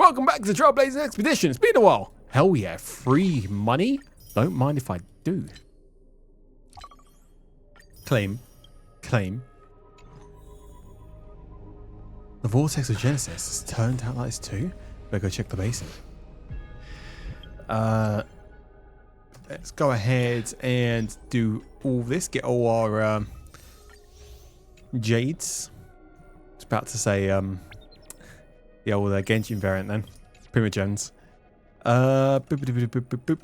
Welcome back to the Trailblazing Expedition. It's been a while. Hell yeah, free money? Don't mind if I do. Claim. Claim. The vortex of Genesis has turned out like this too. Better go check the basin. Let's go ahead and do all this. Get all our jades. I was about to say the old Genshin variant then. Primogems. Boop, boop, boop, boop, boop, boop.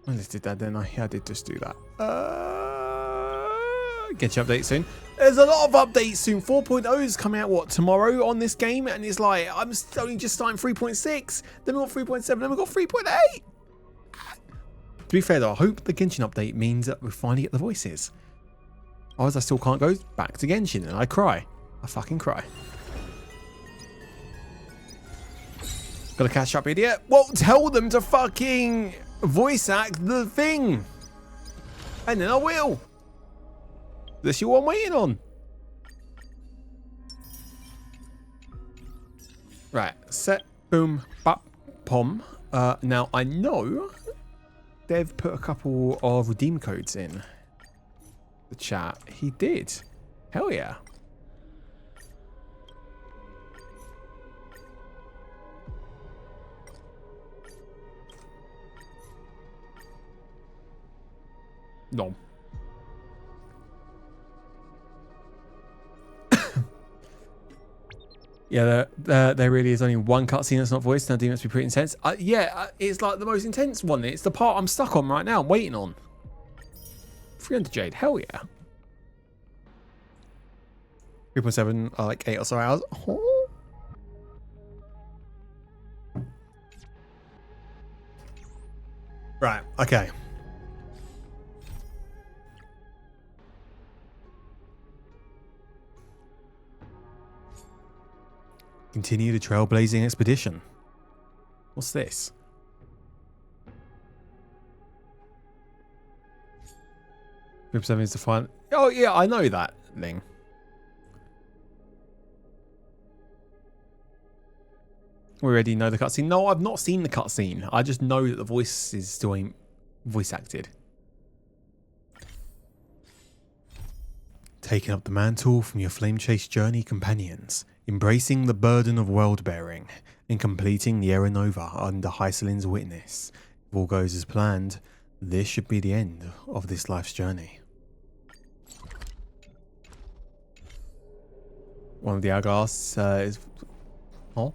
I just did that, didn't I? Yeah, I did just do that. Genshin update soon. There's a lot of updates soon. 4.0 is coming out, what, tomorrow on this game? And it's like, I'm only just starting 3.6. Then we got 3.7. Then we got 3.8. To be fair though, I hope the Genshin update means that we finally get the voices. Otherwise I still can't go back to Genshin and I cry. I fucking cry. Gotta catch up, idiot. Well, tell them to fucking voice act the thing. And then I will. That's what I'm waiting on. Right, set, boom, bop, pom. Now I know they've put a couple of redeem codes in the chat. He did. Hell yeah. No. Yeah, there really is only one cutscene that's not voiced, and I deem it to be pretty intense. It's like the most intense one. It's the part I'm stuck on right now. I'm waiting on. 300 Jade. Hell yeah. 3.7 are like 8 or so hours. Oh. Right. Okay. Continue the trailblazing expedition. What's this? Group 7 is to find. Oh yeah, I know that thing. We already know the cutscene. No, I've not seen the cutscene. I just know that the voice is still voice acted. Taking up the mantle from your flame chase journey companions. Embracing the burden of world-bearing and completing the Era Nova under Hycelin's witness. If all goes as planned, this should be the end of this life's journey. One of the hourglass is... Oh?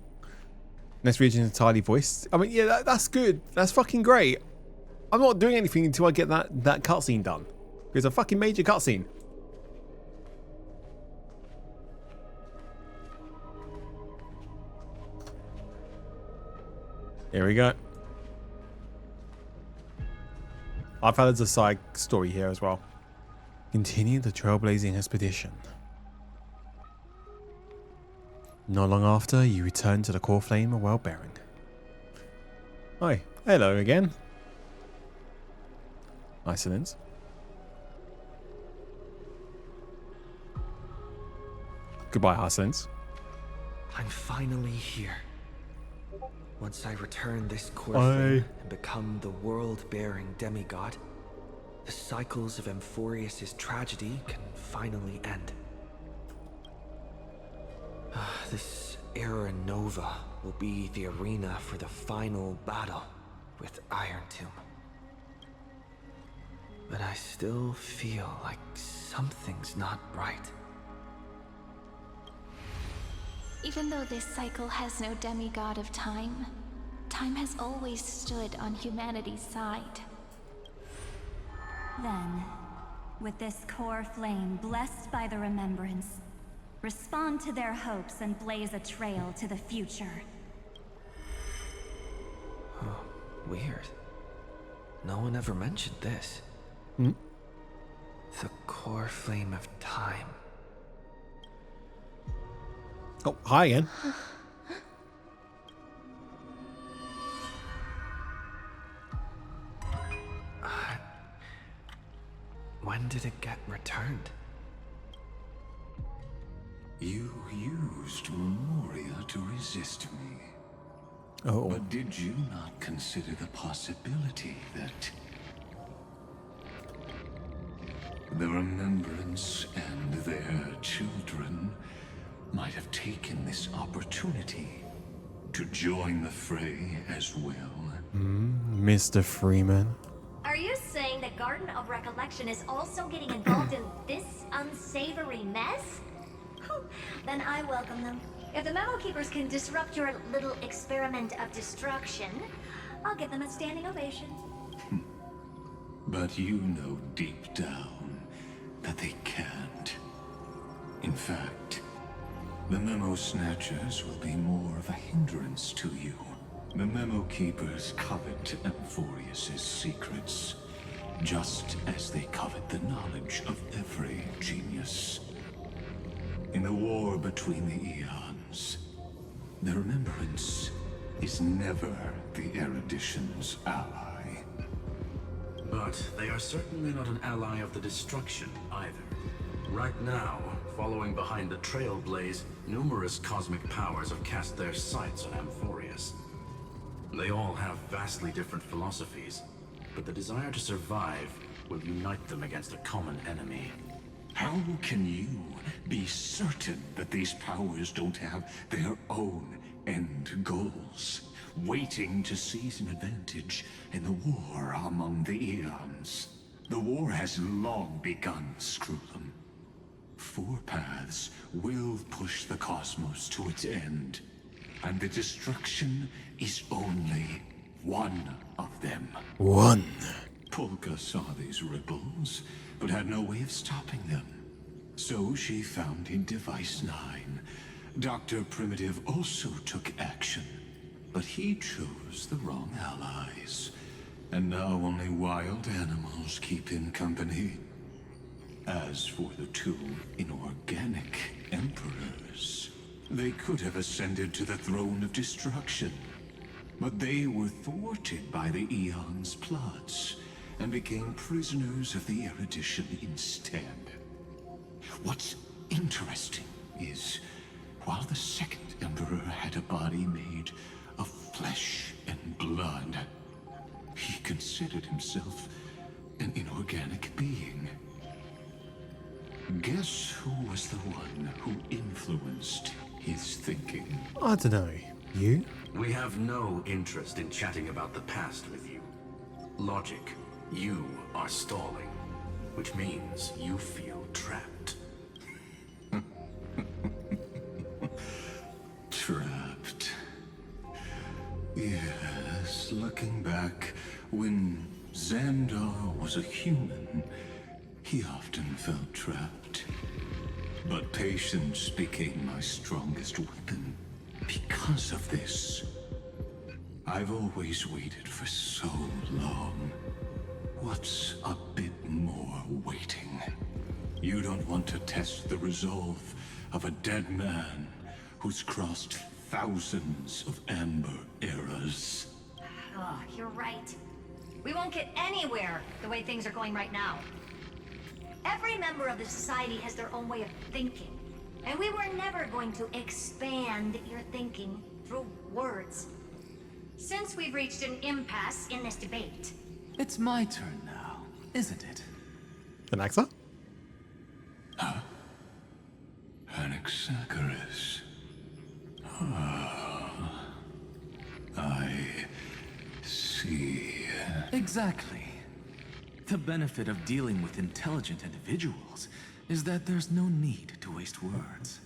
Next region is entirely voiced. I mean, yeah, that's good. That's fucking great. I'm not doing anything until I get that cutscene done. It's a fucking major cutscene. Here we go. I've had a side story here as well. Continue the trailblazing expedition. Not long after, you return to the core flame of world-bearing. Hi. Hello again. Hycelin's. Goodbye, Hycelin's. I'm finally here. Once I return this core flame and become the world-bearing demigod, the cycles of Amphorius' tragedy can finally end. This Era Nova will be the arena for the final battle with Iron Tomb. But I still feel like something's not right. Even though this cycle has no demigod of time, time has always stood on humanity's side. Then, with this core flame blessed by the remembrance, respond to their hopes and blaze a trail to the future. Oh, weird. No one ever mentioned this. Hmm? The core flame of time. Oh, hi again. When did it get returned? You used Memoria resist me. Oh. But did you not consider the possibility that the Remembrance and their children might have taken this opportunity to join the fray as well? Mr. Freeman. Are you saying that Garden of Recollection is also getting involved in this unsavory mess? Then I welcome them. If the Memo Keepers can disrupt your little experiment of destruction, I'll give them a standing ovation. But you know deep down that they can't. In fact, the Memo Snatchers will be more of a hindrance to you. The Memo Keepers covet Amphorius's secrets, just as they covet the knowledge of every genius. In the war between the eons, the Remembrance is never the Erudition's ally. But they are certainly not an ally of the destruction either. Right now, following behind the Trailblaze, numerous cosmic powers have cast their sights on Amphorius. They all have vastly different philosophies, but the desire to survive will unite them against a common enemy. How can you be certain that these powers don't have their own end goals, waiting to seize an advantage in the war among the eons? The war has long begun, Screwlum. Four paths will push the cosmos to its end, and the destruction is only one of them. One. Polka saw these ripples, but had no way of stopping them. So she founded Device 9. Dr. Primitive also took action, but he chose the wrong allies. And now only wild animals keep him company. As for the two inorganic emperors, they could have ascended to the throne of destruction. But they were thwarted by the Eon's plots, and became prisoners of the Erudition instead. What's interesting is, while the second Emperor had a body made of flesh and blood, he considered himself an inorganic being. Guess who was the one who influenced his thinking? I don't know. You? We have no interest in chatting about the past with you. Logic, you are stalling, which means you feel trapped. Trapped. Yes, looking back, when Xandar was a human, he often felt trapped. But patience became my strongest weapon because of this. I've always waited for so long. What's a bit more waiting? You don't want to test the resolve of a dead man who's crossed thousands of amber eras. Oh, you're right. We won't get anywhere the way things are going right now. Every member of the society has their own way of thinking. And we were never going to expand your thinking through words. Since we've reached an impasse in this debate. It's my turn now, isn't it? Anaxa? Anaxagoras. Ah, I see. Exactly. The benefit of dealing with intelligent individuals is that there's no need to waste words.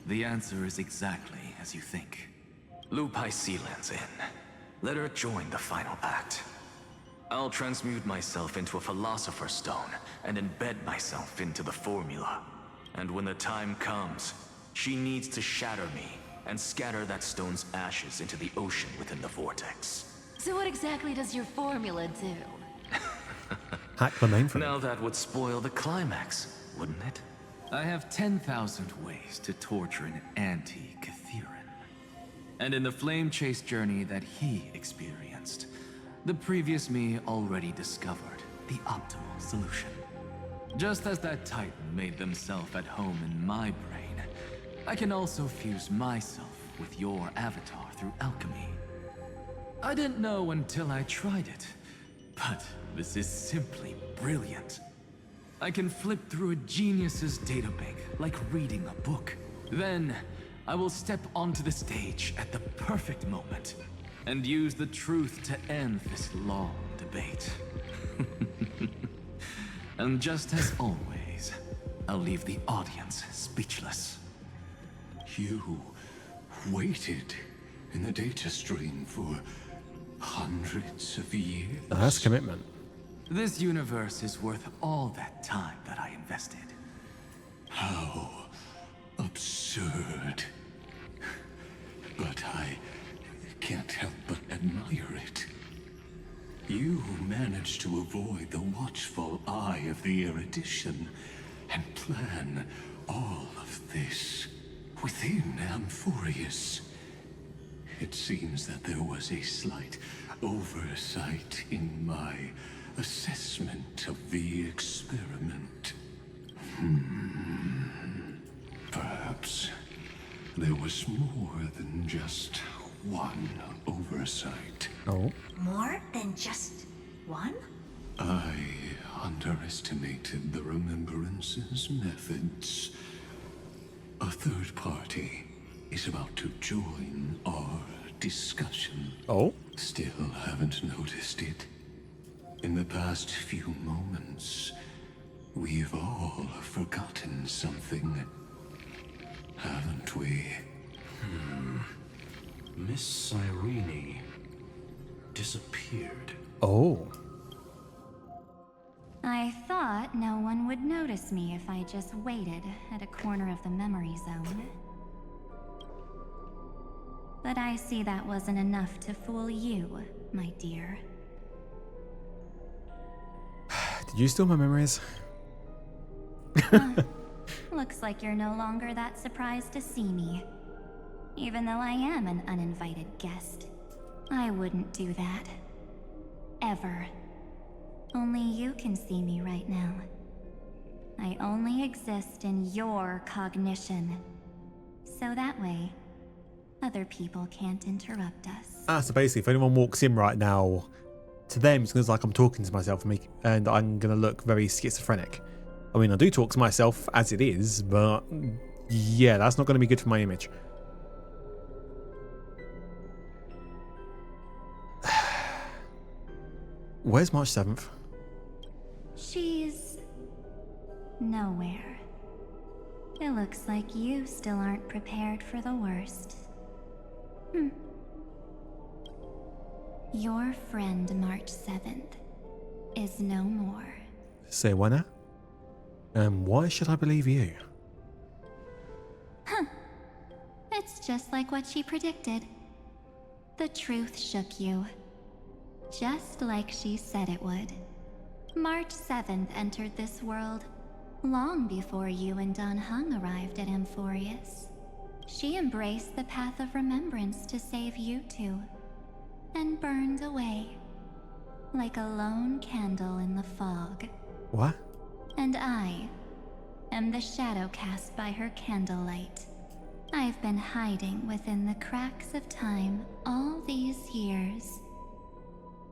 The answer is exactly as you think. Lupai Sealand's in. Let her join the final act. I'll transmute myself into a Philosopher's Stone and embed myself into the formula. And when the time comes, she needs to shatter me and scatter that stone's ashes into the ocean within the vortex. So what exactly does your formula do? Hack the name from Now that would spoil the climax, wouldn't it? I have 10,000 ways to torture an anti-Catheran. And in the flame chase journey that he experienced, the previous me already discovered the optimal solution. Just as that Titan made themselves at home in my brain, I can also fuse myself with your avatar through alchemy. I didn't know until I tried it, but this is simply brilliant. I can flip through a genius's databank like reading a book. Then, I will step onto the stage at the perfect moment and use the truth to end this long debate. And just as always, I'll leave the audience speechless. You waited in the data stream for hundreds of years? That's commitment. This universe is worth all that time that I invested. How absurd. But I can't help but admire it. You managed to avoid the watchful eye of the erudition and plan all of this within Amphorius. It seems that there was a slight oversight in my assessment of the experiment. Perhaps there was more than just one oversight. Oh. More than just one? I underestimated the Remembrance's methods. A third party is about to join our discussion. Oh? Still haven't noticed it. In the past few moments, we've all forgotten something, haven't we? Miss Cyrene disappeared. Oh. I thought no one would notice me if I just waited at a corner of the memory zone. But I see that wasn't enough to fool you, my dear. Did you steal my memories? Looks like you're no longer that surprised to see me. Even though I am an uninvited guest. I wouldn't do that. Ever. Only you can see me right now. I only exist in your cognition. So that way, other people can't interrupt us. So basically, if anyone walks in right now, to them it's like I'm talking to myself and I'm going to look very schizophrenic. I mean, I do talk to myself as it is, but yeah, that's not going to be good for my image. Where's March 7th? She's nowhere. It looks like you still aren't prepared for the worst. Your friend March 7th is no more. Say what now? Why should I believe you? It's just like what she predicted. The truth shook you. Just like she said it would. March 7th entered this world long before you and Don Hung arrived at Amphorius. She embraced the path of remembrance to save you two, and burned away like a lone candle in the fog. What? And I am the shadow cast by her candlelight. I've been hiding within the cracks of time all these years.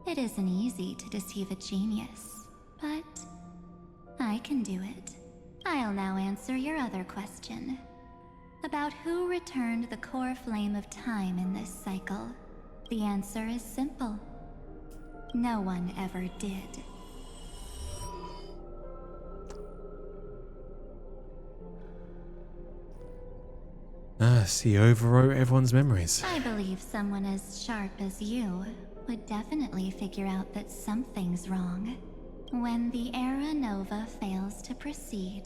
It isn't easy to deceive a genius, but I can do it. I'll now answer your other question about who returned the core flame of time in this cycle. The answer is simple. No one ever did. She overwrote everyone's memories. I believe someone as sharp as you would definitely figure out that something's wrong. When the Era Nova fails to proceed,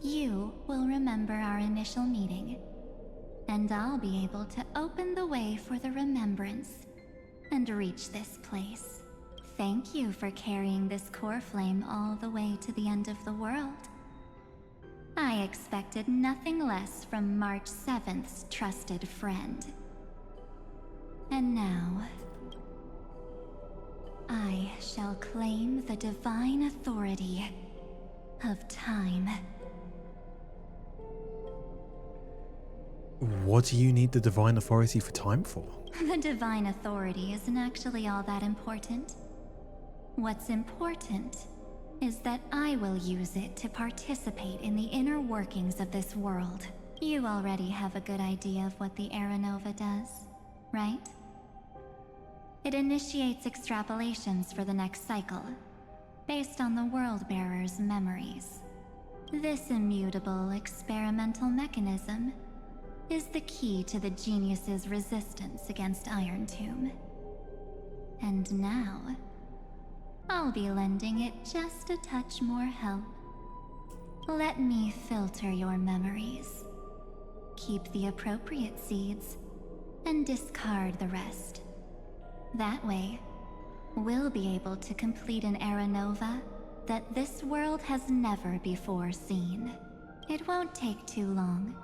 you will remember our initial meeting, and I'll be able to open the way for the remembrance and reach this place. Thank you for carrying this core flame all the way to the end of the world. I expected nothing less from March 7th's trusted friend. And now, I shall claim the divine authority of time. What do you need the divine authority for time for? The divine authority isn't actually all that important. What's important is that I will use it to participate in the inner workings of this world. You already have a good idea of what the Era Nova does, right? It initiates extrapolations for the next cycle, based on the World Bearer's memories. This immutable experimental mechanism is the key to the genius's resistance against Iron Tomb. And now, I'll be lending it just a touch more help. Let me filter your memories. Keep the appropriate seeds, and discard the rest. That way, we'll be able to complete an Era Nova that this world has never before seen. It won't take too long.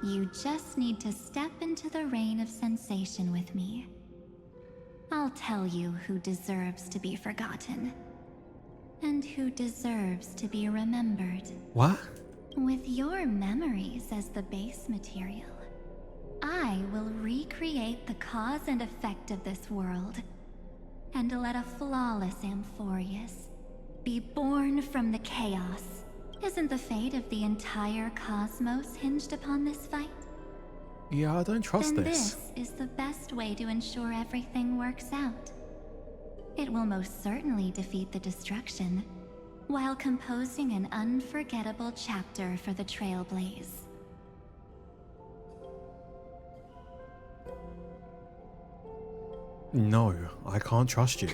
You just need to step into the reign of sensation with me. I'll tell you who deserves to be forgotten, and who deserves to be remembered. What? With your memories as the base material, I will recreate the cause and effect of this world, and let a flawless Amphorius be born from the chaos. Isn't the fate of the entire cosmos hinged upon this fight? Yeah, I don't trust Then this. this is the best way to ensure everything works out. It will most certainly defeat the destruction, while composing an unforgettable chapter for the Trailblaze. No, I can't trust you.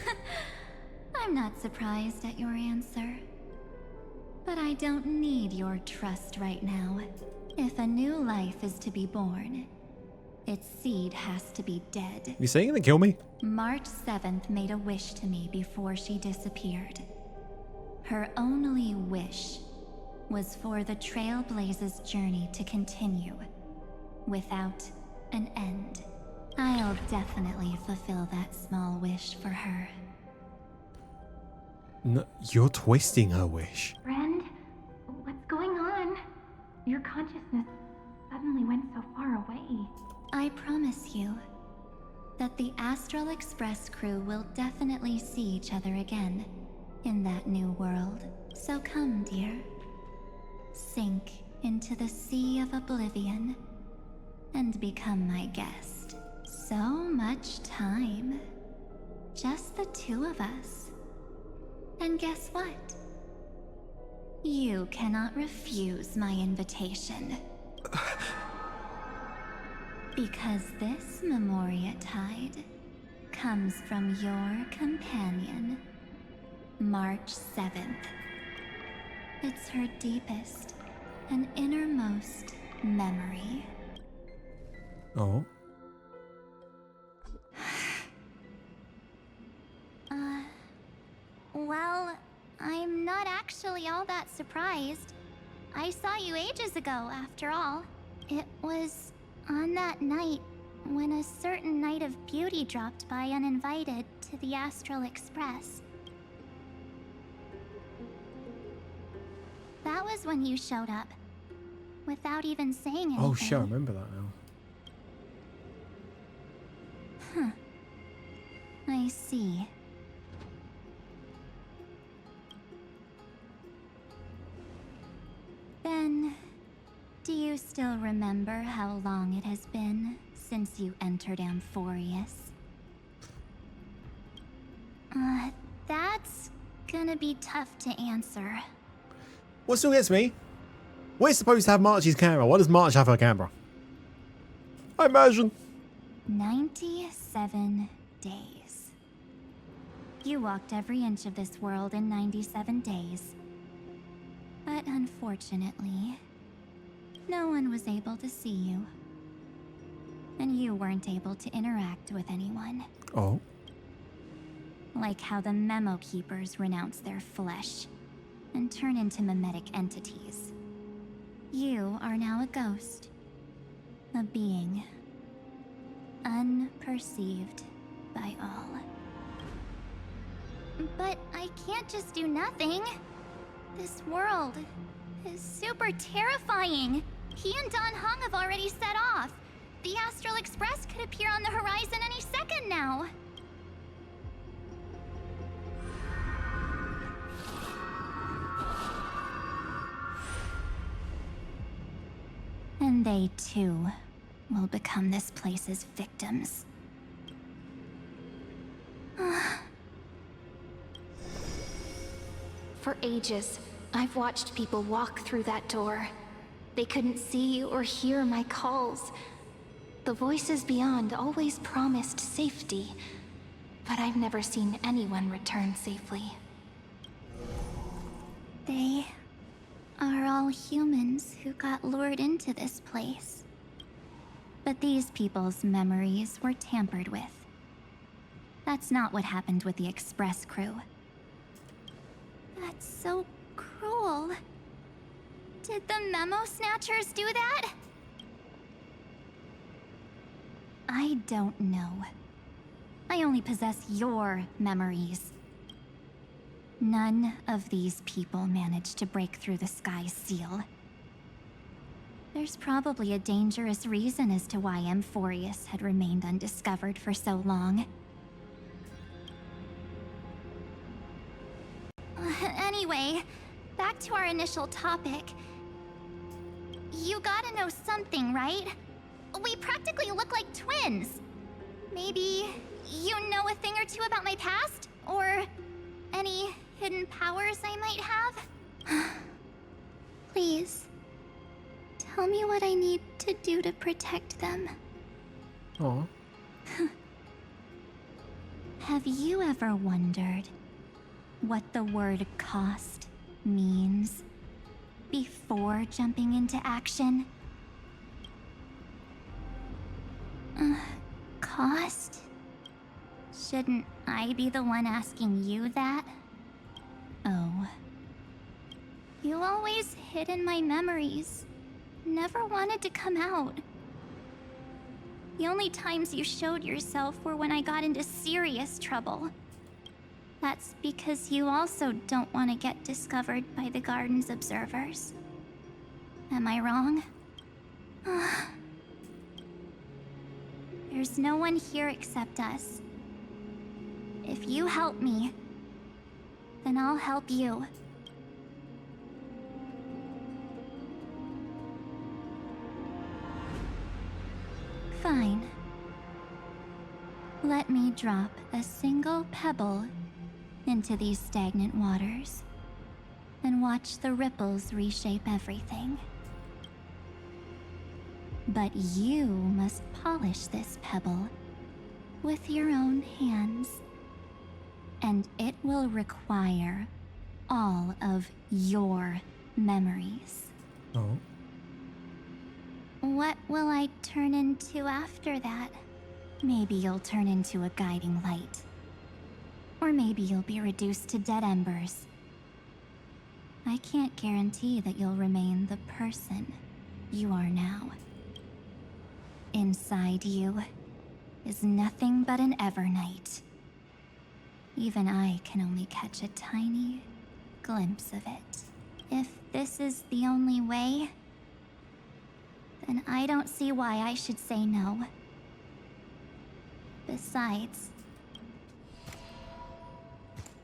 I'm not surprised at your answer. But I don't need your trust right now. If a new life is to be born, its seed has to be dead. You saying you're gonna kill me? March 7th made a wish to me before she disappeared. Her only wish was for the Trailblaze's journey to continue, without an end. I'll definitely fulfill that small wish for her. No, you're twisting her wish. Friend, what's going on? Your consciousness suddenly went so far away. I promise you that the Astral Express crew will definitely see each other again in that new world. So come, dear. Sink into the sea of oblivion and become my guest. So much time. Just the two of us. And guess what? You cannot refuse my invitation. Because this Memoria Tide comes from your companion, March 7th. It's her deepest and innermost memory. Oh. Well, I'm not actually all that surprised. I saw you ages ago, after all. It was on that night when a certain Knight of Beauty dropped by uninvited to the Astral Express. That was when you showed up, without even saying anything. Oh shit, I remember that now. I see. Then, do you still remember how long it has been since you entered Amphorius? That's gonna be tough to answer. What still gets me? We're supposed to have March's camera. Why does March have her camera? I imagine. 97 days. You walked every inch of this world in 97 days. But unfortunately, no one was able to see you. And you weren't able to interact with anyone. Oh. Like how the Memo Keepers renounce their flesh and turn into mimetic entities. You are now a ghost. A being. Unperceived by all. But I can't just do nothing. This world is super terrifying. He and Don Hong have already set off. The Astral Express could appear on the horizon any second now. And they too will become this place's victims. For ages, I've watched people walk through that door. They couldn't see or hear my calls. The voices beyond always promised safety, but I've never seen anyone return safely. They are all humans who got lured into this place. But these people's memories were tampered with. That's not what happened with the Express crew. That's so cruel. Did the Memo Snatchers do that? I don't know. I only possess your memories. None of these people managed to break through the sky's seal. There's probably a dangerous reason as to why Amphorius had remained undiscovered for so long. Anyway, back to our initial topic. You gotta know something, right? We practically look like twins. Maybe you know a thing or two about my past? Or any hidden powers I might have? Please, tell me what I need to do to protect them. Oh. Have you ever wondered what the word cost means before jumping into action? Cost? Shouldn't I be the one asking you that? Oh. You always hid in my memories. Never wanted to come out. The only times you showed yourself were when I got into serious trouble. That's because you also don't want to get discovered by the garden's observers. Am I wrong? There's no one here except us. If you help me, then I'll help you. Fine. Let me drop a single pebble into these stagnant waters and watch the ripples reshape everything. But you must polish this pebble with your own hands, and it will require all of your memories. Oh. What will I turn into after that? Maybe you'll turn into a guiding light. Or maybe you'll be reduced to dead embers. I can't guarantee that you'll remain the person you are now. Inside you is nothing but an Evernight. Even I can only catch a tiny glimpse of it. If this is the only way, then I don't see why I should say no. Besides,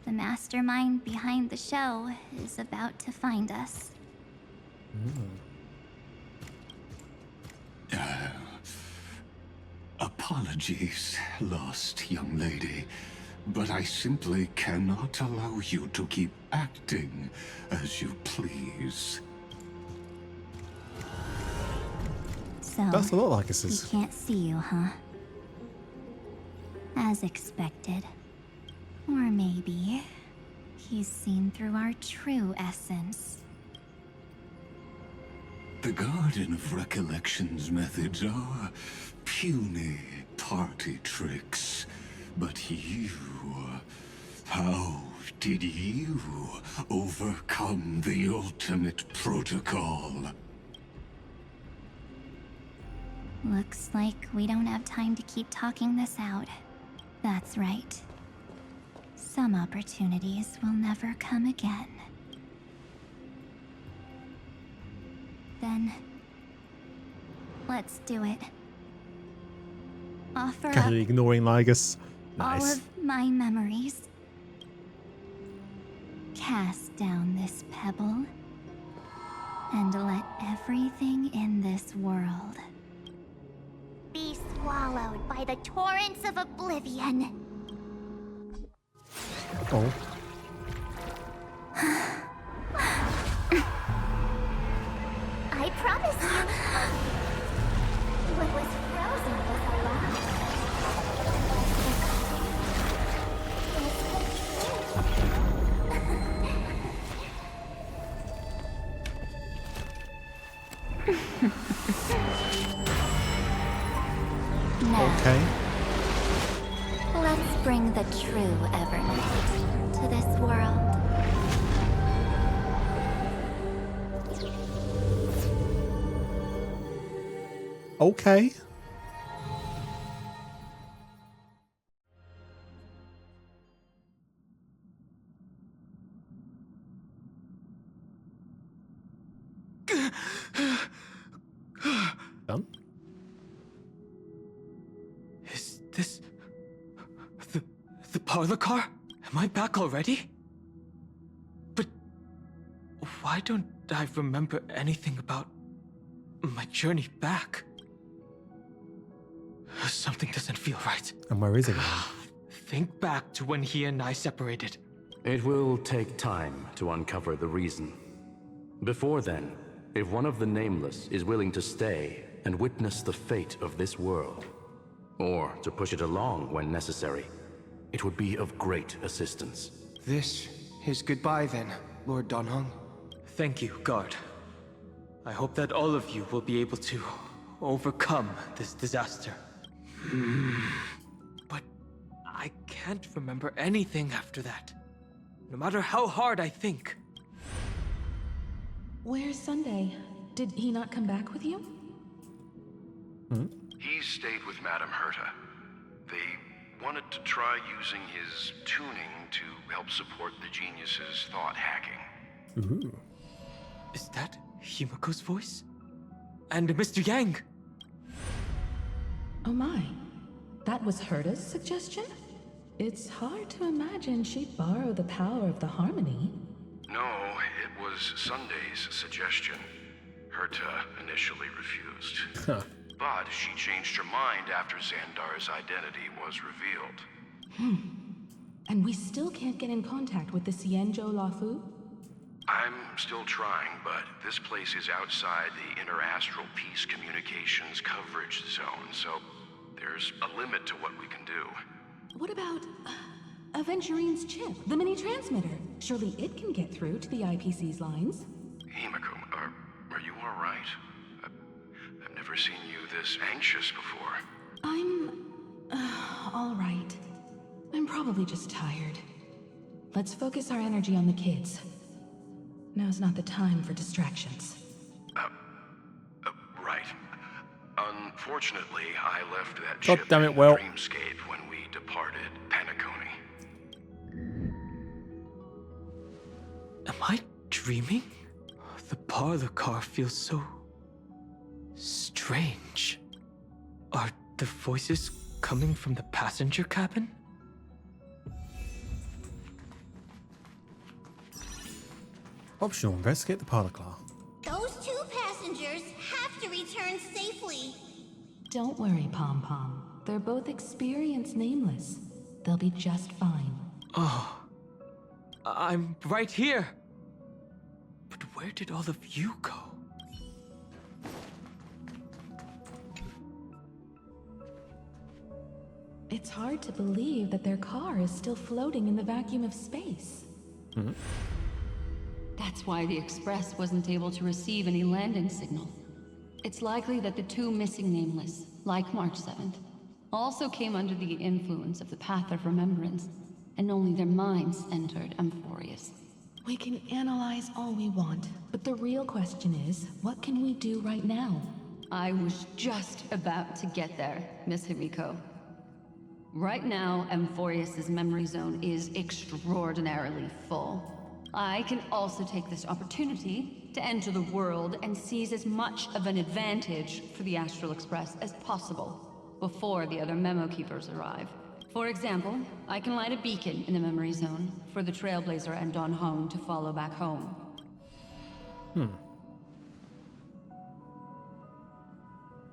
the mastermind behind the show is about to find us. Apologies, lost young lady, but I simply cannot allow you to keep acting as you please. So, That's a lot like he us. can't see you, huh? As expected. Or maybe he's seen through our true essence. The Garden of Recollection's methods are puny party tricks. But you... how did you overcome the ultimate protocol? Looks like we don't have time to keep talking this out. That's right. Some opportunities will never come again. Then, Let's do it. Offer up Casually ignoring Lygus. all Nice. of my memories. Cast down this pebble. And let everything in this world be swallowed by the torrents of oblivion. Oh. I promise you, what was frozen was alive. Now, Okay. let's bring the true Evernight to this world. Okay. Done? Is this the parlor car? Am I back already? But why don't I remember anything about my journey back? Something doesn't feel right. And where is it? Think back to when he and I separated. It will take time to uncover the reason. Before then, if one of the Nameless is willing to stay and witness the fate of this world, or to push it along when necessary, it would be of great assistance. This is goodbye then, Lord Donhong. Thank you, Guard. I hope that all of you will be able to overcome this disaster. But I can't remember anything after that, no matter how hard I think. Where's Sunday? Did he not come back with you? He stayed with Madame Herta. They wanted to try using his tuning to help support the genius's thought hacking. Ooh. Is that Himiko's voice? And Mr. Yang? Oh my. That was Herta's suggestion? It's hard to imagine she'd borrow the power of the harmony. No, it was Sunday's suggestion. Herta initially refused. Huh. But she changed her mind after Xandar's identity was revealed. And we still can't get in contact with the Xianzhou Lafu? I'm still trying, but this place is outside the interastral peace communications coverage zone, so there's a limit to what we can do. What about Aventurine's chip, the mini-transmitter? Surely it can get through to the IPC's lines. Himiko, are you all right? I've never seen you this anxious before. I'm all right. I'm probably just tired. Let's focus our energy on the kids. Now's not the time for distractions. Right. Unfortunately, I left that God ship damn it, in Will. Dreamscape when we departed Panaconi. Am I dreaming? The parlor car feels so strange. Are the voices coming from the passenger cabin? Optional, investigate the parlor car. Those two passengers have to return safely. Don't worry, Pom Pom. They're both experienced Nameless. They'll be just fine. Oh, I'm right here. But where did all of you go? It's hard to believe that their car is still floating in the vacuum of space. That's why the Express wasn't able to receive any landing signal. It's likely that the two missing Nameless, like March 7th, also came under the influence of the Path of Remembrance, and only their minds entered Amphorius. We can analyze all we want, but the real question is, what can we do right now? I was just about to get there, Miss Himiko. Right now, Amphorius's memory zone is extraordinarily full. I can also take this opportunity to enter the world and seize as much of an advantage for the Astral Express as possible before the other Memo Keepers arrive. For example, I can light a beacon in the memory zone for the Trailblazer and Don Hong to follow back home.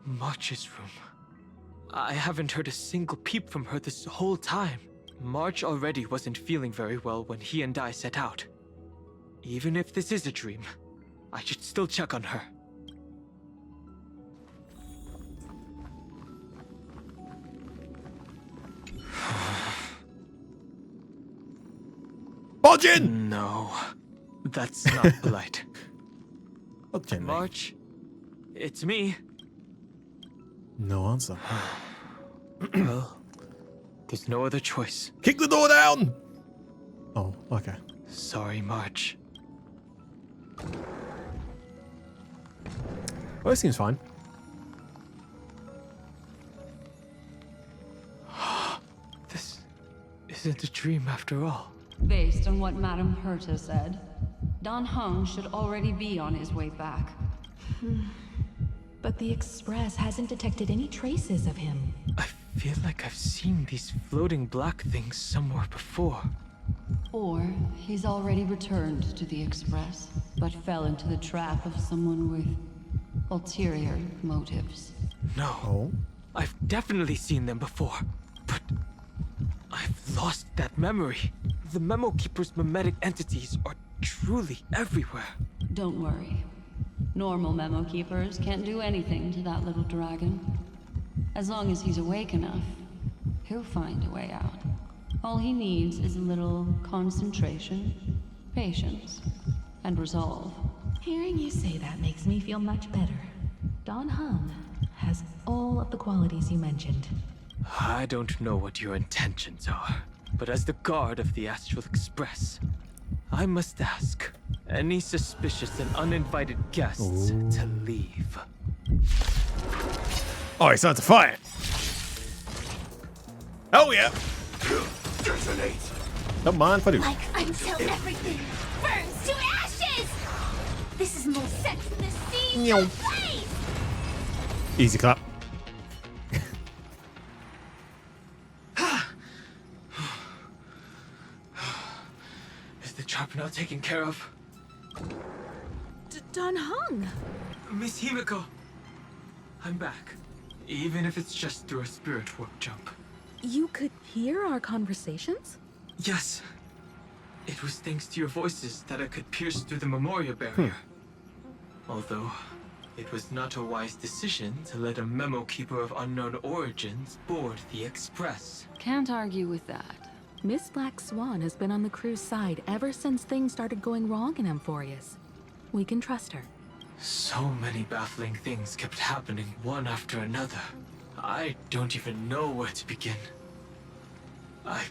March's room. I haven't heard a single peep from her this whole time. March already wasn't feeling very well when he and I set out. Even if this is a dream, I should still check on her. Bodgin! No, that's not polite. Bodgin. March, it's me. No answer. Well, there's no other choice. Kick the door down! Oh, okay. Sorry, March. Well, it seems fine. This isn't a dream after all. Based on what Madame Herta said, Don Hong should already be on his way back. But the Express hasn't detected any traces of him. I feel like I've seen these floating black things somewhere before. Or he's already returned to the Express, but fell into the trap of someone with ulterior motives. No, Oh? I've definitely seen them before, but I've lost that memory. The Memo Keeper's mimetic entities are truly everywhere. Don't worry. Normal Memo Keepers can't do anything to that little dragon. As long as he's awake enough, he'll find a way out. All he needs is a little concentration, patience, and resolve. Hearing you say that makes me feel much better. Don Hong has all of the qualities you mentioned. I don't know what your intentions are, but as the guard of the Astral Express, I must ask any suspicious and uninvited guests to leave. Oh, it's time to fight! Oh yeah! Detonate! Don't mind if I do. Like until everything burns to ashes! This is more sex in the sea Meow. no place! Easy clap. Is the trap now taken care of? Don Hong! Miss Himiko, I'm back. Even if it's just through a spirit warp jump. You could hear our conversations? Yes. It was thanks to your voices that I could pierce through the memorial barrier. Although, it was not a wise decision to let a Memo Keeper of unknown origins board the Express. Can't argue with that. Miss Black Swan has been on the crew's side ever since things started going wrong in Amphorius. We can trust her. So many baffling things kept happening one after another. I don't even know where to begin. I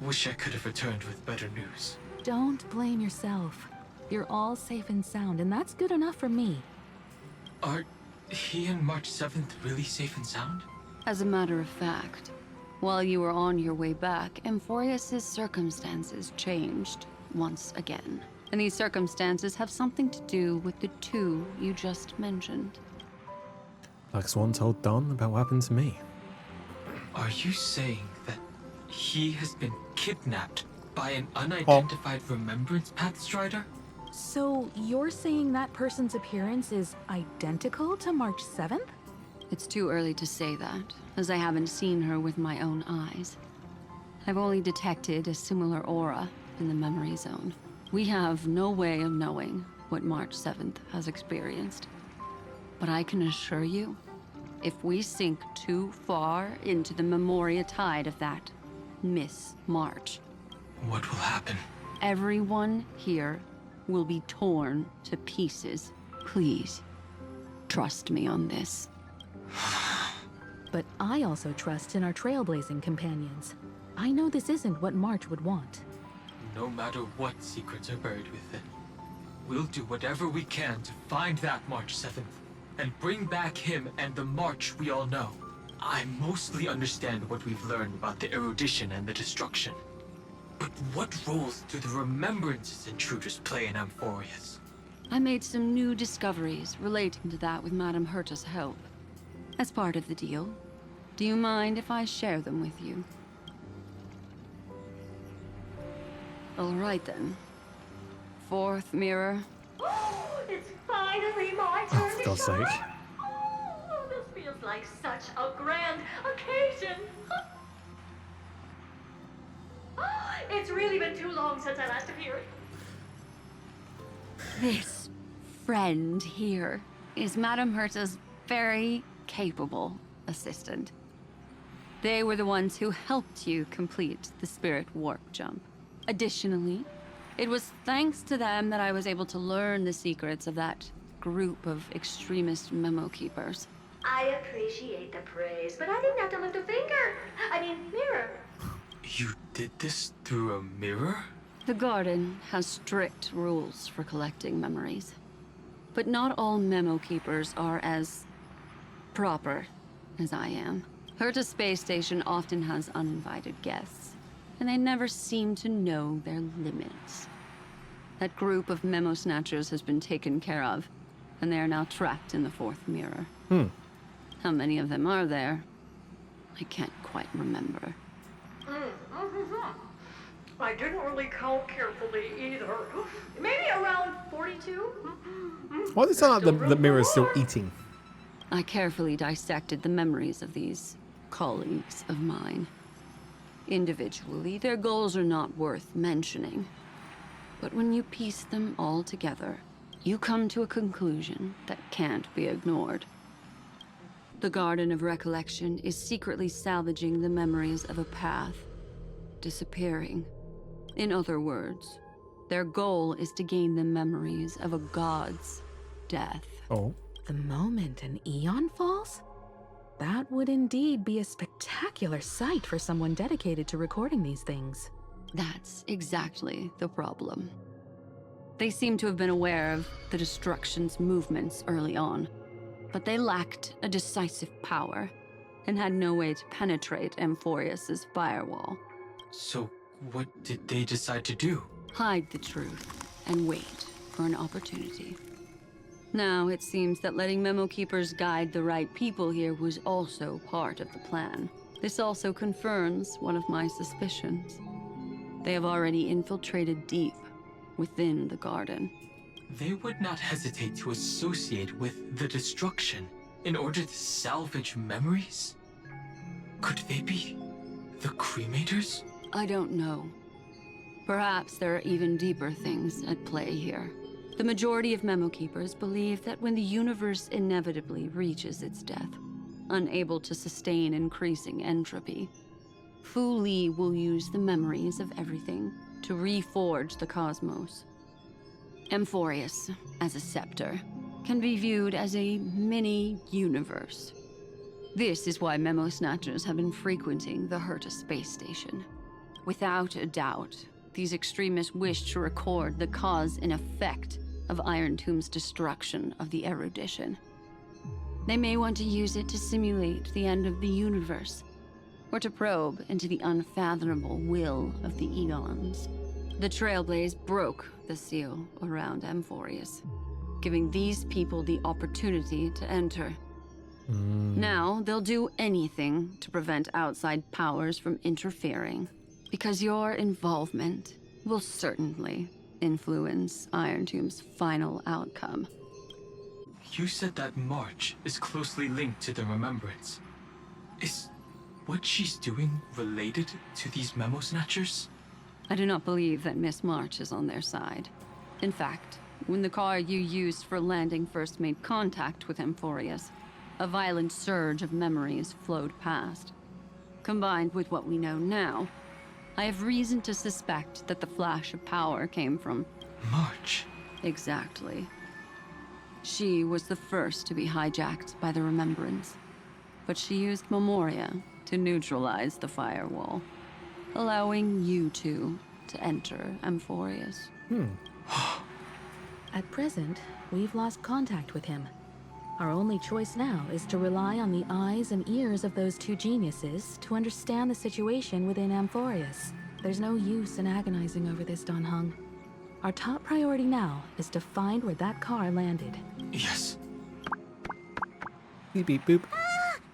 wish I could have returned with better news. Don't blame yourself. You're all safe and sound, and that's good enough for me. Are he and March 7th really safe and sound? As a matter of fact, while you were on your way back, Amphorius' circumstances changed once again. And these circumstances have something to do with the two you just mentioned. Like Swan told Don about what happened to me. Are you saying that he has been kidnapped by an unidentified Remembrance Path Strider? So you're saying that person's appearance is identical to March 7th? It's too early to say that, as I haven't seen her with my own eyes. I've only detected a similar aura in the memory zone. We have no way of knowing what March 7th has experienced. But I can assure you, if we sink too far into the Memoria tide of that Miss March, What will happen? everyone here will be torn to pieces. Please, trust me on this. But I also trust in our trailblazing companions. I know this isn't what March would want. No matter what secrets are buried within, we'll do whatever we can to find that March 7th and bring back him and the March we all know. I mostly understand what we've learned about the erudition and the destruction. But what roles do the remembrances intruders play in Amphorius? I made some new discoveries relating to that with Madame Herta's help. As part of the deal, do you mind if I share them with you? All right then. Fourth mirror. Oh, it's finally my turn For to God's shine. sake. Oh, this feels like such a grand occasion. It's really been too long since I last appeared. This friend here is Madame Herta's very capable assistant. They were the ones who helped you complete the spirit warp jump. Additionally, it was thanks to them that I was able to learn the secrets of that group of extremist memo keepers. I appreciate the praise, but I didn't have to lift a finger. I mean, mirror. You did this through a mirror? The garden has strict rules for collecting memories. But not all memo keepers are as proper as I am. Herta Space Station often has uninvited guests, and they never seem to know their limits. That group of memo snatchers has been taken care of, and they are now trapped in the fourth mirror. How many of them are there? I can't quite remember. I didn't really count carefully either. Maybe around 42? Why does it sound like the mirror is still eating? I carefully dissected the memories of these colleagues of mine. Individually, their goals are not worth mentioning. But when you piece them all together, you come to a conclusion that can't be ignored. The Garden of Recollection is secretly salvaging the memories of a path disappearing. In other words, their goal is to gain the memories of a god's death. Oh. The moment an eon falls? That would indeed be a spectacular sight for someone dedicated to recording these things. That's exactly the problem. They seem to have been aware of the Destruction's movements early on, but they lacked a decisive power and had no way to penetrate Amphorius's firewall. So, what did they decide to do? Hide the truth and wait for an opportunity. Now, it seems that letting Memo Keepers guide the right people here was also part of the plan. This also confirms one of my suspicions. They have already infiltrated deep within the garden. They would not hesitate to associate with the Destruction in order to salvage memories? Could they be the Cremators? I don't know. Perhaps there are even deeper things at play here. The majority of Memo Keepers believe that when the universe inevitably reaches its death, unable to sustain increasing entropy, Fu Li will use the memories of everything to reforge the cosmos. Amphorius, as a scepter, can be viewed as a mini-universe. This is why Memo Snatchers have been frequenting the Herta space station. Without a doubt, these extremists wish to record the cause and effect of Iron Tomb's destruction of the erudition. They may want to use it to simulate the end of the universe, or to probe into the unfathomable will of the Eons. The Trailblaze broke the seal around Amphorius, giving these people the opportunity to enter. Now, they'll do anything to prevent outside powers from interfering, because your involvement will certainly influence Iron Tomb's final outcome. You said that March is closely linked to the Remembrance. Is what she's doing related to these Memo Snatchers? I do not believe that Miss March is on their side. In fact, when the car you used for landing first made contact with Amphorius, a violent surge of memories flowed past. Combined with what we know now, I have reason to suspect that the flash of power came from March. Exactly. She was the first to be hijacked by the Remembrance, but she used Memoria to neutralize the firewall, allowing you two to enter Amphorius. At present, we've lost contact with him. Our only choice now is to rely on the eyes and ears of those two geniuses to understand the situation within Amphorius. There's no use in agonizing over this, Don Hung. Our top priority now is to find where that car landed. Yes. Beep beep boop.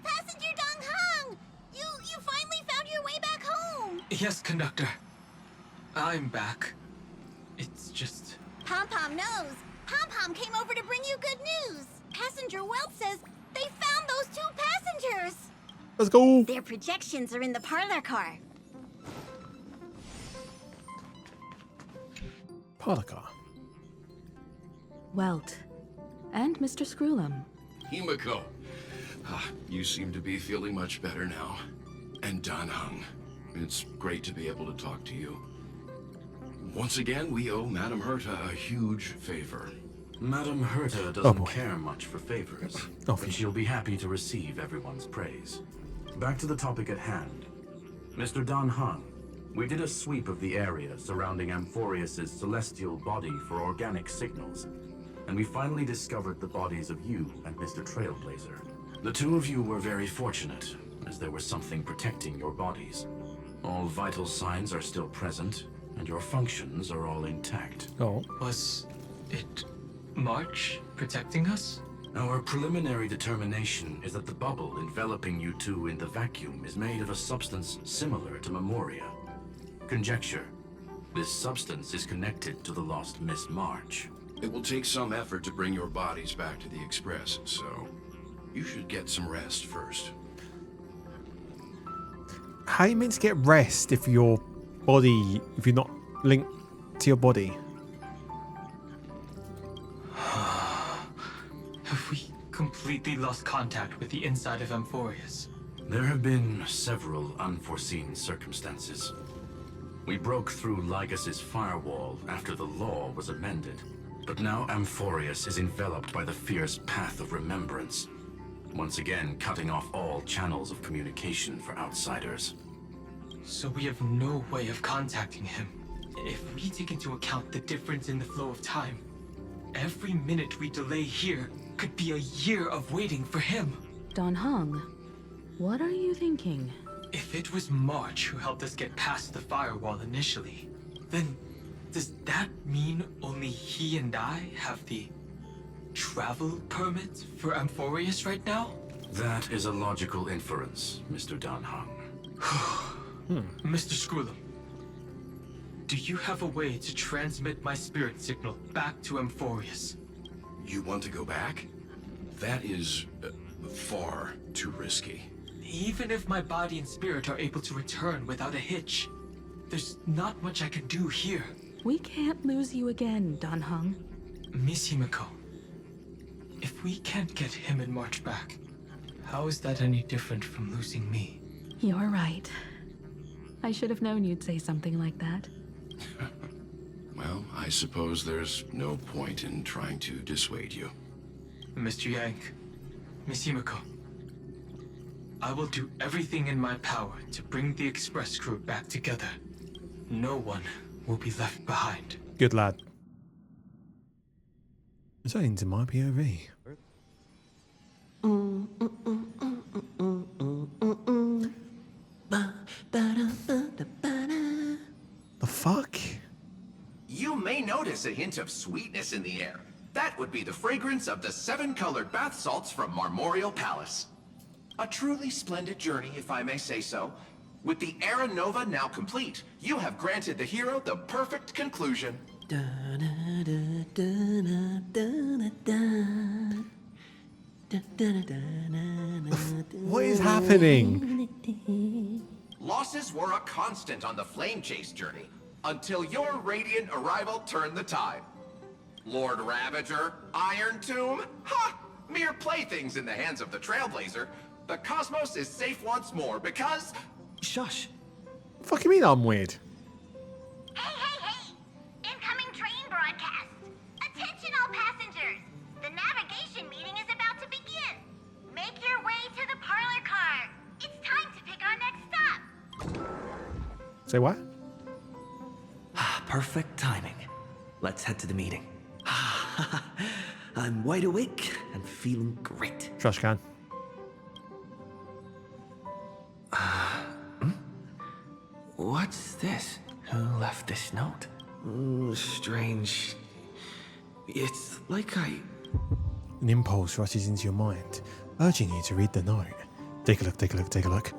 Passenger Dong Hung! You finally found your way back home! Yes, conductor. I'm back. It's just... Pom-Pom knows. Pom-Pom came over to bring you good news. Passenger Welt says they found those 2 passengers. Let's go. Their projections are in the parlor car. Parlor car. Welt. And Mr. Screwlum. Himiko, you seem to be feeling much better now. And Dan Hung, it's great to be able to talk to you. Once again, we owe Madame Herta a huge favor. Madame Herta doesn't care much for favors, but she'll be happy to receive everyone's praise. Back to the topic at hand. Mr. Dan Hung, we did a sweep of the area surrounding Amphorius's celestial body for organic signals, and we finally discovered the bodies of you and Mr. Trailblazer. The 2 of you were very fortunate, as there was something protecting your bodies. All vital signs are still present, and your functions are all intact. Oh. Was it March protecting us? Our preliminary determination is that the bubble enveloping you 2 in the vacuum is made of a substance similar to Memoria. Conjecture. This substance is connected to the lost Miss March. It will take some effort to bring your bodies back to the Express, so you should get some rest first. How are you meant to get rest if you're not linked to your body? Have we completely lost contact with the inside of Amphorius? There have been several unforeseen circumstances. We broke through Lygas's firewall after the law was amended, but now Amphorius is enveloped by the fierce path of remembrance, once again cutting off all channels of communication for outsiders. So we have no way of contacting him. If we take into account the difference in the flow of time, every minute we delay here could be a year of waiting for him. Dan Hung, what are you thinking? If it was March who helped us get past the firewall initially, then does that mean only he and I have the travel permit for Amphorius right now? That is a logical inference, Mr. Dan Hung. Mr. Screwlum, do you have a way to transmit my spirit signal back to Amphorius? You want to go back? That is far too risky. Even if my body and spirit are able to return without a hitch, there's not much I can do here. We can't lose you again, Dan Hung. Miss Himiko, if we can't get him and March back, how is that any different from losing me? You're right. I should have known you'd say something like that. Well, I suppose there's no point in trying to dissuade you. Mr. Yank, Miss Himiko, I will do everything in my power to bring the Express crew back together. No one will be left behind. Good lad. Is that into my POV? The fuck? You may notice a hint of sweetness in the air. That would be the fragrance of the 7-colored bath salts from Marmorial Palace. A truly splendid journey, if I may say so. With the Era Nova now complete, you have granted the hero the perfect conclusion. What is happening? Losses were a constant on the Flame Chase journey, until your radiant arrival turned the tide. Lord Ravager, Iron Tomb, ha! Mere playthings in the hands of the Trailblazer. The cosmos is safe once more because... Shush. Fuck you mean I'm weird? Hey! Incoming train broadcast. Attention all passengers. The navigation meeting is about to begin. Make your way to the parlor car. It's time to pick our next stop. Say what? Perfect timing. Let's head to the meeting. I'm wide awake and feeling great. Trash can. What's this? Who left this note? Strange. It's like An impulse rushes into your mind, urging you to read the note. Take a look, take a look, take a look.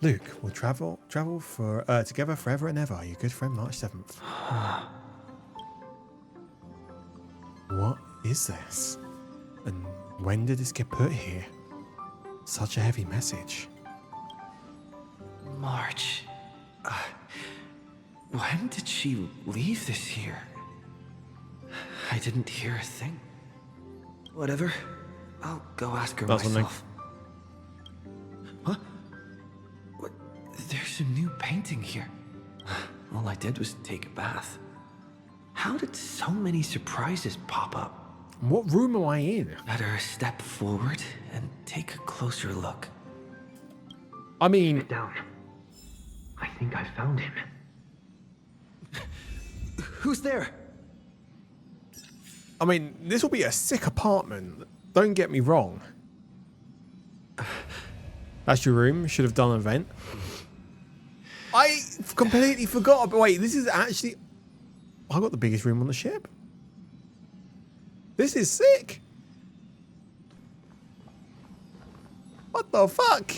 Luke, we'll travel for together forever and ever. Your good friend, March 7th. What is this? And when did this get put here? Such a heavy message. March. When did she leave this here? I didn't hear a thing. Whatever. I'll go ask her myself. Huh? What? There's a new painting here. All I did was take a bath. How did so many surprises pop up? What room am I in? Better step forward and take a closer look. I mean... Sit down. I think I found him. Who's there? I mean, this will be a sick apartment. Don't get me wrong. That's your room. Should have done an event. I completely forgot. But wait, this is actually... I got the biggest room on the ship. This is sick. What the fuck?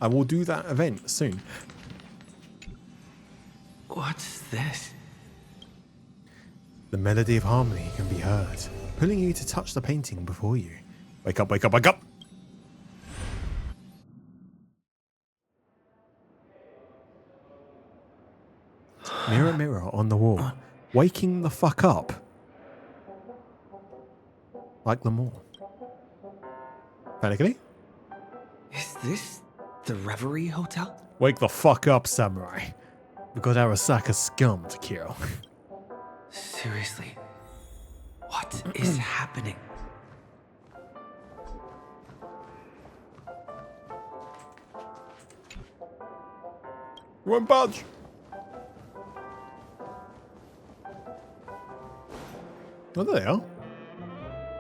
I will do that event soon. What's this? The melody of harmony can be heard, pulling you to touch the painting before you. Wake up, wake up, wake up! Mirror, mirror on the wall. Waking the fuck up. Like them all. Panically? Is this the Reverie Hotel? Wake the fuck up, samurai. We've got Arasaka scum to kill. Seriously. What is happening? One budge! Oh, there they are.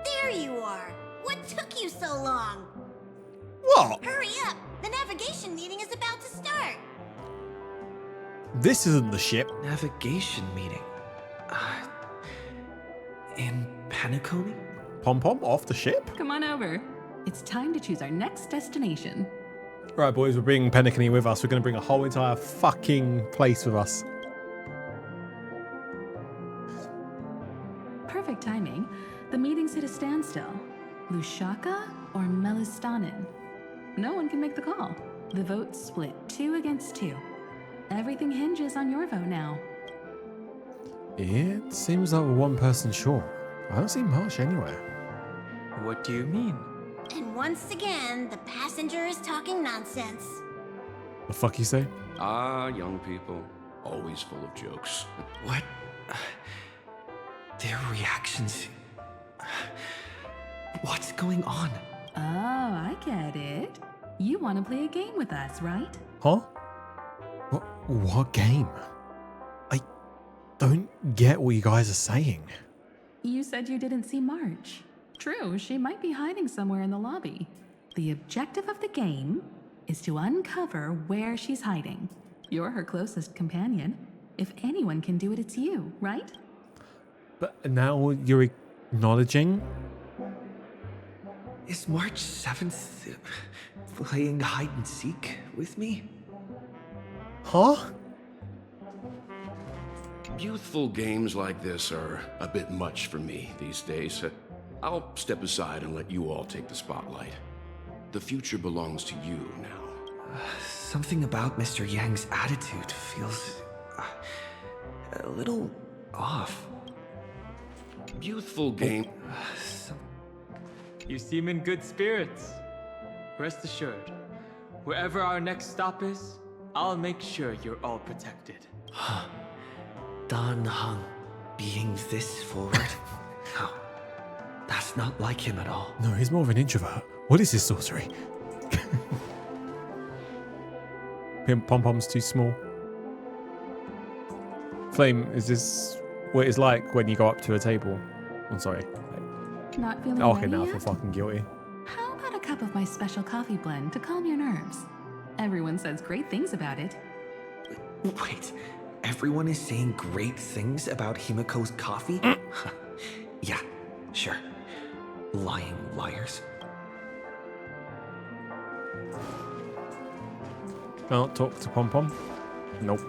There you are. What took you so long? What? Hurry up. The navigation meeting is about to start. This isn't the ship. Navigation meeting. In Penacony? Pom-pom off the ship? Come on over. It's time to choose our next destination. Right, boys, we're bringing Penacony with us. We're going to bring a whole entire fucking place with us. Perfect timing. The meeting's at a standstill. Lushaka or Melistanin? No one can make the call. The vote's split 2 against 2. Everything hinges on your vote now. It seems like we're one person short. I don't see March anywhere. What do you mean? And once again, the passenger is talking nonsense. The fuck you say? Ah, young people. Always full of jokes. What? Their reactions. What's going on? Oh, I get it. You want to play a game with us, right? Huh? What game? I don't get what you guys are saying. You said you didn't see March. True, she might be hiding somewhere in the lobby. The objective of the game is to uncover where she's hiding. You're her closest companion. If anyone can do it, it's you, right? But now you're acknowledging? Is March 7th playing hide and seek with me? Huh? Youthful games like this are a bit much for me these days. I'll step aside and let you all take the spotlight. The future belongs to you now. Something about Mr. Yang's attitude feels a little off. Youthful game. You seem in good spirits. Rest assured, wherever our next stop is, I'll make sure you're all protected. Dan Heng being this forward? No, that's not like him at all. No, he's more of an introvert. What is this sorcery? Pom-pom's too small. Flame, is this what it's like when you go up to a table? I'm sorry. Not feeling Okay, ready now I yet? feel fucking guilty. How about a cup cup of my special coffee blend to calm your nerves. Everyone says great things about it. Wait, everyone is saying great things about Himiko's coffee? Yeah, sure. Lying liars. Can't talk to Pom Pom? Nope.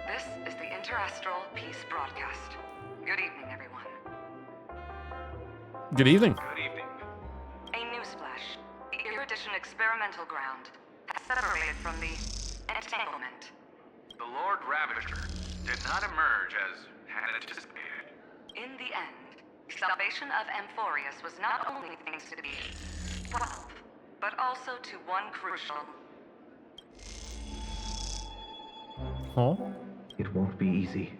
This is the Interastral Peace Broadcast. Good evening, everyone. Good evening. Good evening. A newsflash. The Erudition experimental ground has separated from the entanglement. The Lord Ravager did not emerge as had anticipated. In the end, the salvation of Amphorius was not only thanks to the 12, but also to one crucial... Huh? It won't be easy.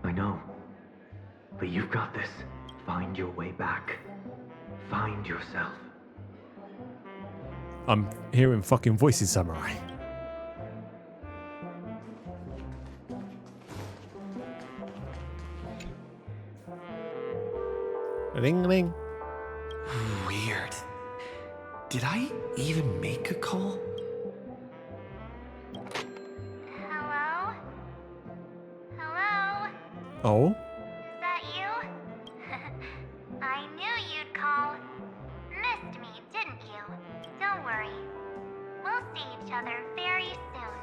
I know. But you've got this. Find your way back. Find yourself. I'm hearing fucking voices, Samurai. Ring ring. Weird. Did I even make a call? Hello? Hello? Oh? Is that you? I knew you'd call. Missed me, didn't you? Don't worry. We'll see each other very soon.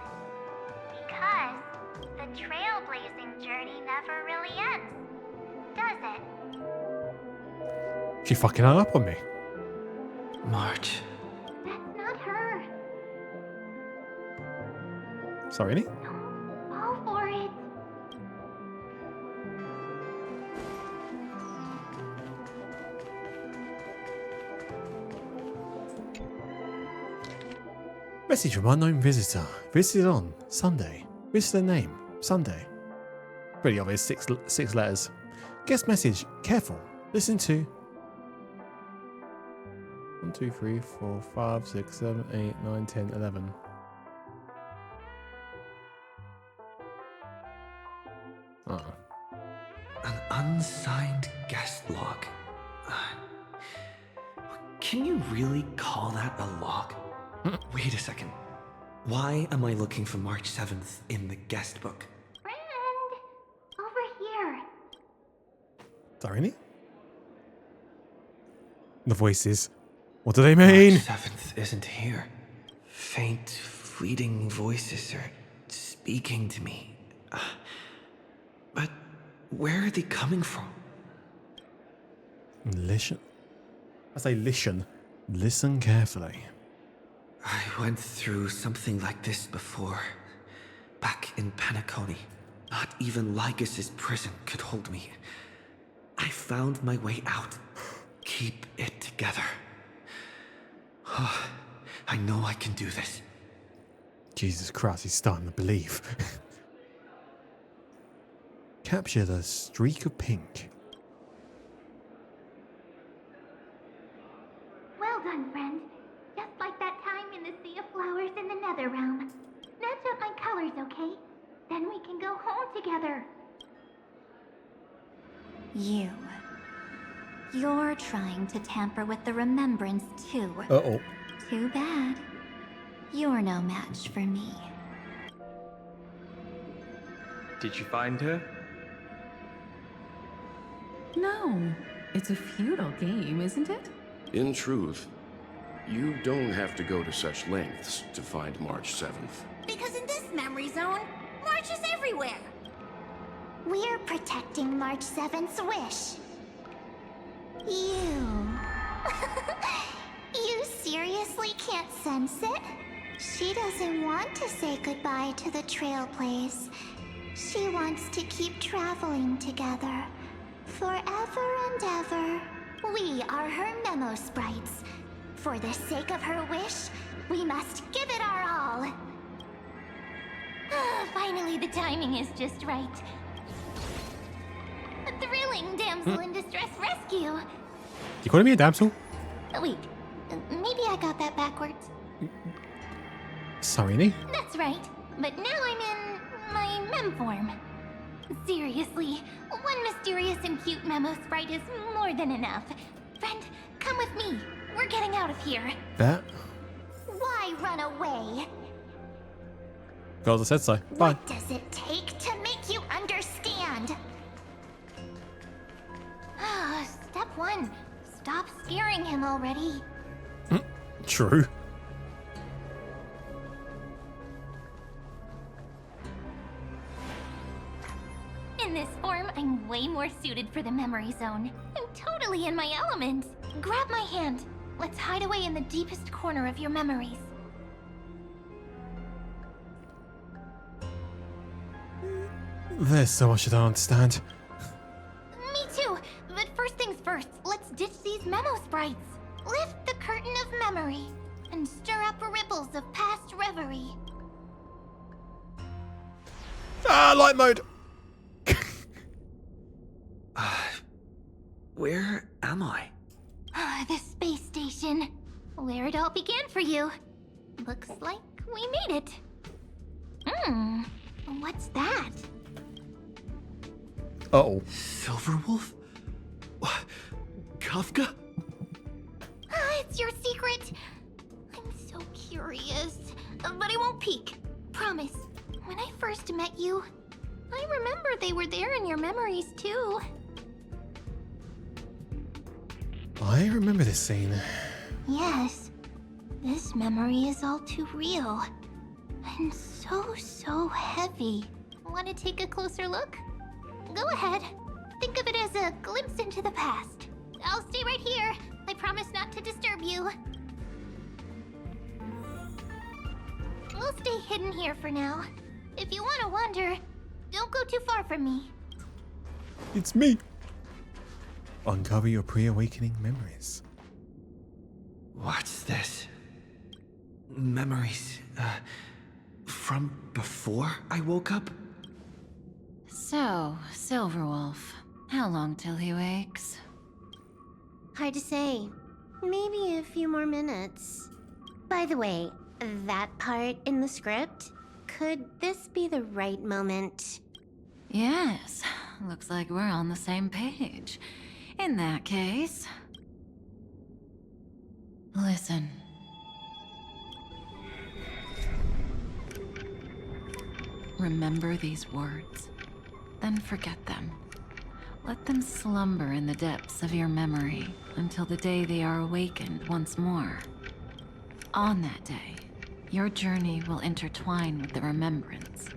Because the trailblazing journey never really ends, does it? She fucking hung up on me. March. That's not her. Sorry, Annie? Fall for it. Message from unknown visitor. Visited on Sunday. Visitor name Sunday. Pretty obvious. Six letters. Guest message. Careful. Listen to 1, 2, 3, 4, 5, 6, 7, 8, 9, 10, 11. Oh. An unsigned guest log. Can you really call that a log? Wait a second. Why am I looking for March 7th in the guest book? Friend, over here. Sorry, Annie? The voices. What do they mean? March 7th isn't here. Faint, fleeting voices are speaking to me. But where are they coming from? Listen. I say listen. Listen carefully. I went through something like this before. Back in Penacony. Not even Lycus's prison could hold me. I found my way out. Keep it together. Oh, I know I can do this. Jesus Christ, he's starting to believe. Capture the streak of pink. Well done, friend. Just like that time in the Sea of Flowers in the Nether Realm. Match up my colors, okay? Then we can go home together. You're trying to tamper with the remembrance too. Uh-oh. Too bad. You're no match for me. Did you find her? No, it's a futile game, isn't it? In truth, you don't have to go to such lengths to find March 7th. Because in this memory zone, March is everywhere. We're protecting March 7th's wish. You seriously can't sense it? She doesn't want to say goodbye to the Trailblaze. She wants to keep traveling together. Forever and ever. We are her memo sprites. For the sake of her wish, we must give it our all. Finally, the timing is just right. A thrilling damsel in distress rescue. You calling me a damsel? Wait, maybe I got that backwards. Sorry, Annie. That's right. But now I'm in My mem form. Seriously, one mysterious and cute memo sprite is more than enough. Friend, come with me. We're getting out of here. Bet. Why run away? Girls, I said so. Bye. What does it take to make you understand? Step 1. Stop scaring him already. True. In this form, I'm way more suited for the memory zone. I'm totally in my element. Grab my hand. Let's hide away in the deepest corner of your memories. There's so much I don't understand. Me too, but first things first, let's ditch these memo sprites. Lift the curtain of memory and stir up ripples of past reverie. Ah, light mode! Where am I? The space station, where it all began for you. Looks like we made it. What's that? Uh-oh. Silverwolf? Kafka? It's your secret. I'm so curious, but I won't peek. Promise. When I first met you, I remember they were there in your memories too. I remember this scene. Yes, this memory is all too real. And so heavy. Want to take a closer look? Go ahead. Think of it as a glimpse into the past. I'll stay right here. I promise not to disturb you. We'll stay hidden here for now. If you want to wander, don't go too far from me. It's me. Uncover your pre-awakening memories. What's this? Memories, from before I woke up? So, Silverwolf, how long till he wakes? Hard to say. Maybe a few more minutes. By the way, that part in the script, could this be the right moment? Yes, looks like we're on the same page. In that case... Listen. Remember these words, then forget them. Let them slumber in the depths of your memory until the day they are awakened once more. On that day, your journey will intertwine with the remembrance.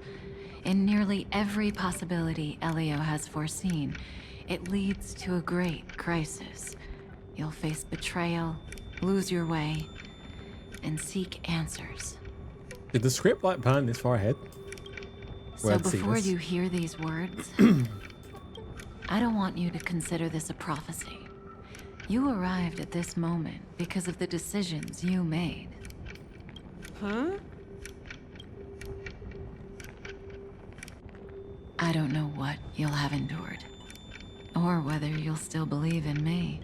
In nearly every possibility Elio has foreseen, it leads to a great crisis. You'll face betrayal, lose your way, and seek answers. Did the script plan this far ahead? So before you hear these words, I don't want you to consider this a prophecy. You arrived at this moment because of the decisions you made. Huh? I don't know what you'll have endured, or whether you'll still believe in me.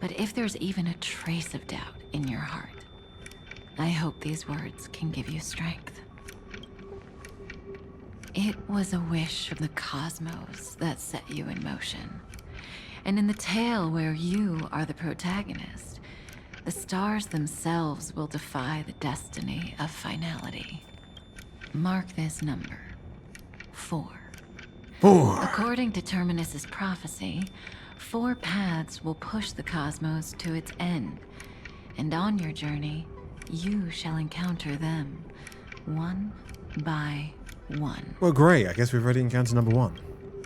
But if there's even a trace of doubt in your heart, I hope these words can give you strength. It was a wish of the cosmos that set you in motion. And in the tale where you are the protagonist, the stars themselves will defy the destiny of finality. Mark this number. 4. 4. According to Terminus's prophecy, 4 paths will push the cosmos to its end. And on your journey, you shall encounter them, one by one. Well, great. I guess we've already encountered number 1.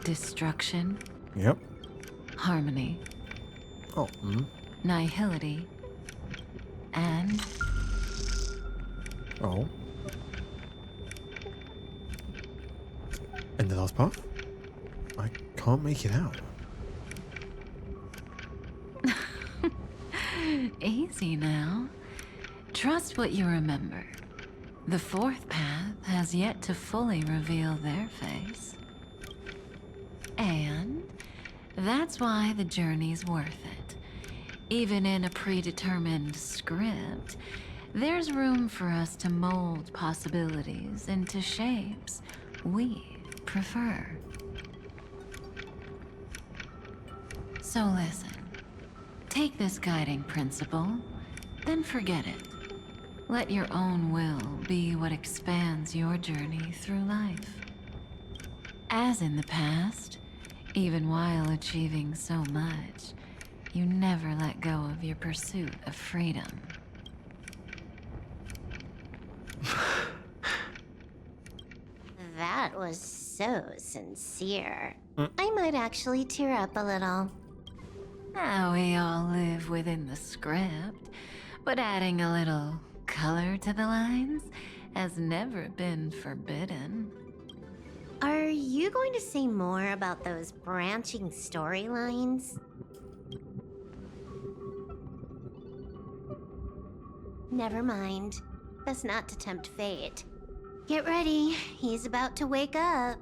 Destruction. Yep. Harmony. Oh. Nihility. And... Oh. And the last path? I can't make it out. Easy now. Trust what you remember. The 4th path has yet to fully reveal their face. And that's why the journey's worth it. Even in a predetermined script, there's room for us to mold possibilities into shapes we prefer. So listen, take this guiding principle, then forget it. Let your own will be what expands your journey through life. As in the past, even while achieving so much, you never let go of your pursuit of freedom. That was so sincere. I might actually tear up a little. We all live within the script, but adding a little color to the lines has never been forbidden. Are you going to say more about those branching storylines? Never mind. That's not to tempt fate. Get ready, he's about to wake up.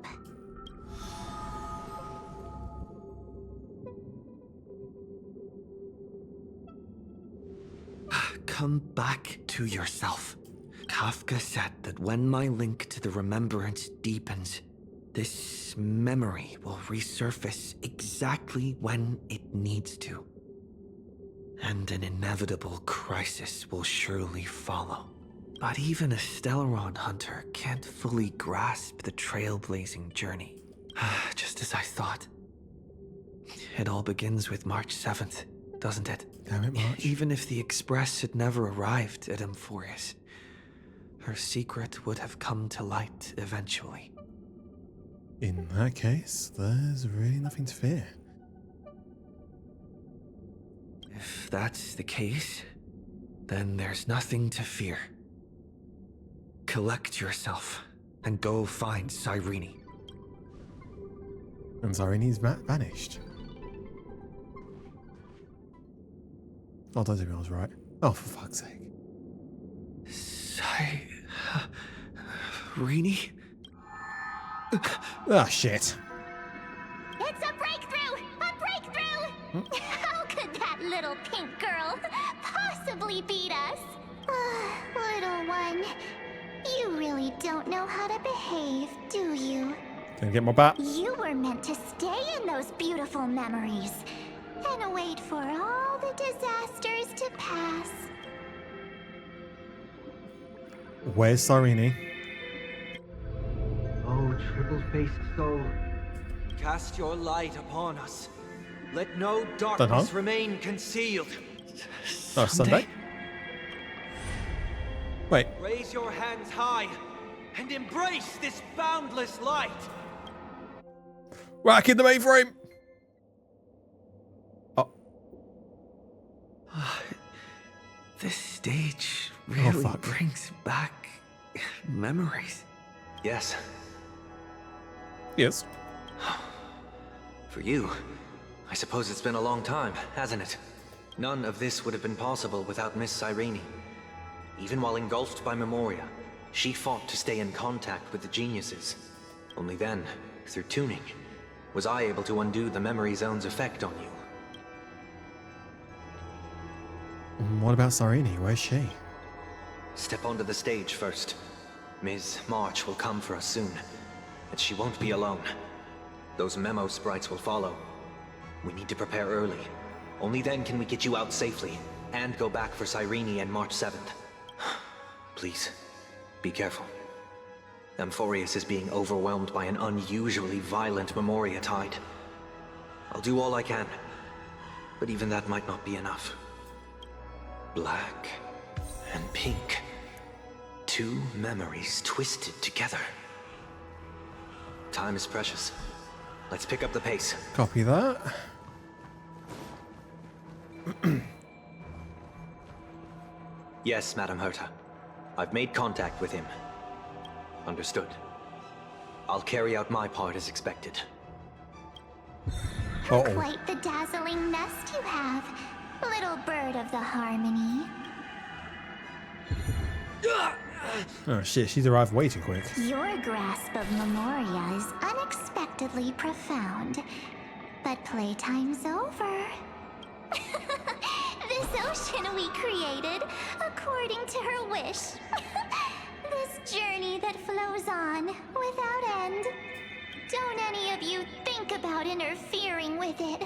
Come back to yourself. Kafka said that when my link to the remembrance deepens, this memory will resurface exactly when it needs to. And an inevitable crisis will surely follow. But even a stellaron hunter can't fully grasp the trailblazing journey. Just as I thought. It all begins with March 7th, doesn't it? Damn it, March. Even if the Express had never arrived at Emphorius, her secret would have come to light eventually. In that case, there's really nothing to fear. If that's the case, then there's nothing to fear. Collect yourself and go find Cyrene. And Cyrene's vanished. Oh, don't tell me I was right. Oh, for fuck's sake. Cyrene? Ah, shit. It's a breakthrough! A breakthrough! How could that little pink girl possibly beat us? Little one, you really don't know how to behave, do you? Can I get my bat? You were meant to stay in those beautiful memories and wait for all the disasters to pass. Where's Cyrene? Oh, triple-faced soul. Cast your light upon us. Let no darkness remain concealed. Oh, Sunday? Wait. Raise your hands high and embrace this boundless light. Rack in the mainframe! Oh. This stage really brings back memories. Yes. Yes. For you, I suppose it's been a long time, hasn't it? None of this would have been possible without Miss Cyrene. Even while engulfed by Memoria, she fought to stay in contact with the geniuses. Only then, through tuning, was I able to undo the memory zone's effect on you. What about Cyrene? Where's she? Step onto the stage first. Ms. March will come for us soon, and she won't be alone. Those memo sprites will follow. We need to prepare early. Only then can we get you out safely, and go back for Cyrene and March 7th. Please, be careful. Emphorius is being overwhelmed by an unusually violent Memoria tide. I'll do all I can, but even that might not be enough. Black and pink. Two memories twisted together. Time is precious. Let's pick up the pace. Copy that. Yes, Madam Herta. I've made contact with him. Understood. I'll carry out my part as expected. Quite the dazzling nest you have, little bird of the harmony. Oh shit, she's arrived way too quick. Your grasp of Memoria is unexpectedly profound. But playtime's over. This ocean we created, according to her wish. This journey that flows on without end. Don't any of you think about interfering with it.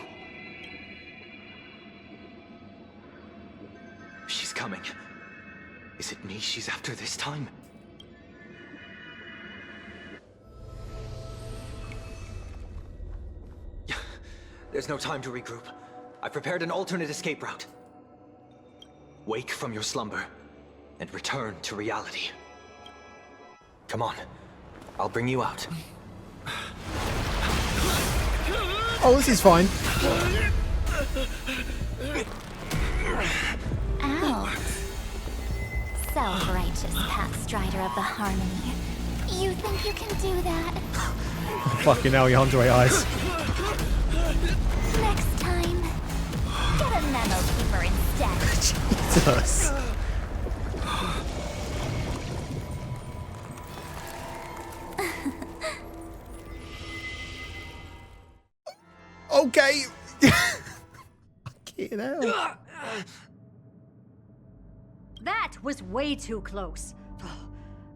She's coming. Is it me she's after this time? There's no time to regroup. I prepared an alternate escape route. Wake from your slumber and return to reality. Come on, I'll bring you out. Oh, this is fine. Out. Self-righteous pathstrider of the Harmony. You think you can do that? Fucking hell, you Andre eyes. Next time, get a memo keeper instead. Jesus. Okay. Fucking hell. That was way too close.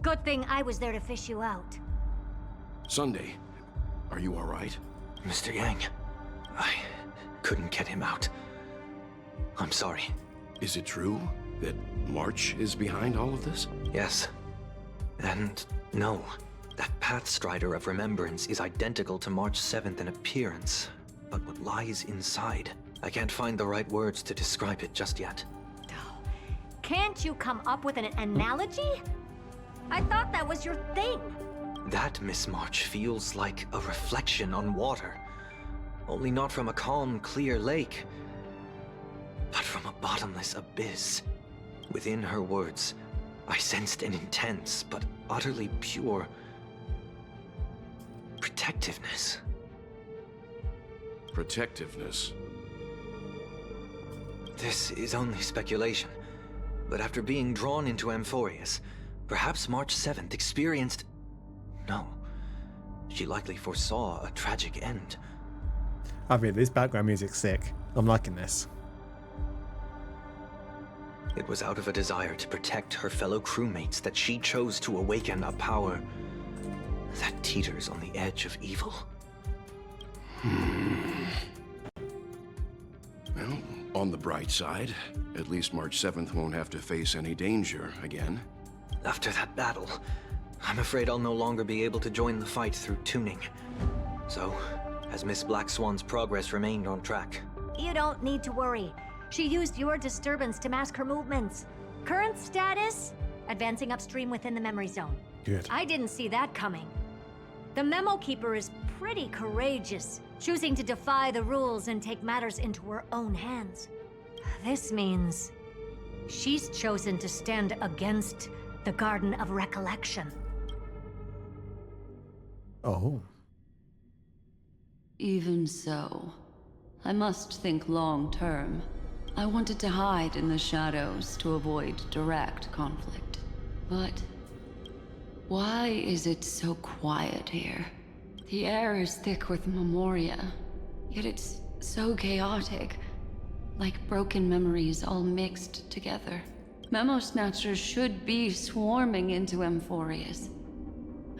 Good thing I was there to fish you out. Sunday, are you all right? Mr. Yang, I couldn't get him out. I'm sorry. Is it true that March is behind all of this? Yes. And no. That Pathstrider of Remembrance is identical to March 7th in appearance. But what lies inside, I can't find the right words to describe it just yet. Can't you come up with an analogy? I thought that was your thing. That Miss March feels like a reflection on water. Only not from a calm, clear lake, but from a bottomless abyss. Within her words, I sensed an intense but utterly pure protectiveness. Protectiveness? This is only speculation, but after being drawn into Amphorius, perhaps March 7th experienced... No, she likely foresaw a tragic end. I mean, this background music's sick. I'm liking this. It was out of a desire to protect her fellow crewmates that she chose to awaken a power that teeters on the edge of evil. Well, on the bright side, at least March 7th won't have to face any danger again. After that battle, I'm afraid I'll no longer be able to join the fight through tuning. So, has Miss Black Swan's progress remained on track? You don't need to worry. She used your disturbance to mask her movements. Current status? Advancing upstream within the memory zone. Good. I didn't see that coming. The Memo Keeper is pretty courageous, choosing to defy the rules and take matters into her own hands. This means she's chosen to stand against the Garden of Recollection. Oh. Even so, I must think long term. I wanted to hide in the shadows to avoid direct conflict. But why is it so quiet here? The air is thick with memoria, yet it's so chaotic, like broken memories all mixed together. Memo Snatchers should be swarming into Amphorius.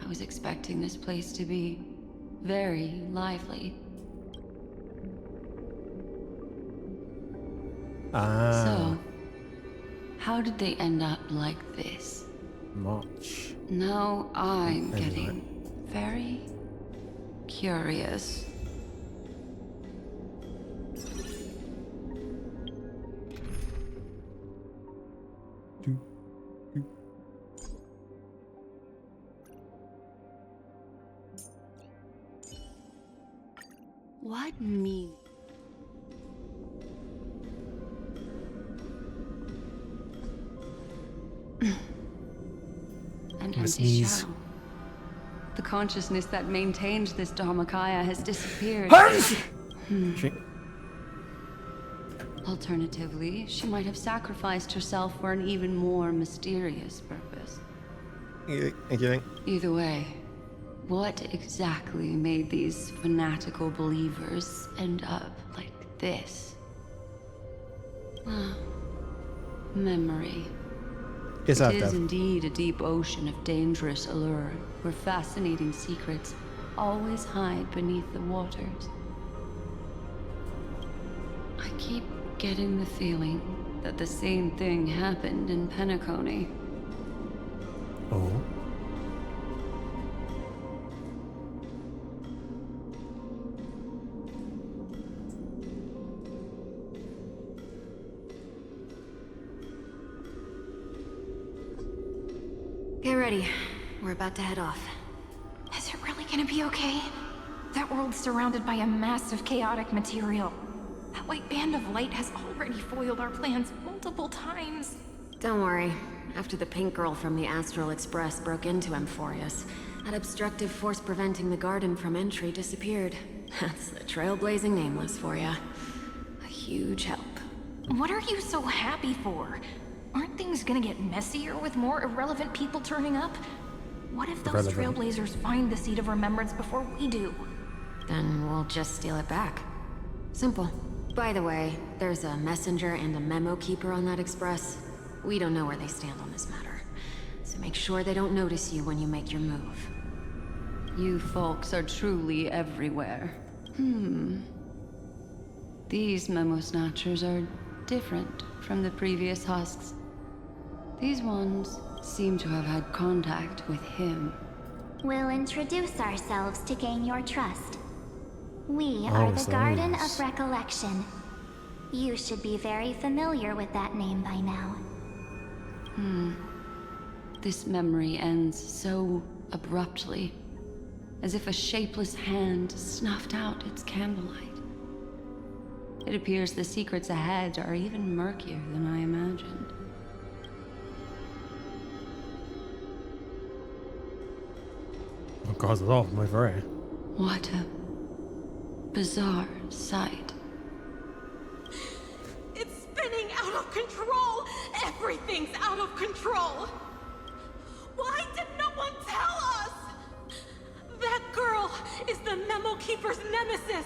I was expecting this place to be very lively. So, how did they end up like this? March. Now I'm getting very curious. What mean? An empty shell. The consciousness that maintained this Dharmakaya has disappeared. Alternatively, she might have sacrificed herself for an even more mysterious purpose. Either way, what exactly made these fanatical believers end up like this? Memory. Yes, I have, It is Dev. indeed a deep ocean of dangerous allure, where fascinating secrets always hide beneath the waters. I keep getting the feeling that the same thing happened in Penacony. Oh. Get ready. We're about to head off. Is it really gonna be okay? That world's surrounded by a mass of chaotic material. That white band of light has already foiled our plans multiple times. Don't worry. After the pink girl from the Astral Express broke into Amphorius, that obstructive force preventing the garden from entry disappeared. That's the trailblazing nameless for ya. A huge help. What are you so happy for? Aren't things gonna get messier with more irrelevant people turning up? What if those trailblazers find the Seed of Remembrance before we do? Then we'll just steal it back. Simple. By the way, there's a messenger and a memo keeper on that express. We don't know where they stand on this matter. So make sure they don't notice you when you make your move. You folks are truly everywhere. These memo snatchers are different from the previous husks. These ones seem to have had contact with him. We'll introduce ourselves to gain your trust. We are the Garden of Recollection. You should be very familiar with that name by now. This memory ends so abruptly, as if a shapeless hand snuffed out its candlelight. It appears the secrets ahead are even murkier than I imagined. Oh god, it's off my very. What a bizarre sight. It's spinning out of control! Everything's out of control! Why did no one tell us? That girl is the Memo Keeper's nemesis!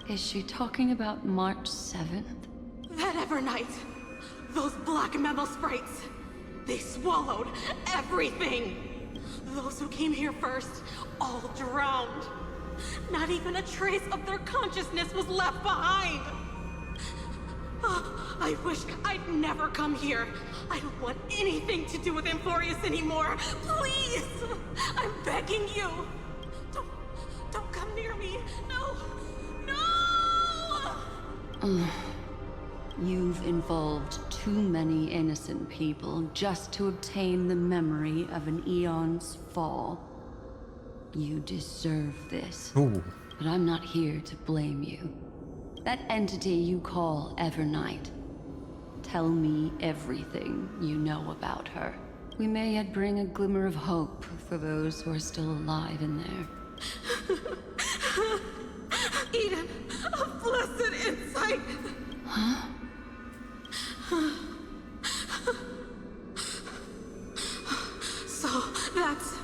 Is she talking about March 7th? That Evernight, those black Memo sprites, they swallowed everything! Those who came here first, all drowned. Not even a trace of their consciousness was left behind! I wish I'd never come here. I don't want anything to do with Amphorius anymore. Please! I'm begging you! Don't come near me! No! No! You've involved too many innocent people just to obtain the memory of an eon's fall. You deserve this. Ooh. But I'm not here to blame you. That entity you call Evernight. Tell me everything you know about her. We may yet bring a glimmer of hope for those who are still alive in there. Eden, a blessed insight! Huh? So that's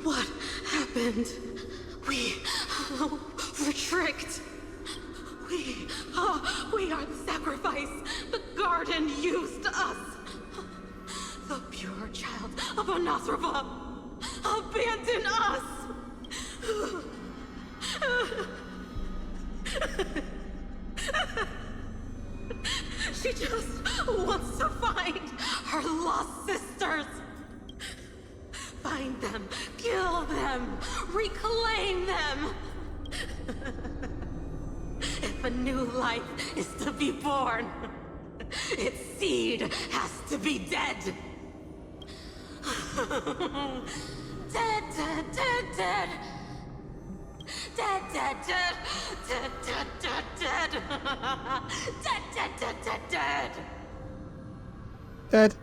what happened. We were tricked. We are the sacrifice the garden used us. The pure child of Anasrava abandoned us. She just wants to find her lost sisters. Find them, kill them, reclaim them. If a new life is to be born, its seed has to be dead. Dead, dead, dead, dead. Dead, dead, dead, dead, dead, dead, dead. Dead, dead, dead, dead, dead. Dead.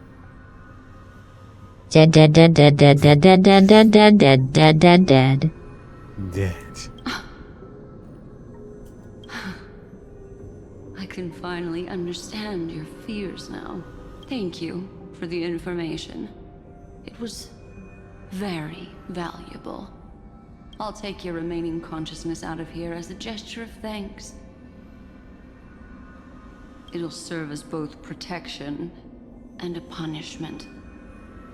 Dead, dead, dead, dead, dead, dead, dead, dead, dead, dead, dead, dead, dead, dead. Dead. I can finally understand your fears now. Thank you for the information. It was very valuable. I'll take your remaining consciousness out of here as a gesture of thanks. It'll serve as both protection and a punishment.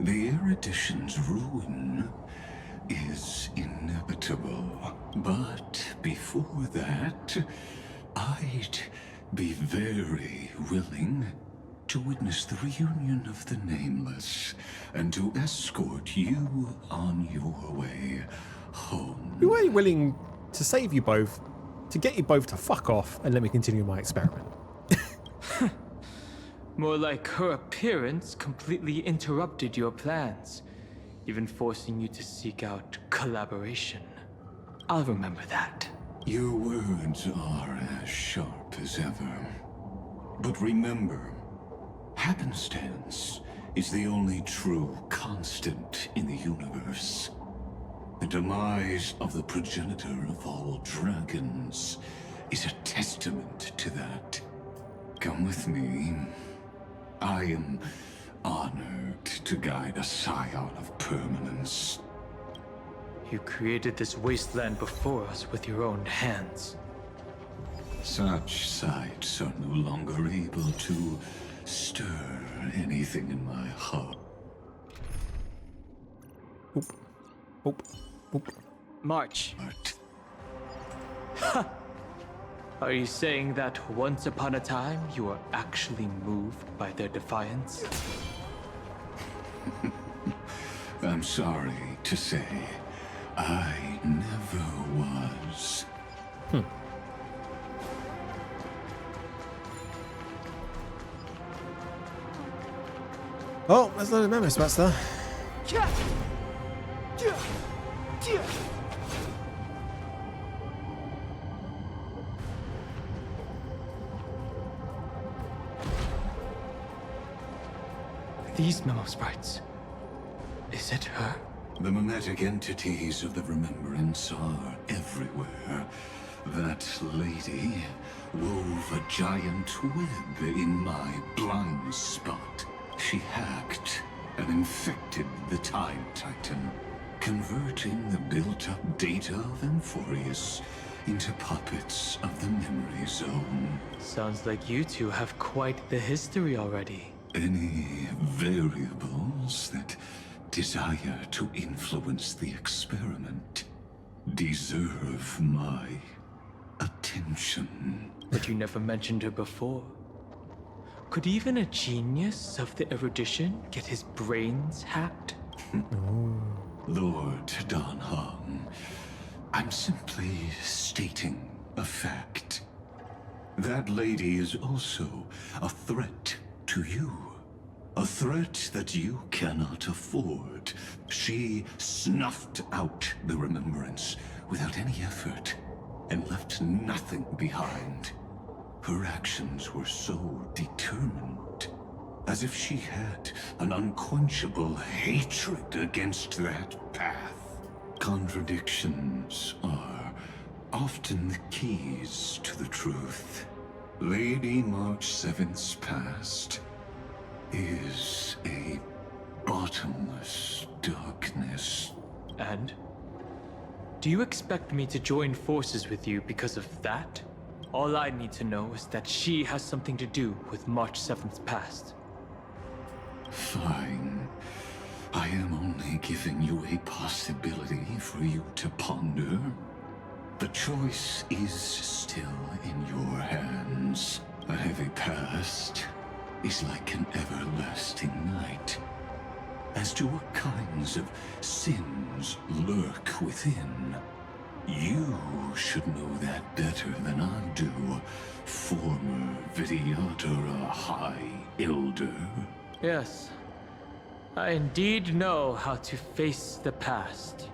The erudition's ruin is inevitable. But before that, I'd be very willing to witness the reunion of the Nameless and to escort you on your way home. Be really willing to save you both, to get you both to fuck off and let me continue my experiment. More like her appearance completely interrupted your plans, even forcing you to seek out collaboration. I'll remember that. Your words are as sharp as ever. But remember, happenstance is the only true constant in the universe. The demise of the progenitor of all dragons is a testament to that. Come with me. I am honored to guide a scion of permanence. You created this wasteland before us with your own hands. Such sights are no longer able to stir anything in my heart. Oop. Oop. Oop. March. Ha! Are you saying that once upon a time you were actually moved by their defiance? I'm sorry to say, I never was. Oh, there's a load of memos, Master. These memo sprites. Is it her? The mimetic entities of the Remembrance are everywhere. That lady wove a giant web in my blind spot. She hacked and infected the Time Titan, converting the built-up data of Amphorius into puppets of the Memory Zone. Sounds like you two have quite the history already. Any variables that desire to influence the experiment deserve my attention. But you never mentioned her before. Could even a genius of the erudition get his brains hacked? Lord Dan Heng, I'm simply stating a fact. That lady is also a threat to you. A threat that you cannot afford. She snuffed out the Remembrance without any effort and left nothing behind. Her actions were so determined, as if she had an unquenchable hatred against that path. Contradictions are often the keys to the truth. Lady March 7th's past is a bottomless darkness. And? Do you expect me to join forces with you because of that? All I need to know is that she has something to do with March 7th's past. Fine. I am only giving you a possibility for you to ponder. The choice is still in your hands. A heavy past is like an everlasting night. As to what kinds of sins lurk within, you should know that better than I do, former Vidyadhara High Elder. Yes, I indeed know how to face the past.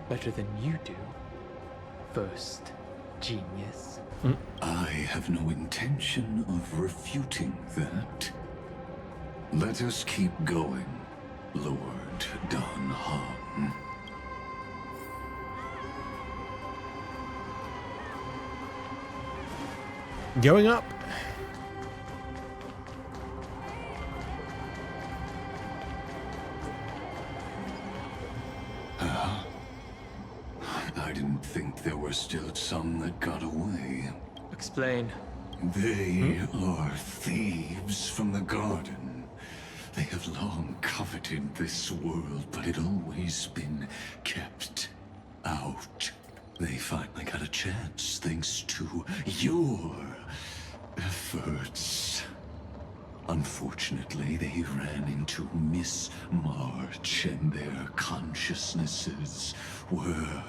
Better than you do, first genius. I have no intention of refuting that. Let us keep going, Lord Dan Heng. Going up. I didn't think there were still some that got away. Explain. They are thieves from the garden. They have long coveted this world, but it always been kept out. They finally got a chance thanks to your efforts. Unfortunately, they ran into Miss March, and their consciousnesses were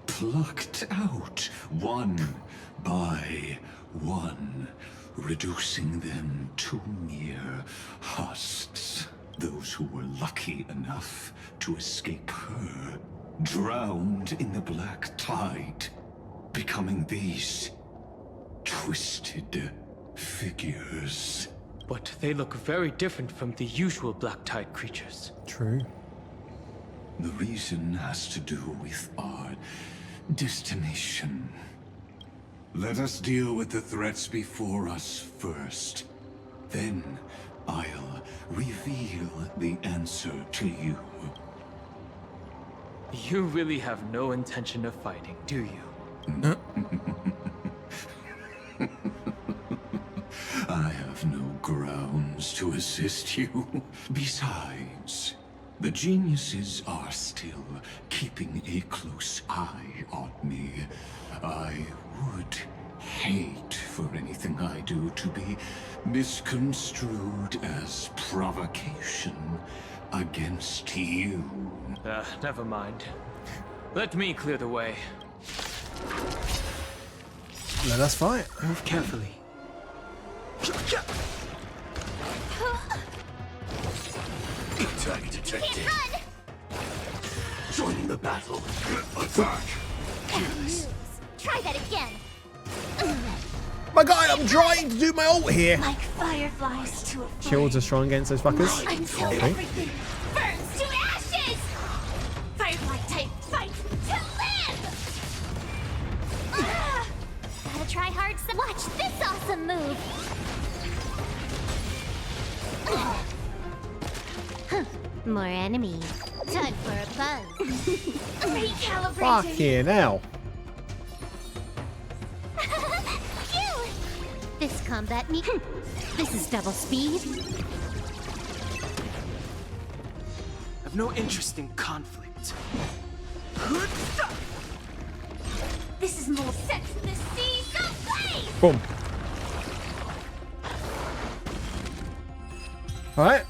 plucked out one by one, reducing them to mere husks. Those who were lucky enough to escape her drowned in the black tide, becoming these twisted figures. But they look very different from the usual black tide creatures. True. The reason has to do with our destination. Let us deal with the threats before us first. Then I'll reveal the answer to you. You really have no intention of fighting, do you? I have no grounds to assist you. Besides, the geniuses are still keeping a close eye on me. I would hate for anything I do to be misconstrued as provocation against you. Never mind. Let me clear the way. Let us fight. Move carefully. Target detected. Joining the battle. Attack. Try that again. My guy, I'm trying to do my ult here. Like fireflies to a flame. Shields are strong against those fuckers. Until Okay. everything burns to ashes. Firefly type fight to live. Gotta try hard. Watch this awesome move. More enemies. Time for a buzz. Recalibrating. Fucking hell. Phew. This combat me. This is double speed. I've no interest in conflict. This is more Sex in the Sea. So play. Boom. Alright.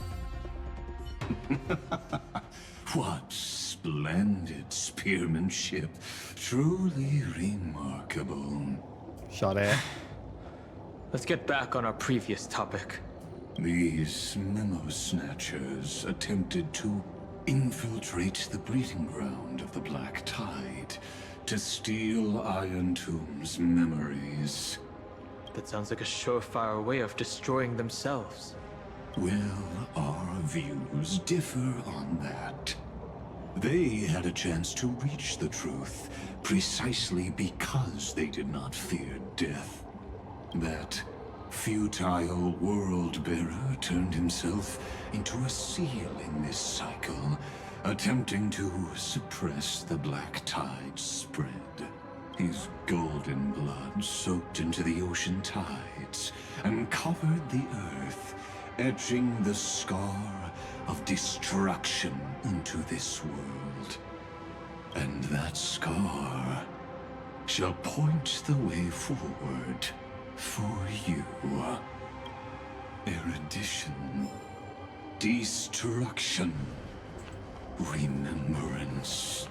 What splendid spearmanship. Truly remarkable. Shot air. Let's get back on our previous topic. These memo snatchers attempted to infiltrate the breeding ground of the Black Tide to steal Iron Tomb's memories. That sounds like a surefire way of destroying themselves. Well, our views differ on that. They had a chance to reach the truth precisely because they did not fear death. That futile world-bearer turned himself into a seal in this cycle, attempting to suppress the Black Tide's spread. His golden blood soaked into the ocean tides and covered the earth, etching the scar of destruction into this world. And that scar shall point the way forward for you. Erudition, destruction, remembrance.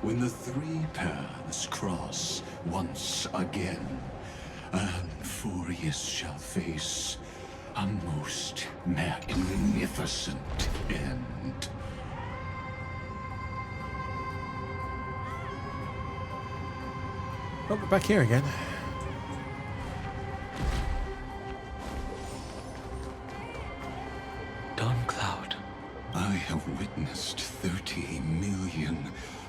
When the three paths cross once again, Amphorius shall face a most magnificent end. Oh, we're back here again. Dawn Cloud. I have witnessed 30 million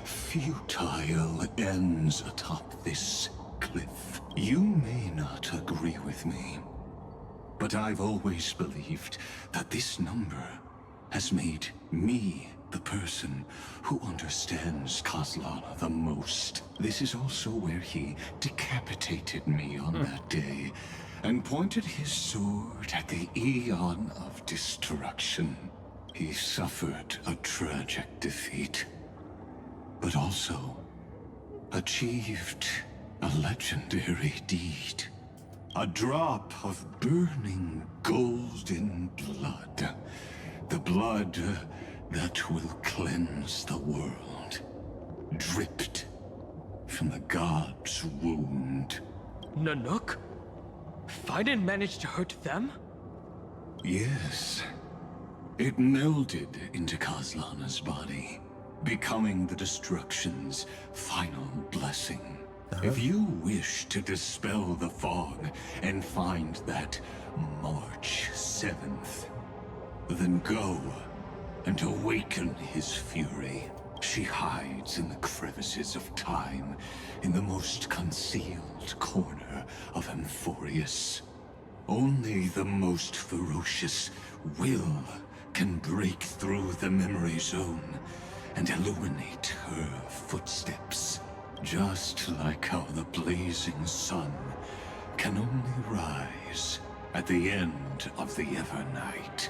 futile ends atop this cliff. You may not agree with me, but I've always believed that this number has made me the person who understands Kozlana the most. This is also where he decapitated me on that day, and pointed his sword at the Eon of Destruction. He suffered a tragic defeat, but also achieved a legendary deed. A drop of burning golden blood. The blood that will cleanse the world. Dripped from the god's wound. Nanook? Fiden managed to hurt them? Yes. It melded into Kaslana's body, becoming the Destruction's final blessing. If you wish to dispel the fog and find that March 7th, then go and awaken his fury. She hides in the crevices of time, in the most concealed corner of Amphorius. Only the most ferocious will can break through the memory zone and illuminate her footsteps. Just like how the blazing sun can only rise at the end of the Evernight.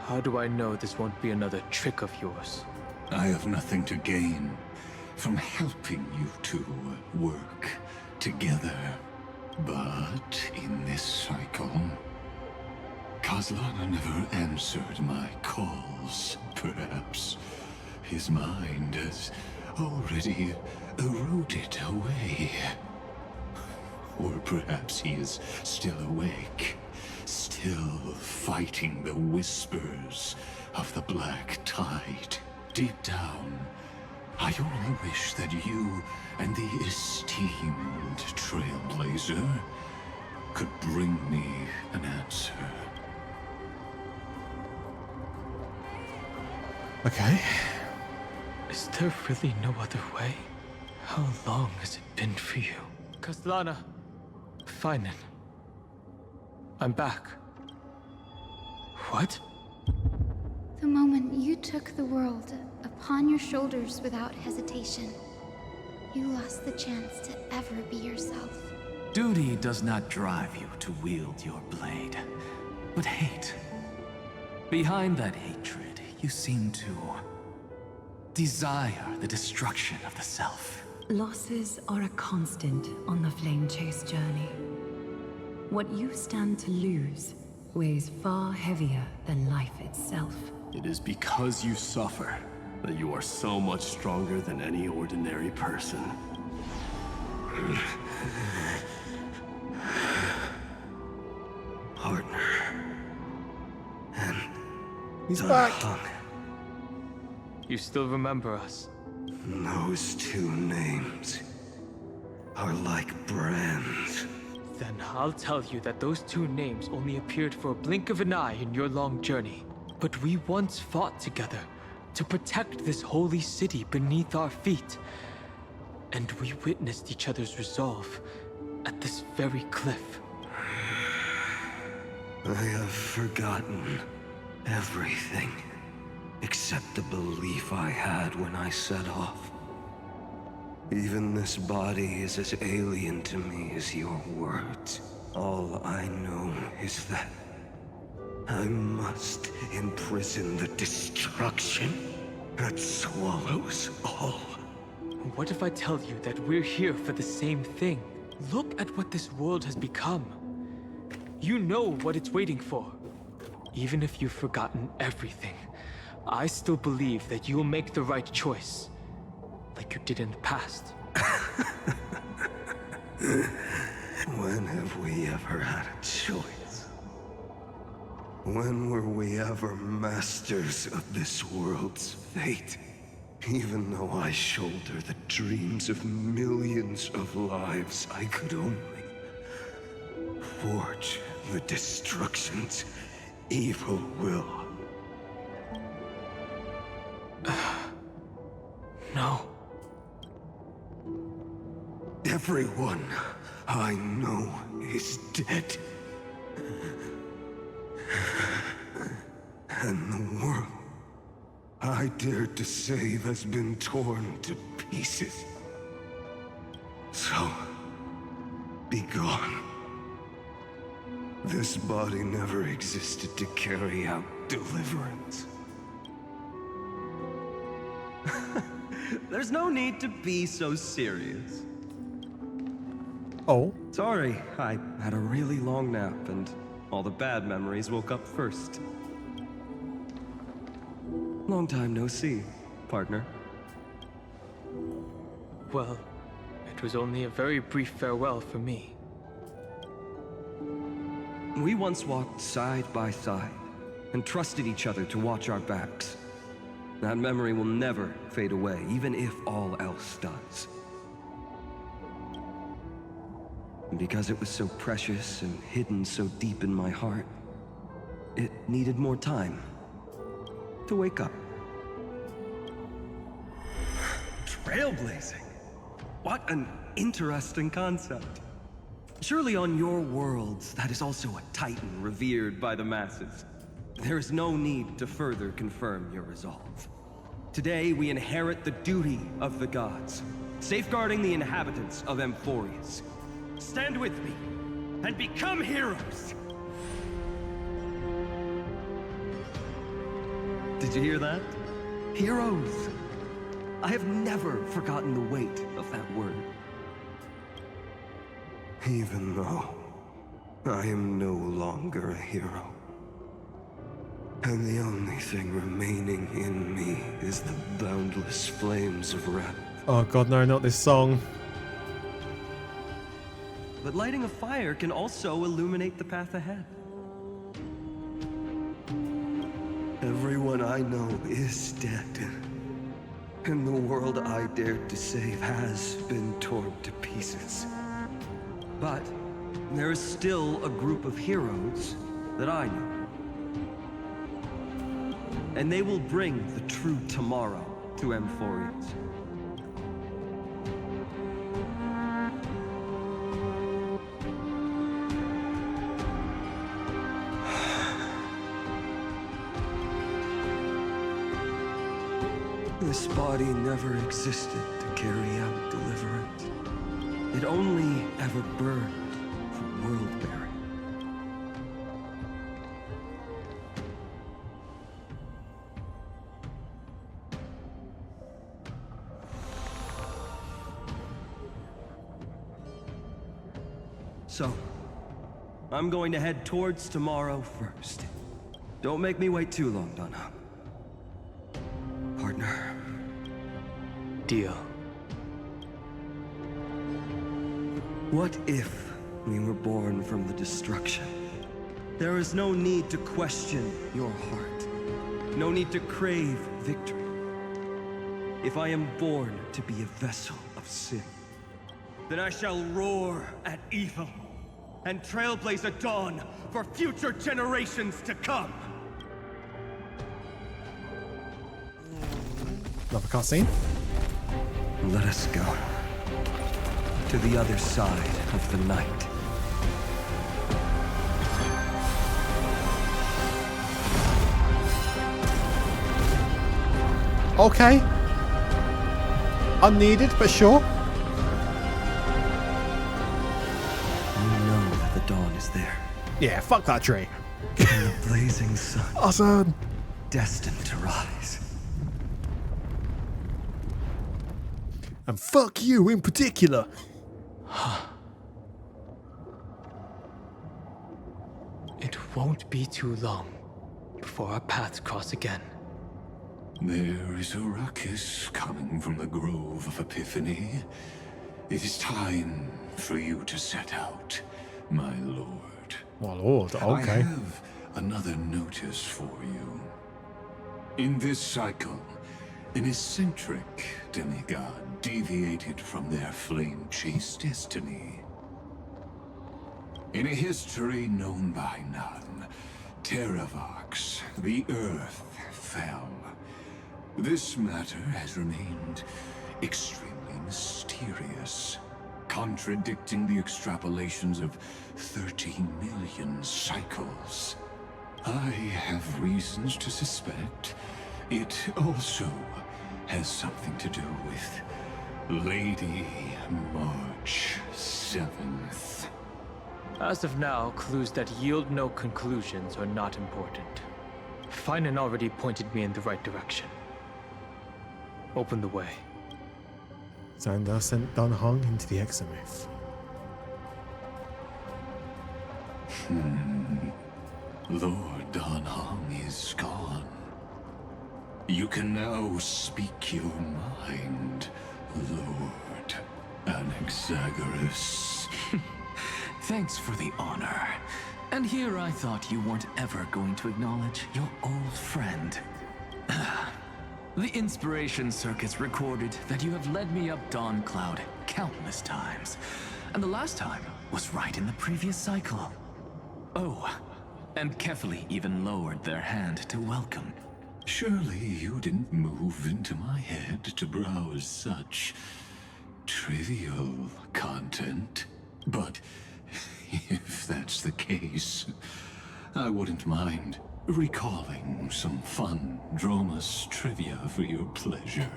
How do I know this won't be another trick of yours? I have nothing to gain from helping you two work together. But in this cycle, Kaslana never answered my calls. Perhaps his mind has already eroded away. Or perhaps he is still awake, still fighting the whispers of the Black Tide. Deep down, I only wish that you and the esteemed Trailblazer could bring me an answer. Okay. Is there really no other way? How long has it been for you? Kaslana, Finen. I'm back. What? The moment you took the world upon your shoulders without hesitation, you lost the chance to ever be yourself. Duty does not drive you to wield your blade, but hate. Behind that hatred, you seem to desire the destruction of the self. Losses are a constant on the Flame Chase journey. What you stand to lose weighs far heavier than life itself. It is because you suffer that you are so much stronger than any ordinary person. Partner. And he's back. You still remember us? Those two names are like brands. Then I'll tell you that those two names only appeared for a blink of an eye in your long journey. But we once fought together to protect this holy city beneath our feet. And we witnessed each other's resolve at this very cliff. I have forgotten everything except the belief I had when I set off. Even this body is as alien to me as your words. All I know is that I must imprison the destruction that swallows all. What if I tell you that we're here for the same thing? Look at what this world has become. You know what it's waiting for. Even if you've forgotten everything, I still believe that you'll make the right choice. Like you did in the past. When have we ever had a choice? When were we ever masters of this world's fate? Even though I shoulder the dreams of millions of lives, I could only forge the destruction's evil will. No. Everyone I know is dead. And the world I dared to save has been torn to pieces. So, be gone. This body never existed to carry out deliverance. There's no need to be so serious. Oh. Sorry, I had a really long nap and all the bad memories woke up first. Long time no see, partner. Well, it was only a very brief farewell for me. We once walked side by side and trusted each other to watch our backs. That memory will never fade away, even if all else does. And because it was so precious and hidden so deep in my heart, it needed more time to wake up. Trailblazing? What an interesting concept. Surely on your worlds, that is also a titan revered by the masses. There is no need to further confirm your resolve. Today, we inherit the duty of the gods, safeguarding the inhabitants of Amphorius. Stand with me, and become heroes! Did you hear that? Heroes! I have never forgotten the weight of that word. Even though I am no longer a hero, and the only thing remaining in me is the boundless flames of wrath. Oh god, no, not this song. But lighting a fire can also illuminate the path ahead. Everyone I know is dead, and the world I dared to save has been torn to pieces. But there is still a group of heroes that I know. And they will bring the true tomorrow to Amphorius. This body never existed to carry out deliverance. It only ever burned for world-bearing. So, I'm going to head towards tomorrow first. Don't make me wait too long, Donna. Partner. Deal. What if we were born from the destruction? There is no need to question your heart. No need to crave victory. If I am born to be a vessel of sin, then I shall roar at evil and trailblaze a dawn for future generations to come. Another cutscene. Let us go to the other side of the night. Okay. Unneeded, but sure. You know that the dawn is there. Yeah, fuck that tree. And the blazing sun. Awesome. Destined to rise. And fuck you in particular. It won't be too long before our paths cross again. There is a ruckus coming from the Grove of Epiphany. It is time for you to set out, my lord. My lord, okay. I have another notice for you. In this cycle, an eccentric demigod deviated from their flame-chased destiny. In a history known by none, Terravox, the Earth, fell. This matter has remained extremely mysterious, contradicting the extrapolations of 13 million cycles. I have reasons to suspect it also has something to do with Lady March 7th. As of now, clues that yield no conclusions are not important. Finan already pointed me in the right direction. Open the way. Xander sent Dan Heng into the exomyth. Lord Dan Heng is gone. You can now speak your mind, Lord Anaxagoras. Thanks for the honor. And here I thought you weren't ever going to acknowledge your old friend. The Inspiration Circuits recorded that you have led me up Dawn Cloud countless times. And the last time was right in the previous cycle. Oh, and Kefali even lowered their hand to welcome. Surely you didn't move into my head to browse such trivial content. But if that's the case, I wouldn't mind recalling some fun Dromus trivia for your pleasure.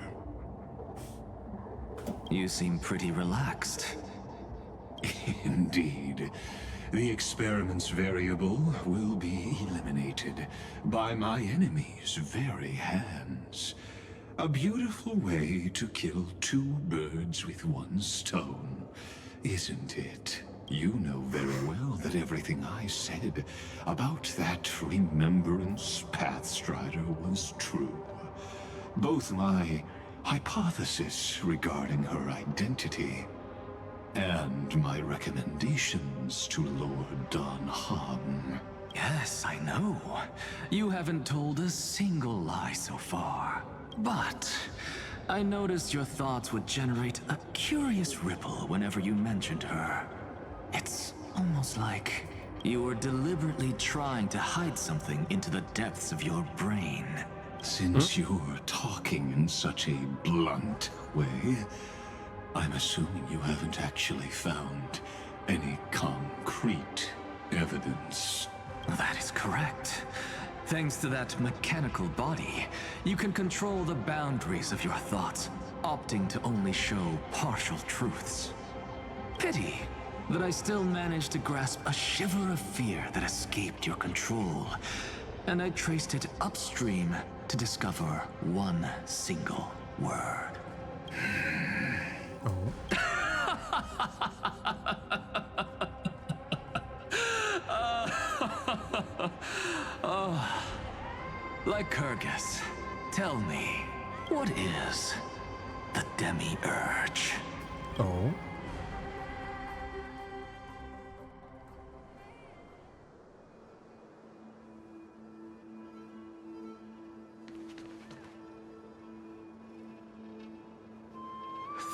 You seem pretty relaxed. Indeed. The experiment's variable will be eliminated by my enemy's very hands. A beautiful way to kill two birds with one stone, isn't it? You know very well that everything I said about that Remembrance Pathstrider was true. Both my hypothesis regarding her identity and my recommendations to Lord Dan Heng. Yes, I know. You haven't told a single lie so far. But I noticed your thoughts would generate a curious ripple whenever you mentioned her. It's almost like you were deliberately trying to hide something into the depths of your brain. Since you're talking in such a blunt way, I'm assuming you haven't actually found any concrete evidence. That is correct. Thanks to that mechanical body, you can control the boundaries of your thoughts, opting to only show partial truths. Pity that I still managed to grasp a shiver of fear that escaped your control, and I traced it upstream to discover one single word. Oh, Lycurgus, tell me, what is the Demi-Urge? Oh.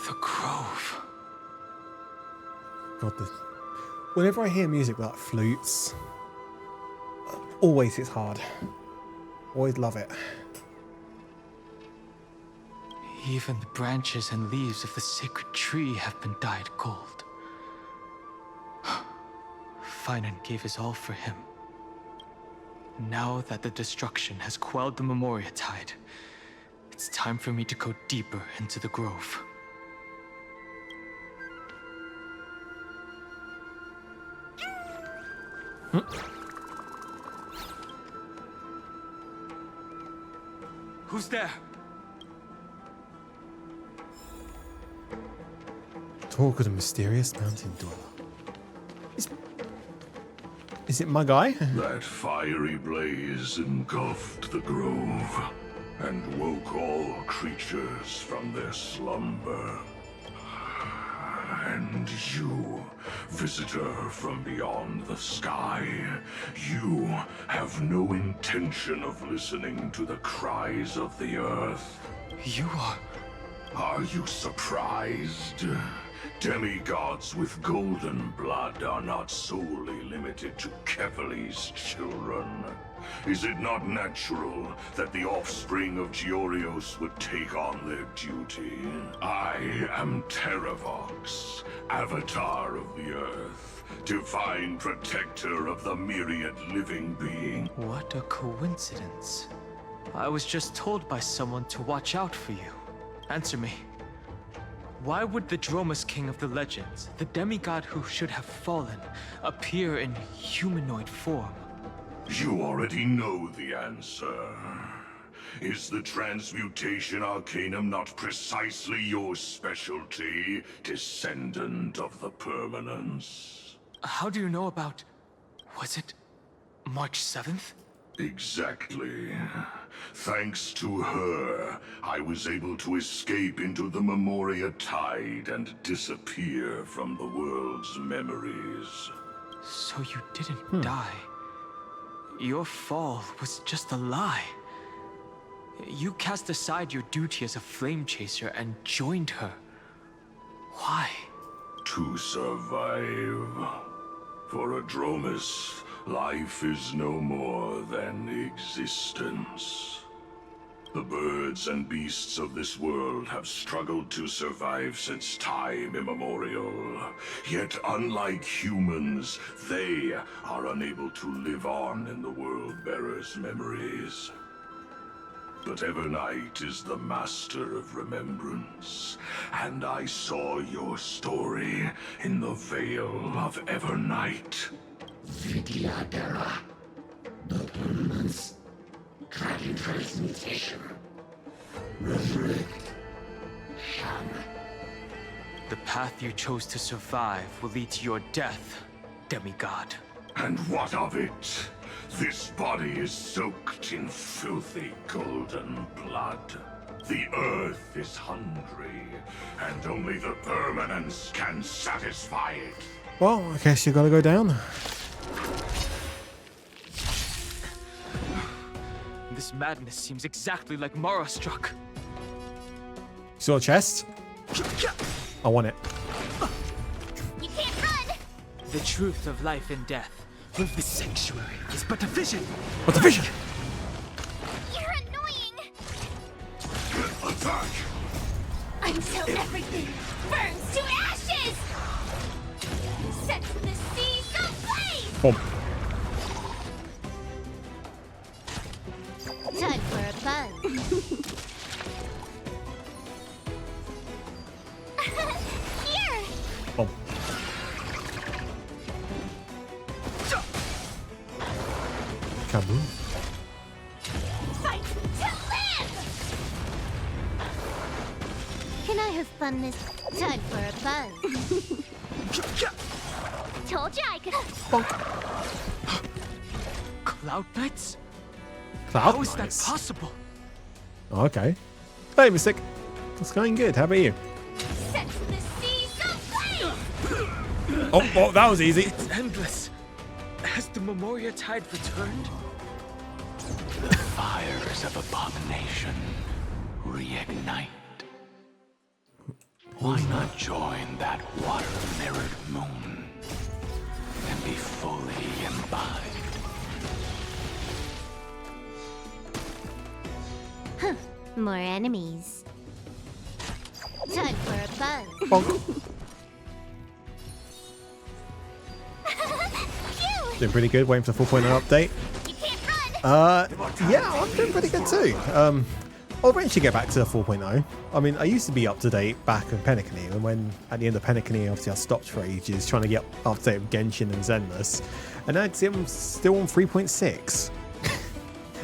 The Grove. God, whenever I hear music like flutes, always hits hard. Always love it. Even the branches and leaves of the sacred tree have been dyed gold. Finan gave his all for him. Now that the destruction has quelled the Memoria Tide, it's time for me to go deeper into the Grove. Who's there? Talk of the mysterious mountain dweller. Is it my guy? That fiery blaze engulfed the grove and woke all creatures from their slumber. And you, visitor from beyond the sky, you have no intention of listening to the cries of the earth. You are... Are you surprised? Demigods with golden blood are not solely limited to Kefali's children. Is it not natural that the offspring of Georios would take on their duty? I am Terravox, Avatar of the Earth, divine protector of the myriad living beings. What a coincidence. I was just told by someone to watch out for you. Answer me. Why would the Dromus King of the legends, the demigod who should have fallen, appear in humanoid form? You already know the answer. Is the transmutation arcanum not precisely your specialty, descendant of the permanence? How do you know about... was it March 7th? Exactly. Thanks to her, I was able to escape into the Memoria Tide and disappear from the world's memories. So you didn't die. Your fall was just a lie. You cast aside your duty as a flame chaser and joined her. Why? To survive. For a Dromus, life is no more than existence. The birds and beasts of this world have struggled to survive since time immemorial. Yet unlike humans, they are unable to live on in the World-Bearer's memories. But Evernight is the master of remembrance, and I saw your story in the Veil of Evernight. Vidyadhara, the permanence, dragon transmutation, resurrect, Shan. The path you chose to survive will lead to your death, demigod. And what of it? This body is soaked in filthy golden blood. The earth is hungry, and only the permanence can satisfy it. Well, I guess you gotta go down. This madness seems exactly like Mara struck. Saw a chest? I want it. You can't run! The truth of life and death. With the sanctuary is but a vision. What's a vision? You're annoying! Attack! Until everything burns to ashes! Set the seas ablaze! Boom. Time for a buzz. Here! Boom. Kaboom. Fight to live! Can I have fun this time for a buzz? Told you I could. Cloud Knights? Cloud How is that Knights? possible? Oh, okay. Hey, Mystic. It's going good. How about you? Set the seas ablaze! Oh, that was easy. It's endless. Has the Memoria Tide returned? The fires of abomination reignite. Why not join that water-mirrored moon and be fully imbibed? Huh. More enemies. Time for a buzz. Doing pretty good. Waiting for the 4.0 update. Yeah, I'm doing pretty good too. I'll eventually get back to the 4.0. I mean, I used to be up to date back in Penacony, and when at the end of Penacony, obviously I stopped for ages trying to get up to date with Genshin and Zenless, and now I'm still on 3.6.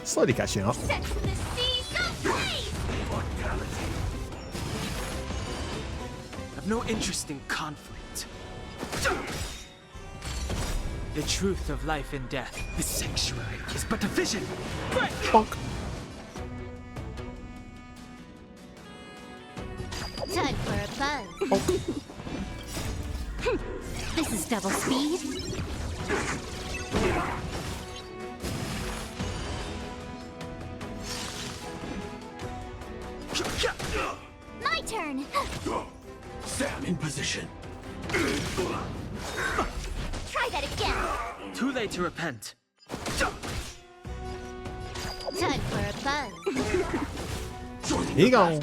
Slowly catching up. Set the seas ablaze! I've no interest in conflict. The truth of life and death. The sanctuary is but a vision. Break! Bonk. Time for a buzz. This is double speed. My turn! Stand in position. Try that again! Too late to repent. Time for a buzz. Here you go.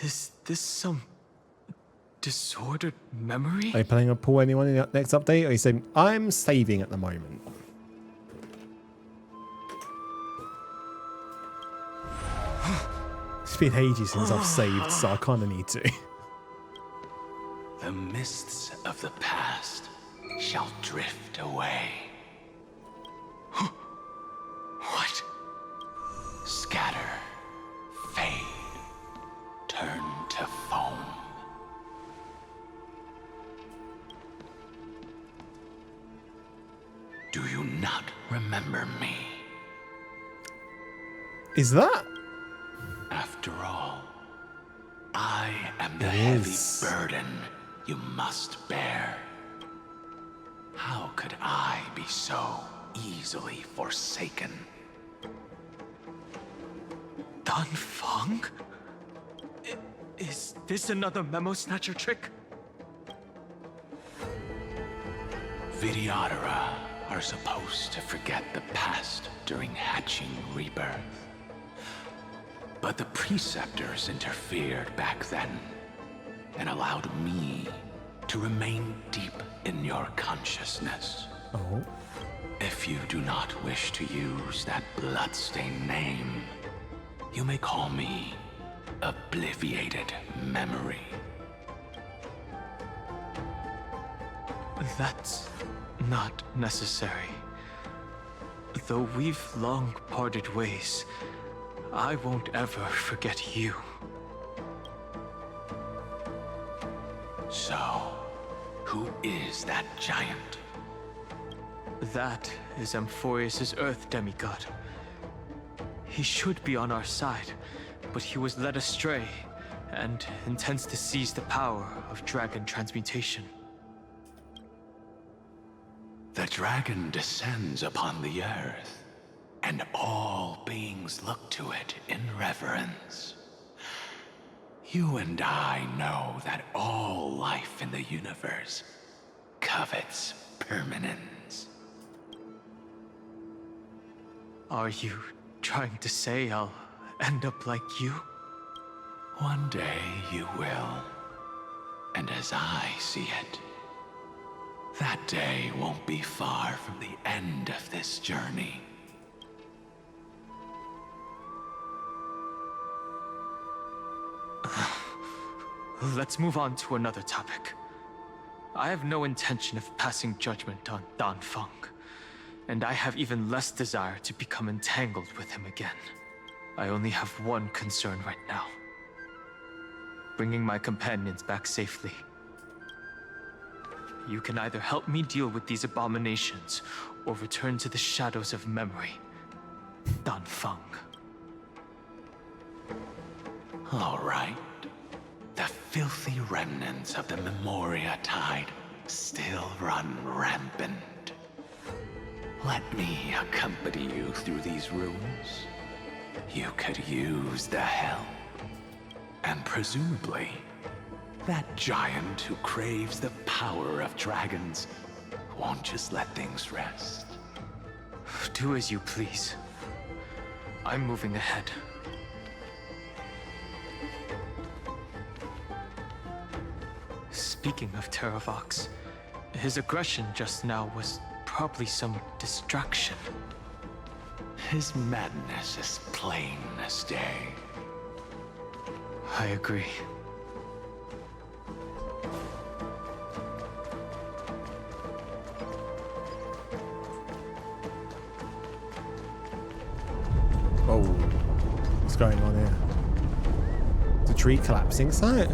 Is this some disordered memory? Are you planning on pull anyone in the next update? Or are you saying I'm saving at the moment? It's been ages since I've saved, so I kind of need to. The mists of the past shall drift away. What? Scatter, fade, turn to foam. Do you not remember me? Is that? After all, I am the heavy burden you must bear. How could I be so easily forsaken? Dan Feng? Is this another memo snatcher trick? Vidyadhara are supposed to forget the past during hatching rebirth. But the preceptors interfered back then and allowed me to remain deep in your consciousness. Oh. If you do not wish to use that bloodstained name, you may call me Obliviated Memory. That's not necessary. Though we've long parted ways, I won't ever forget you. So, who is that giant? That is Amphorius' Earth demigod. He should be on our side, but he was led astray and intends to seize the power of dragon transmutation. The dragon descends upon the earth, and all beings look to it in reverence. You and I know that all life in the universe covets permanence. Are you trying to say I'll end up like you? One day you will. And as I see it, that day won't be far from the end of this journey. Let's move on to another topic. I have no intention of passing judgment on Dan Feng, and I have even less desire to become entangled with him again. I only have one concern right now: bringing my companions back safely. You can either help me deal with these abominations, or return to the shadows of memory. Dan Feng. All right. The filthy remnants of the Memoria Tide still run rampant. Let me accompany you through these rooms. You could use the help. And presumably, that giant who craves the power of dragons won't just let things rest. Do as you please. I'm moving ahead. Speaking of Terravox, his aggression just now was probably some distraction. His madness is plain as day. I agree. Oh, what's going on here? The tree collapsing site?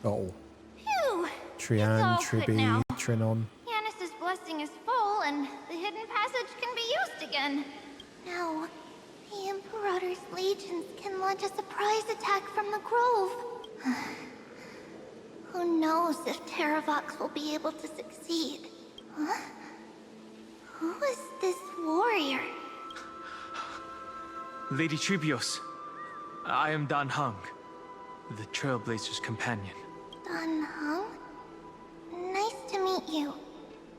Oh. Phew! Trian, Tribi, Trinon. Yanis's blessing is full, and the hidden passage can be used again. No, the Imperator's legions can launch a surprise attack from the grove. Who knows if Terravox will be able to succeed? Huh? Who is this warrior? Lady Tribios, I am Dan Heng, the Trailblazer's companion. Dan Heng? Nice to meet you.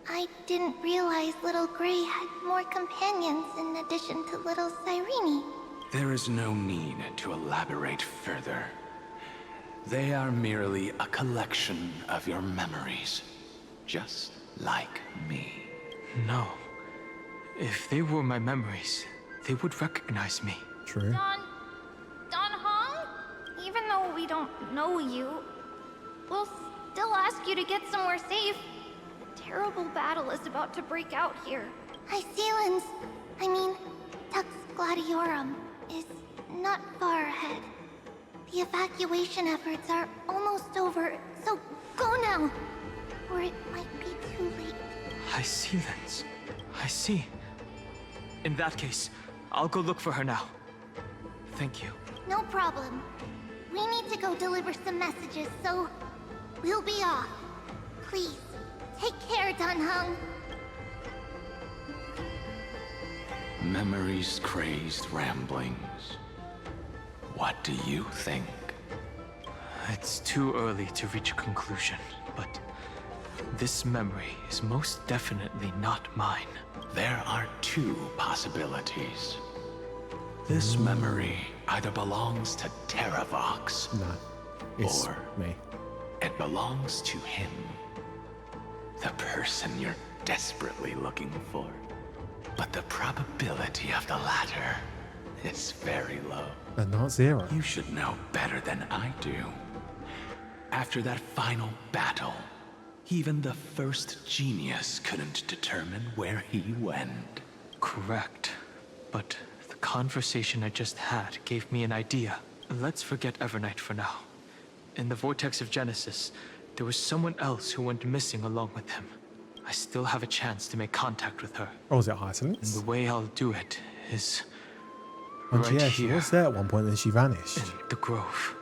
I didn't realize Little Gray had more companions in addition to Little Cyrene. There is no need to elaborate further. They are merely a collection of your memories, just like me. No. If they were my memories, they would recognize me. True. Don Hong? Even though we don't know you, we'll still ask you to get somewhere safe. A terrible battle is about to break out here. Hycelans, Tux Gladiorum, is not far ahead. The evacuation efforts are almost over, so go now, or it might be too late. Hycelans. I see. In that case, I'll go look for her now. Thank you. No problem. We need to go deliver some messages, so we'll be off. Please, take care, Don Hung. Memories, crazed ramblings. What do you think? It's too early to reach a conclusion, but this memory is most definitely not mine. There are two possibilities. This memory either belongs to Terravox, it's or me. It belongs to him. The person you're desperately looking for. But the probability of the latter is very low. And not zero. You should know better than I do. After that final battle, even the first genius couldn't determine where he went. Correct. But the conversation I just had gave me an idea. Let's forget Evernight for now. In the Vortex of Genesis, there was someone else who went missing along with him. I still have a chance to make contact with her. Oh, is it Hycelans? And the way I'll do it is And right yeah, here. she was there at one point, then she vanished. In the grove.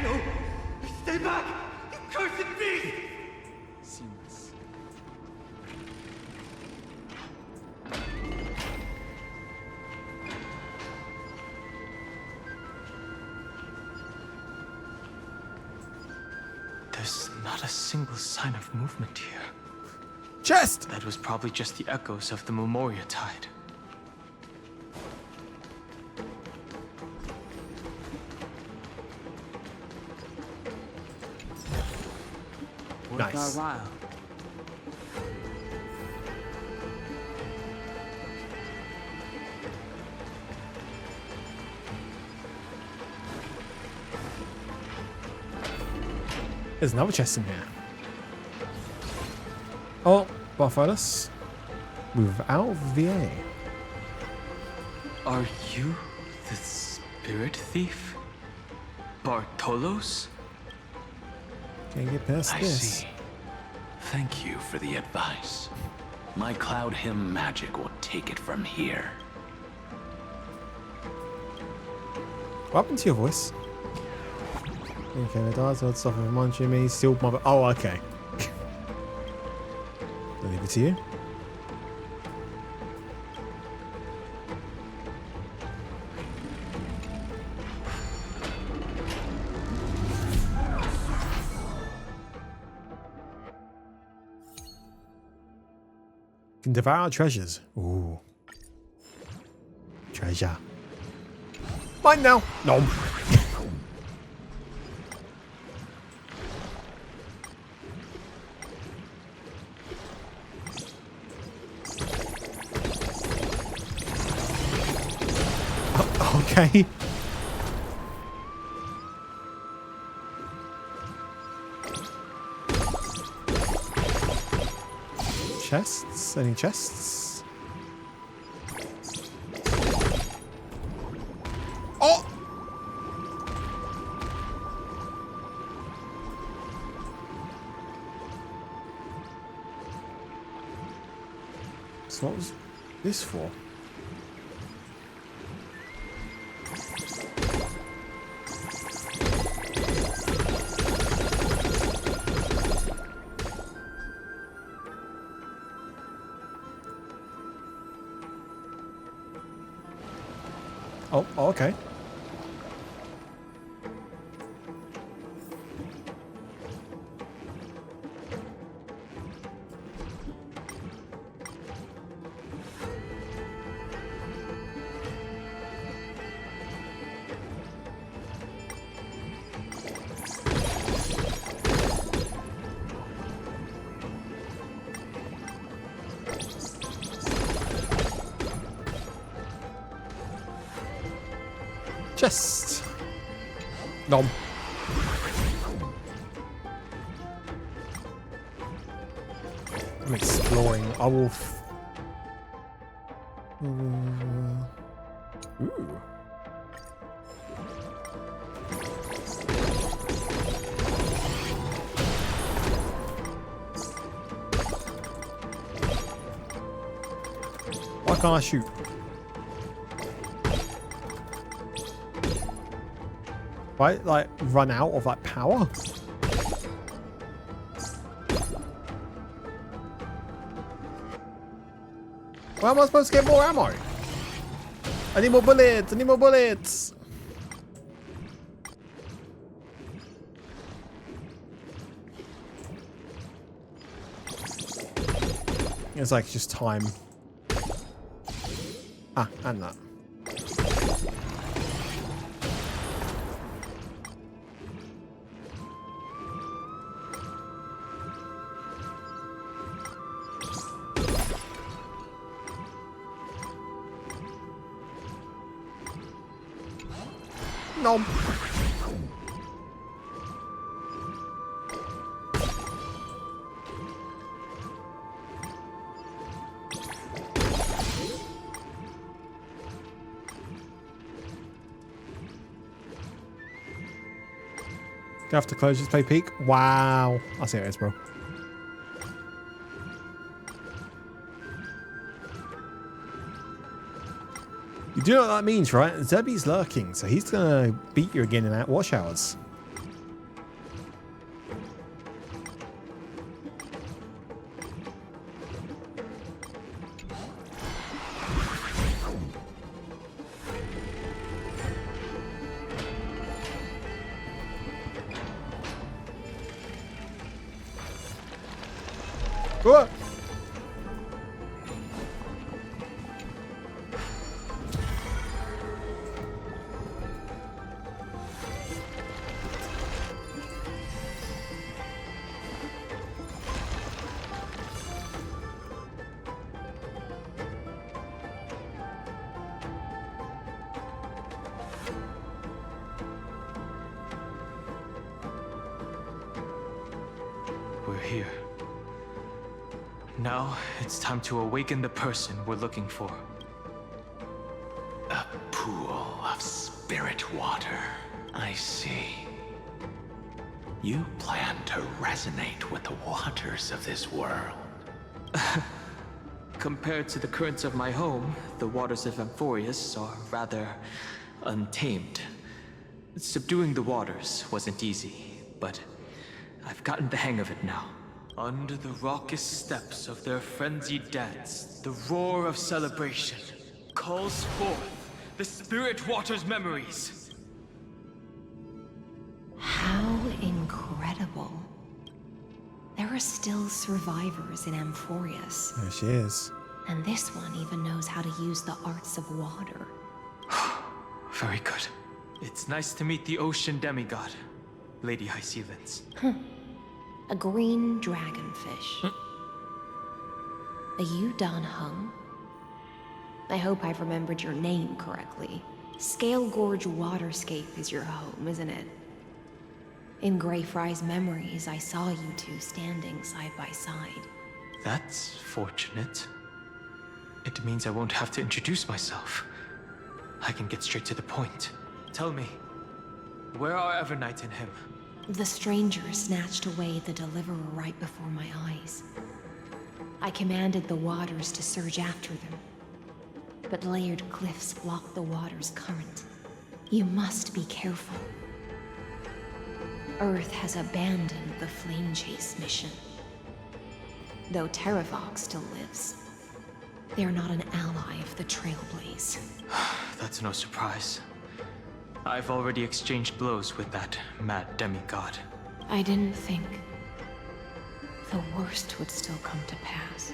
No! Stay back! You cursed beast! Seamless. There's not a single sign of movement here. Chest! That was probably just the echoes of the Memoria Tide. Nice. While. There's another chest in here. Oh, Bartholus. Without VA. Are you the spirit thief? Bartolos? Can't get past I this. see. Thank you for the advice. My Cloud Hymn magic will take it from here. What happened to your voice? Okay, the darts will stop him munching me. Still mother. Oh, okay. I'll leave it to you. Can devour treasures. Ooh. Treasure. Mine now. No. Okay. Chests? Any chests? Oh! So what was this for? Oh, okay. chest. Nom. I'm exploring. I will. Ooh. Why can't I shoot? Right, like run out of like power? Why am I supposed to get more ammo? I need more bullets! I need more bullets! It's like just time. Ah, and that. No. Gonna have to close this play peak. Wow. I see how it is, bro. You do know what that means, right? Zebby's lurking, so he's gonna beat you again in that wash hours. What? We're here. Now, it's time to awaken the person we're looking for. A pool of spirit water. I see. You plan to resonate with the waters of this world. Compared to the currents of my home, the waters of Amphorius are rather untamed. Subduing the waters wasn't easy, but I've gotten the hang of it now. Under the raucous steps of their frenzied dance, the roar of celebration calls forth the spirit water's memories. How incredible. There are still survivors in Amphorius. There she is. And this one even knows how to use the arts of water. Very good. It's nice to meet the ocean demigod, Lady High Sealants. A green dragonfish. Are you Dan Hung? I hope I've remembered your name correctly. Scale Gorge Waterscape is your home, isn't it? In Greyfry's memories, I saw you two standing side by side. That's fortunate. It means I won't have to introduce myself. I can get straight to the point. Tell me, where are Evernight and him? The stranger snatched away the deliverer right before my eyes. I commanded the waters to surge after them, but layered cliffs blocked the water's current. You must be careful. Earth has abandoned the Flame Chase mission. Though Terravox still lives, they're not an ally of the Trailblaze. That's no surprise. I've already exchanged blows with that mad demigod. I didn't think the worst would still come to pass.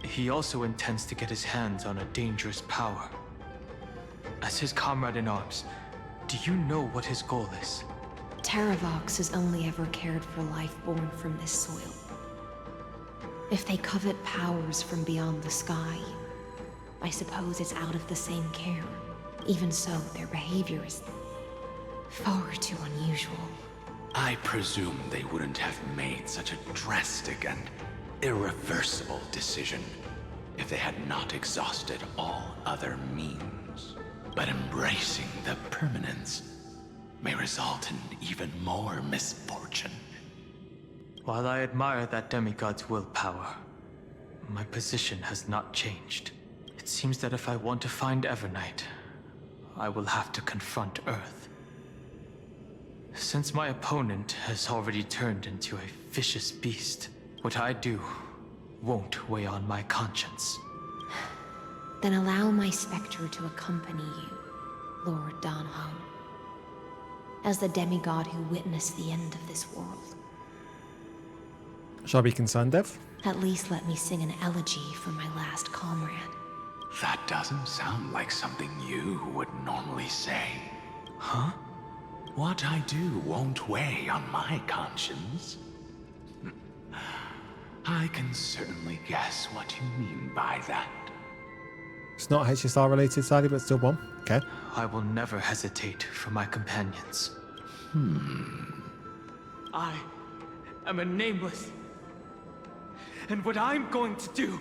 He also intends to get his hands on a dangerous power. As his comrade in arms, do you know what his goal is? Terravox has only ever cared for life born from this soil. If they covet powers from beyond the sky, I suppose it's out of the same care. Even so, their behavior is Far too unusual. I presume they wouldn't have made such a drastic and irreversible decision if they had not exhausted all other means. But embracing the permanence may result in even more misfortune. While I admire that demigod's willpower, my position has not changed. It seems that if I want to find Evernight, I will have to confront Earth. Since my opponent has already turned into a vicious beast, what I do won't weigh on my conscience. Then allow my specter to accompany you, Lord Danhong, as the demigod who witnessed the end of this world. Shall I be concerned, Dev? At least let me sing an elegy for my last comrade. That doesn't sound like something you would normally say. Huh? What I do won't weigh on my conscience. I can certainly guess what you mean by that. It's not HSR related, sadly, but still one. Okay. I will never hesitate for my companions. I am a nameless. And what I'm going to do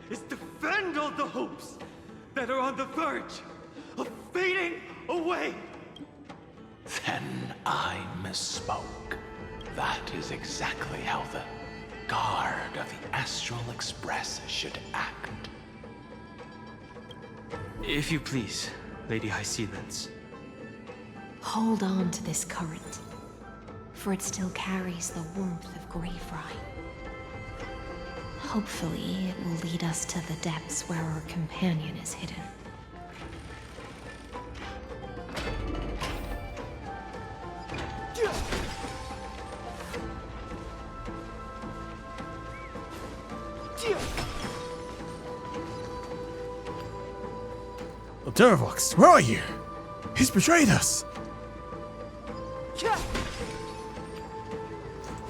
is defend all the hopes that are on the verge of fading away. Then I misspoke. That is exactly how the guard of the Astral Express should act. If you please, Lady Hysealence. Hold on to this current, for it still carries the warmth of Greyfry. Hopefully, it will lead us to the depths where our companion is hidden. Duravox, where are you? He's betrayed us!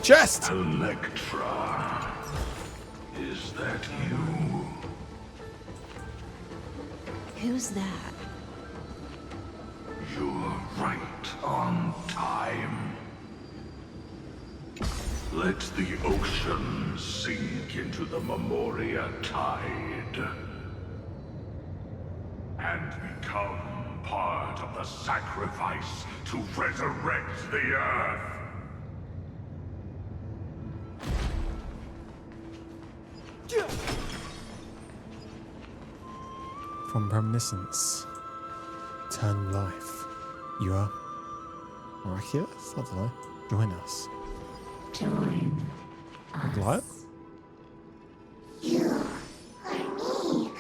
Chest! Electra, is that you? Who's that? You're right on time. Let the ocean sink into the Memoria tide and become part of the sacrifice to resurrect the Earth. From reminiscence, turn life. You are miraculous? I don't know. Join us. Join us. What? You are me.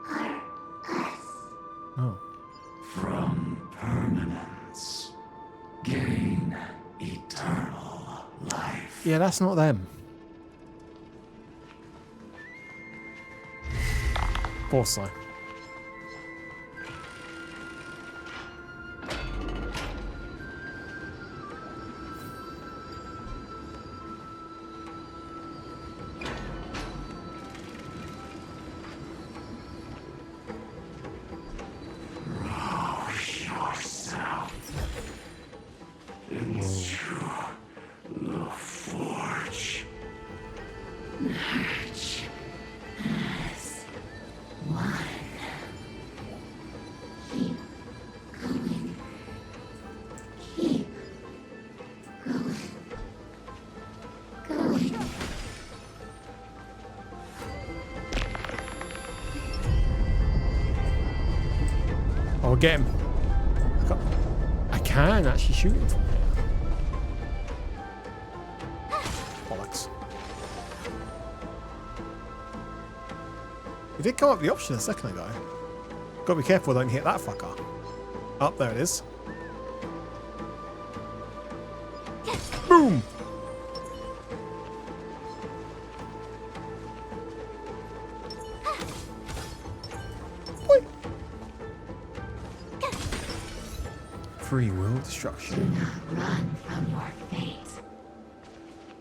Are us. Oh. From permanence, gain eternal life. Yeah, that's not them. Foresight. Into the forge. Merge as one. Keep going. Keep going. Going. I'll get him. I can actually shoot him from here. Bollocks. We did come up with the option a second ago. Gotta be careful I don't hit that fucker. Oh, there it is. Boom! Free will destruction. Run from your fate.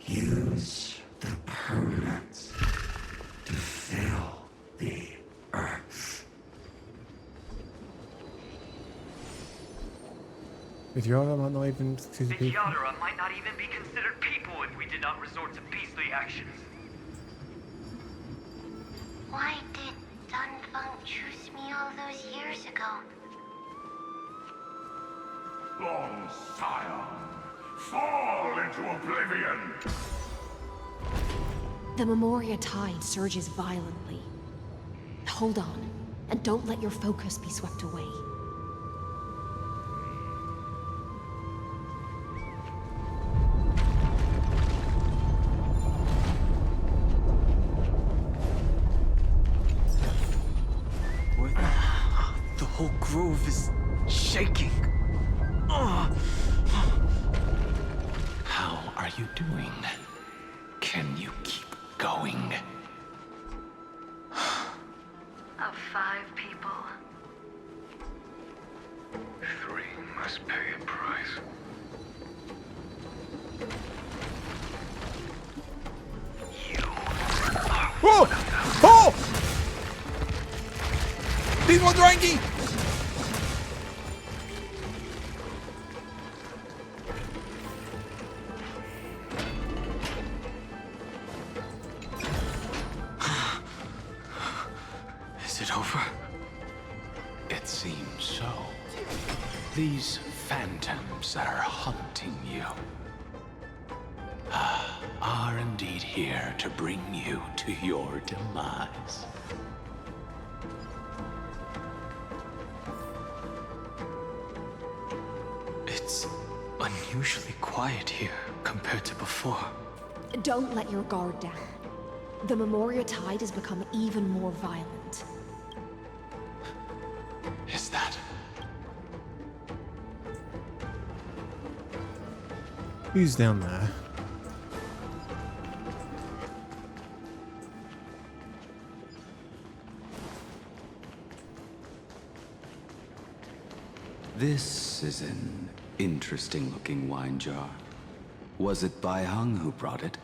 Use the permanence to fill the earth. Yara might not even consider The people. Yadara might not even be considered people if we did not resort to beastly actions. Why did Dunfeng choose me all those years ago? Long Scion, fall into oblivion! The Memoria tide surges violently. Hold on, and don't let your focus be swept away. The whole grove is shaking. How are you doing? Can you keep going? Of 5 people. 3 must pay a price. Oh! Oh! These ones are angry! Is it over? It seems so. These phantoms that are haunting you are indeed here to bring you to your demise. It's unusually quiet here compared to before. Don't let your guard down. The Memoria tide has become even more violent. Is that? Who's down there? This is an interesting-looking wine jar. Was it Bai Hung who brought it?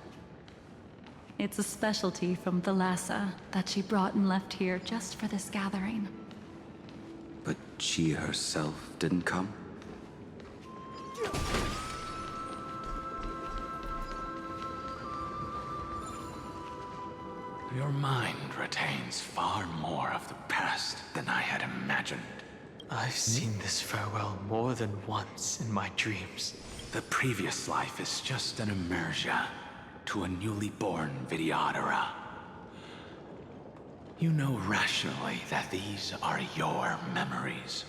It's a specialty from Thalassa that she brought and left here just for this gathering. But she herself didn't come? Your mind retains far more of the past than I had imagined. I've seen this farewell more than once in my dreams. The previous life is just an immersia to a newly born Vidyadhara. You know rationally that these are your memories,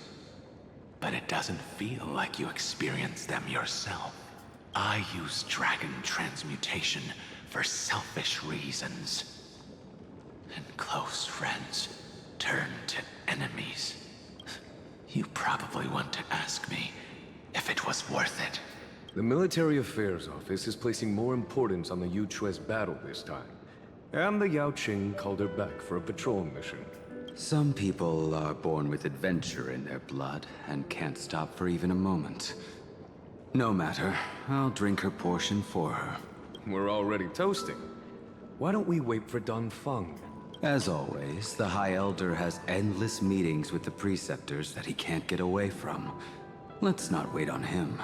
but it doesn't feel like you experienced them yourself. I use dragon transmutation for selfish reasons. And close friends turn to enemies. You probably want to ask me if it was worth it. The Military Affairs Office is placing more importance on the Yuchue's battle this time. And the Yao Qing called her back for a patrol mission. Some people are born with adventure in their blood and can't stop for even a moment. No matter, I'll drink her portion for her. We're already toasting. Why don't we wait for Dunfeng? As always, the High Elder has endless meetings with the Preceptors that he can't get away from. Let's not wait on him.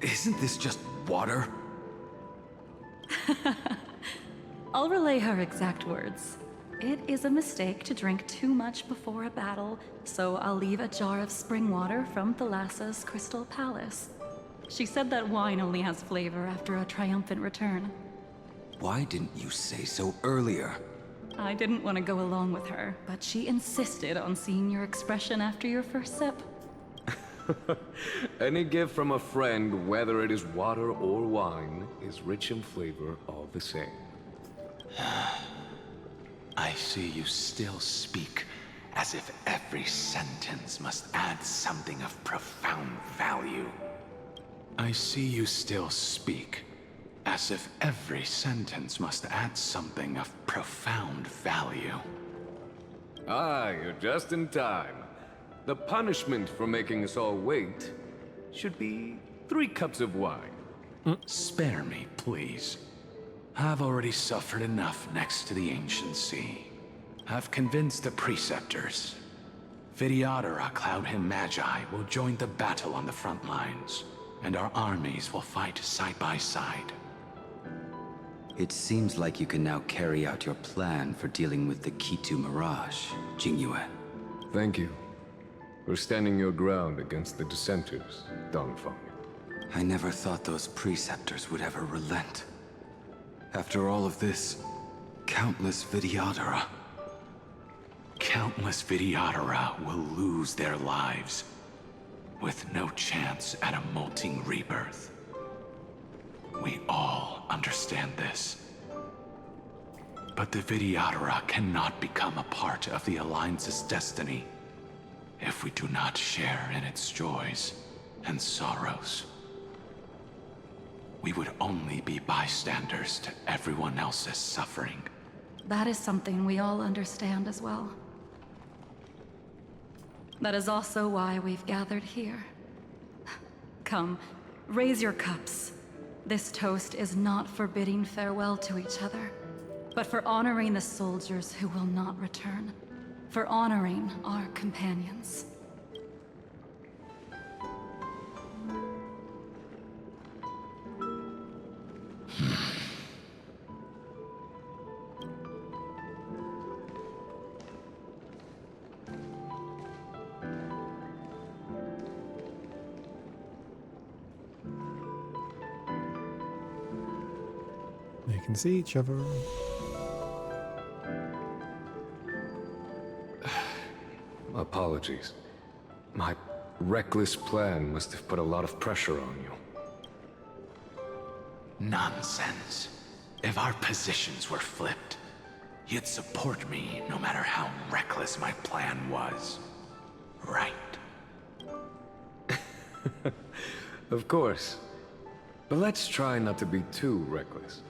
Isn't this just water? I'll relay her exact words. It is a mistake to drink too much before a battle, so I'll leave a jar of spring water from Thalassa's Crystal Palace. She said that wine only has flavor after a triumphant return. Why didn't you say so earlier? I didn't want to go along with her, but she insisted on seeing your expression after your first sip. Any gift from a friend, whether it is water or wine, is rich in flavor all the same. I see you still speak as if every sentence must add something of profound value. I see you still speak as if every sentence must add something of profound value. Ah, you're just in time. The punishment for making us all wait should be 3 cups of wine. Spare me, please. I've already suffered enough next to the ancient sea. I've convinced the Preceptors. Vidyadhara Cloud Hymn Magi will join the battle on the front lines, and our armies will fight side by side. It seems like you can now carry out your plan for dealing with the Kitu Mirage, Jingyue. Thank you for standing your ground against the dissenters, Dongfeng. I never thought those preceptors would ever relent. After all of this, countless Vidyadhara. Countless Vidyadhara will lose their lives, with no chance at a molting rebirth. We all understand this. But the Vidyadhara cannot become a part of the Alliance's destiny if we do not share in its joys and sorrows. We would only be bystanders to everyone else's suffering. That is something we all understand as well. That is also why we've gathered here. Come, raise your cups. This toast is not for bidding farewell to each other, but for honoring the soldiers who will not return, for honoring our companions. They can see each other. Apologies. My reckless plan must have put a lot of pressure on you. Nonsense. If our positions were flipped, you'd support me no matter how reckless my plan was. Right? Of course. But let's try not to be too reckless.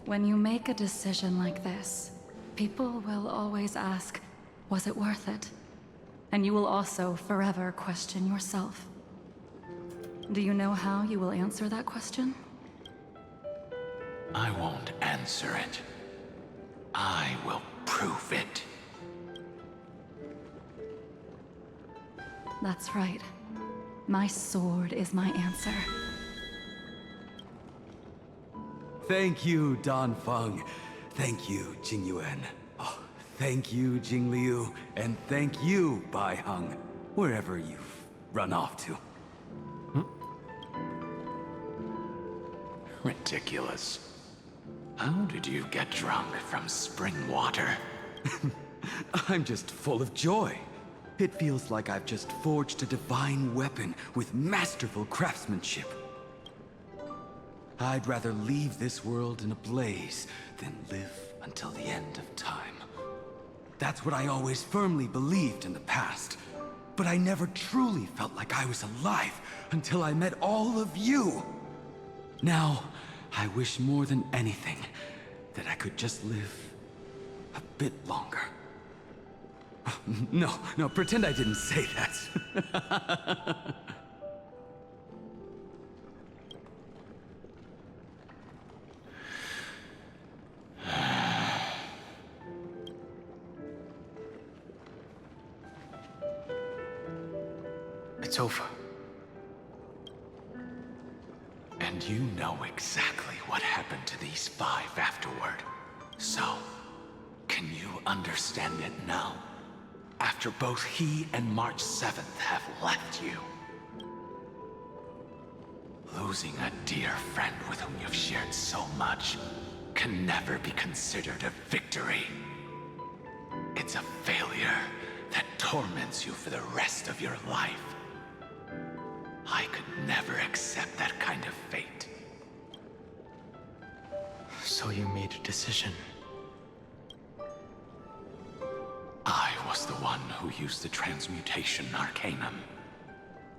When you make a decision like this, people will always ask, was it worth it? And you will also forever question yourself. Do you know how you will answer that question? I won't answer it. I will prove it. That's right. My sword is my answer. Thank you, Dongfeng. Thank you, Jingyuan. Oh, thank you, Jingliu. And thank you, Baiheng, wherever you've run off to. Ridiculous. How did you get drunk from spring water? I'm just full of joy. It feels like I've just forged a divine weapon with masterful craftsmanship. I'd rather leave this world in a blaze than live until the end of time. That's what I always firmly believed in the past. But I never truly felt like I was alive until I met all of you. Now, I wish more than anything that I could just live a bit longer. No, pretend I didn't say that. It's over. And you know exactly what happened to these 5 afterward. So, can you understand it now? After both he and March 7th have left you. Losing a dear friend with whom you've shared so much can never be considered a victory. It's a failure that torments you for the rest of your life. I could never accept that kind of fate. So you made a decision. I was the one who used the transmutation arcanum.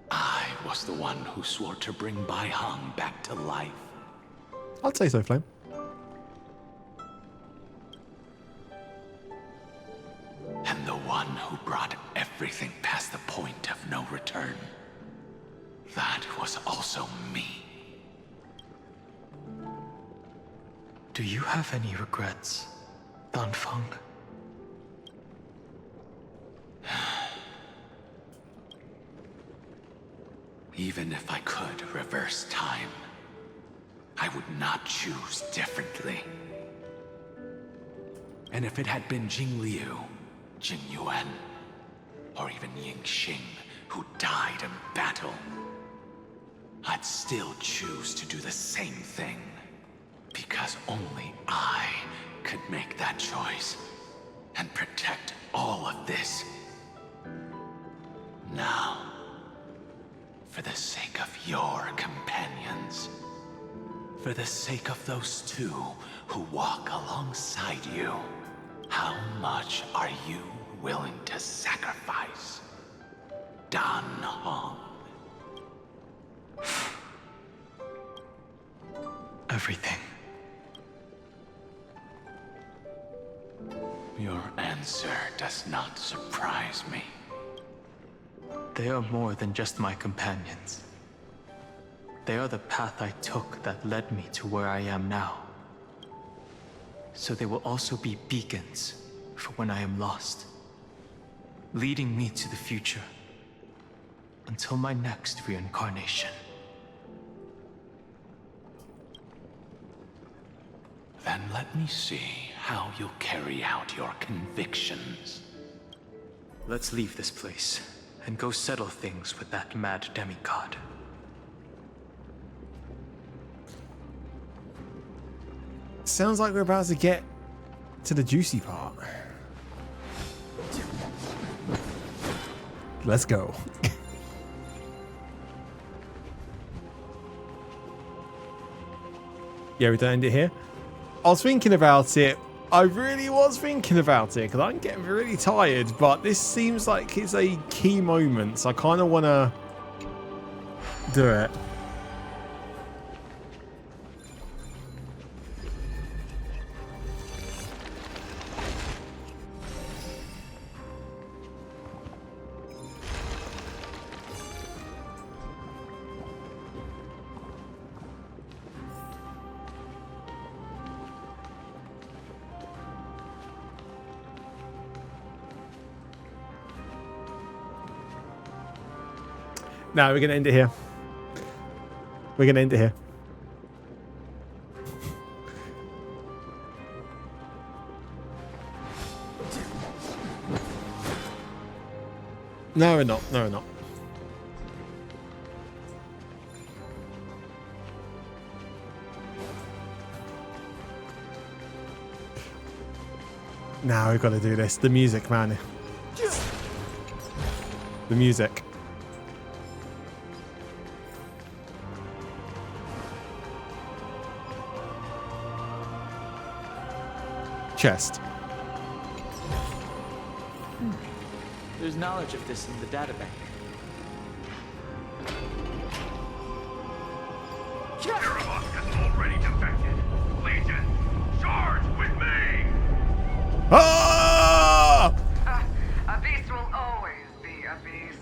I was the one who swore to bring Baiheng back to life. I'd say so, Flame. And the one who brought everything past the point of no return. That was also me. Do you have any regrets, Danfeng? Even if I could reverse time, I would not choose differently. And if it had been Jing Liu, Jing Yuan, or even Ying Xing who died in battle, I'd still choose to do the same thing. Because only I could make that choice and protect all of this. Now, for the sake of your companions, for the sake of those two who walk alongside you, how much are you willing to sacrifice, Dan Hong? Everything. Your answer does not surprise me. They are more than just my companions. They are the path I took that led me to where I am now. So they will also be beacons for when I am lost, leading me to the future until my next reincarnation. Then let me see how you'll carry out your convictions. Let's leave this place and go settle things with that mad demigod. Sounds like we're about to get to the juicy part. Let's go. Yeah, we don't end it here. I was thinking about it. I really was thinking about it because I'm getting really tired, but this seems like it's a key moment, so I kind of want to do it. No, we're going to end it here. We're going to end it here. No, we're not. No, we're not. Now we've got to do this. The music, man. The music. Chest. There's knowledge of this in the databank. Erebus has already defected. Legion, charge with me! Ah! A beast will always be a beast.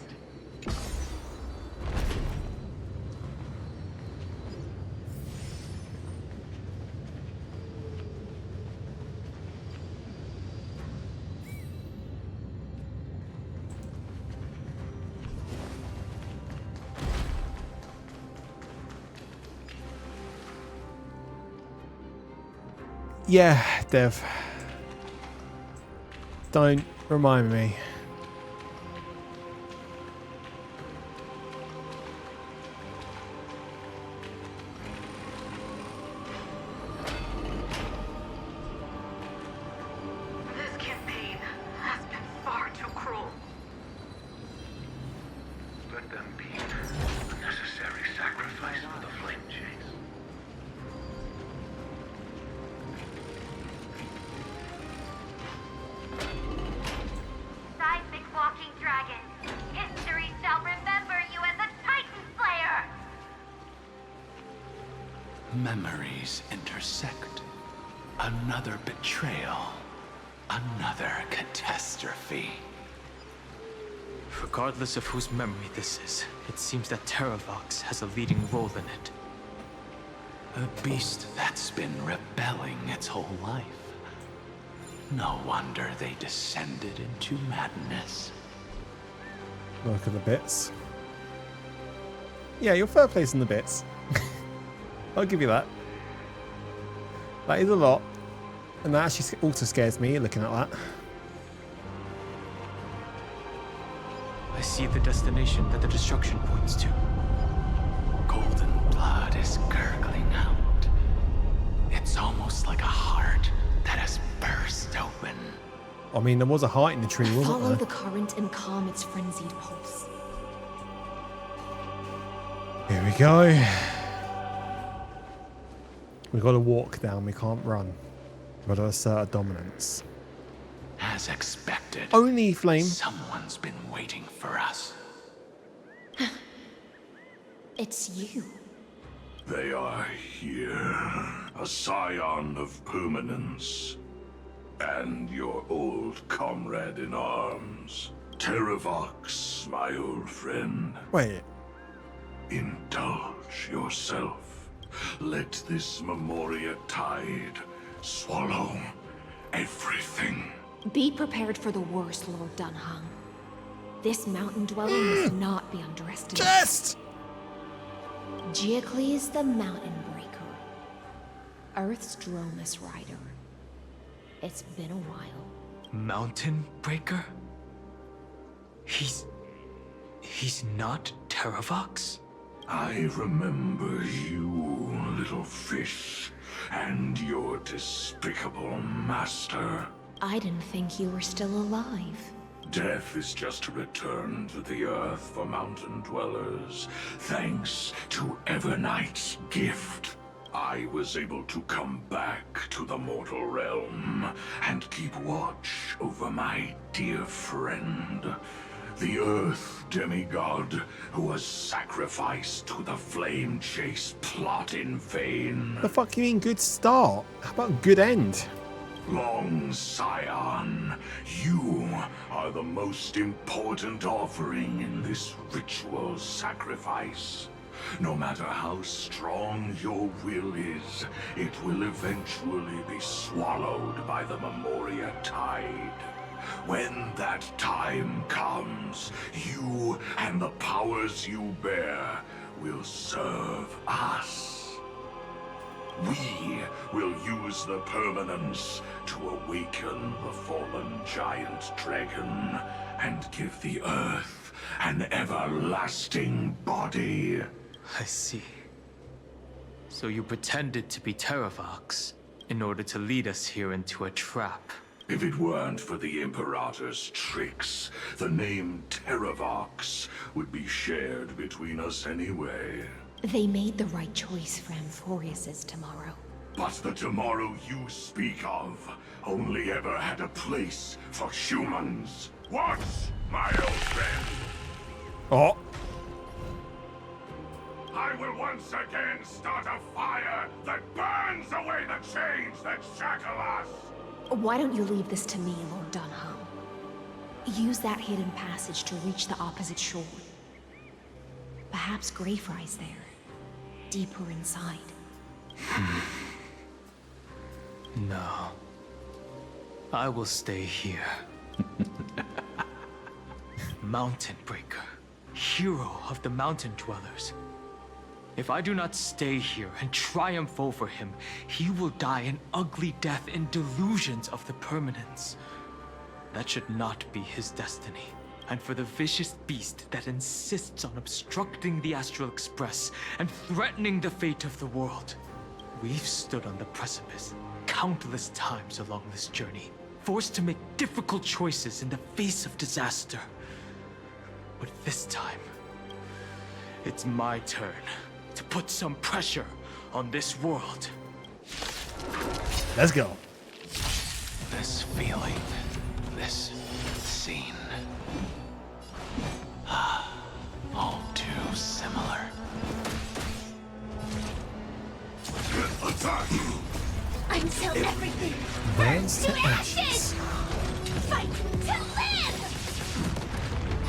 Yeah, Dev. Don't remind me. This campaign has been far too cruel. Let them be a necessary sacrifice for the flame chase. Seismic walking dragon. History shall remember you as a Titan Slayer. Memories intersect. Another betrayal. Another catastrophe. Regardless of whose memory this is, it seems that Terravox has a leading role in it. A beast that's been rebellious. rebelling its whole life. No wonder they descended into madness. Look at the bits. Yeah, you're third place in the bits. I'll give you that. That is a lot. And that actually also scares me looking at that. I see the destination that the destruction points to. Golden blood is gurgling out. It's almost like a heart that has burst open. I mean, there was a heart in the tree, wasn't Follow there? the current and calm its frenzied pulse. Here we go. We've got to walk down, we can't run. We've got to assert a dominance. As expected. Only Flame. Someone's been waiting for us. It's you. They are here. A scion of permanence. And your old comrade in arms. Terravox, my old friend. Wait. Indulge yourself. Let this Memoria tide swallow everything. Be prepared for the worst, Lord Dunhung. This mountain dwelling must not be underestimated. Just! Giacles the Mountain Breaker. Earth's Dromus Rider. It's been a while. Mountain Breaker? He's not Terravox? I remember you, little fish, and your despicable master. I didn't think you were still alive. Death is just a return to the earth for mountain dwellers, thanks to Evernight's gift. I was able to come back to the mortal realm and keep watch over my dear friend, the Earth demigod who was sacrificed to the flame chase plot in vain. The fuck you mean good start? How about good end? Long Scion, you are the most important offering in this ritual sacrifice. No matter how strong your will is, it will eventually be swallowed by the Memoria tide. When that time comes, you and the powers you bear will serve us. We will use the permanence to awaken the fallen giant dragon and give the earth an everlasting body. I see. So you pretended to be Terravox in order to lead us here into a trap. If it weren't for the Imperator's tricks, the name Terravox would be shared between us anyway. They made the right choice for Amphorius's tomorrow. But the tomorrow you speak of only ever had a place for humans. What, my old friend? Oh. I will once again start a fire that burns away the chains that shackle us. Why don't you leave this to me, Lord Dunham? Use that hidden passage to reach the opposite shore. Perhaps Greyfry's there, deeper inside. No. I will stay here. Mountain Breaker, hero of the mountain dwellers. If I do not stay here and triumph over him, he will die an ugly death in delusions of the permanence. That should not be his destiny. And for the vicious beast that insists on obstructing the Astral Express and threatening the fate of the world. We've stood on the precipice countless times along this journey, forced to make difficult choices in the face of disaster. But this time, it's my turn to put some pressure on this world. Let's go. This feeling, this scene. All too similar. Until everything Burns burns to to ashes! Fight to live!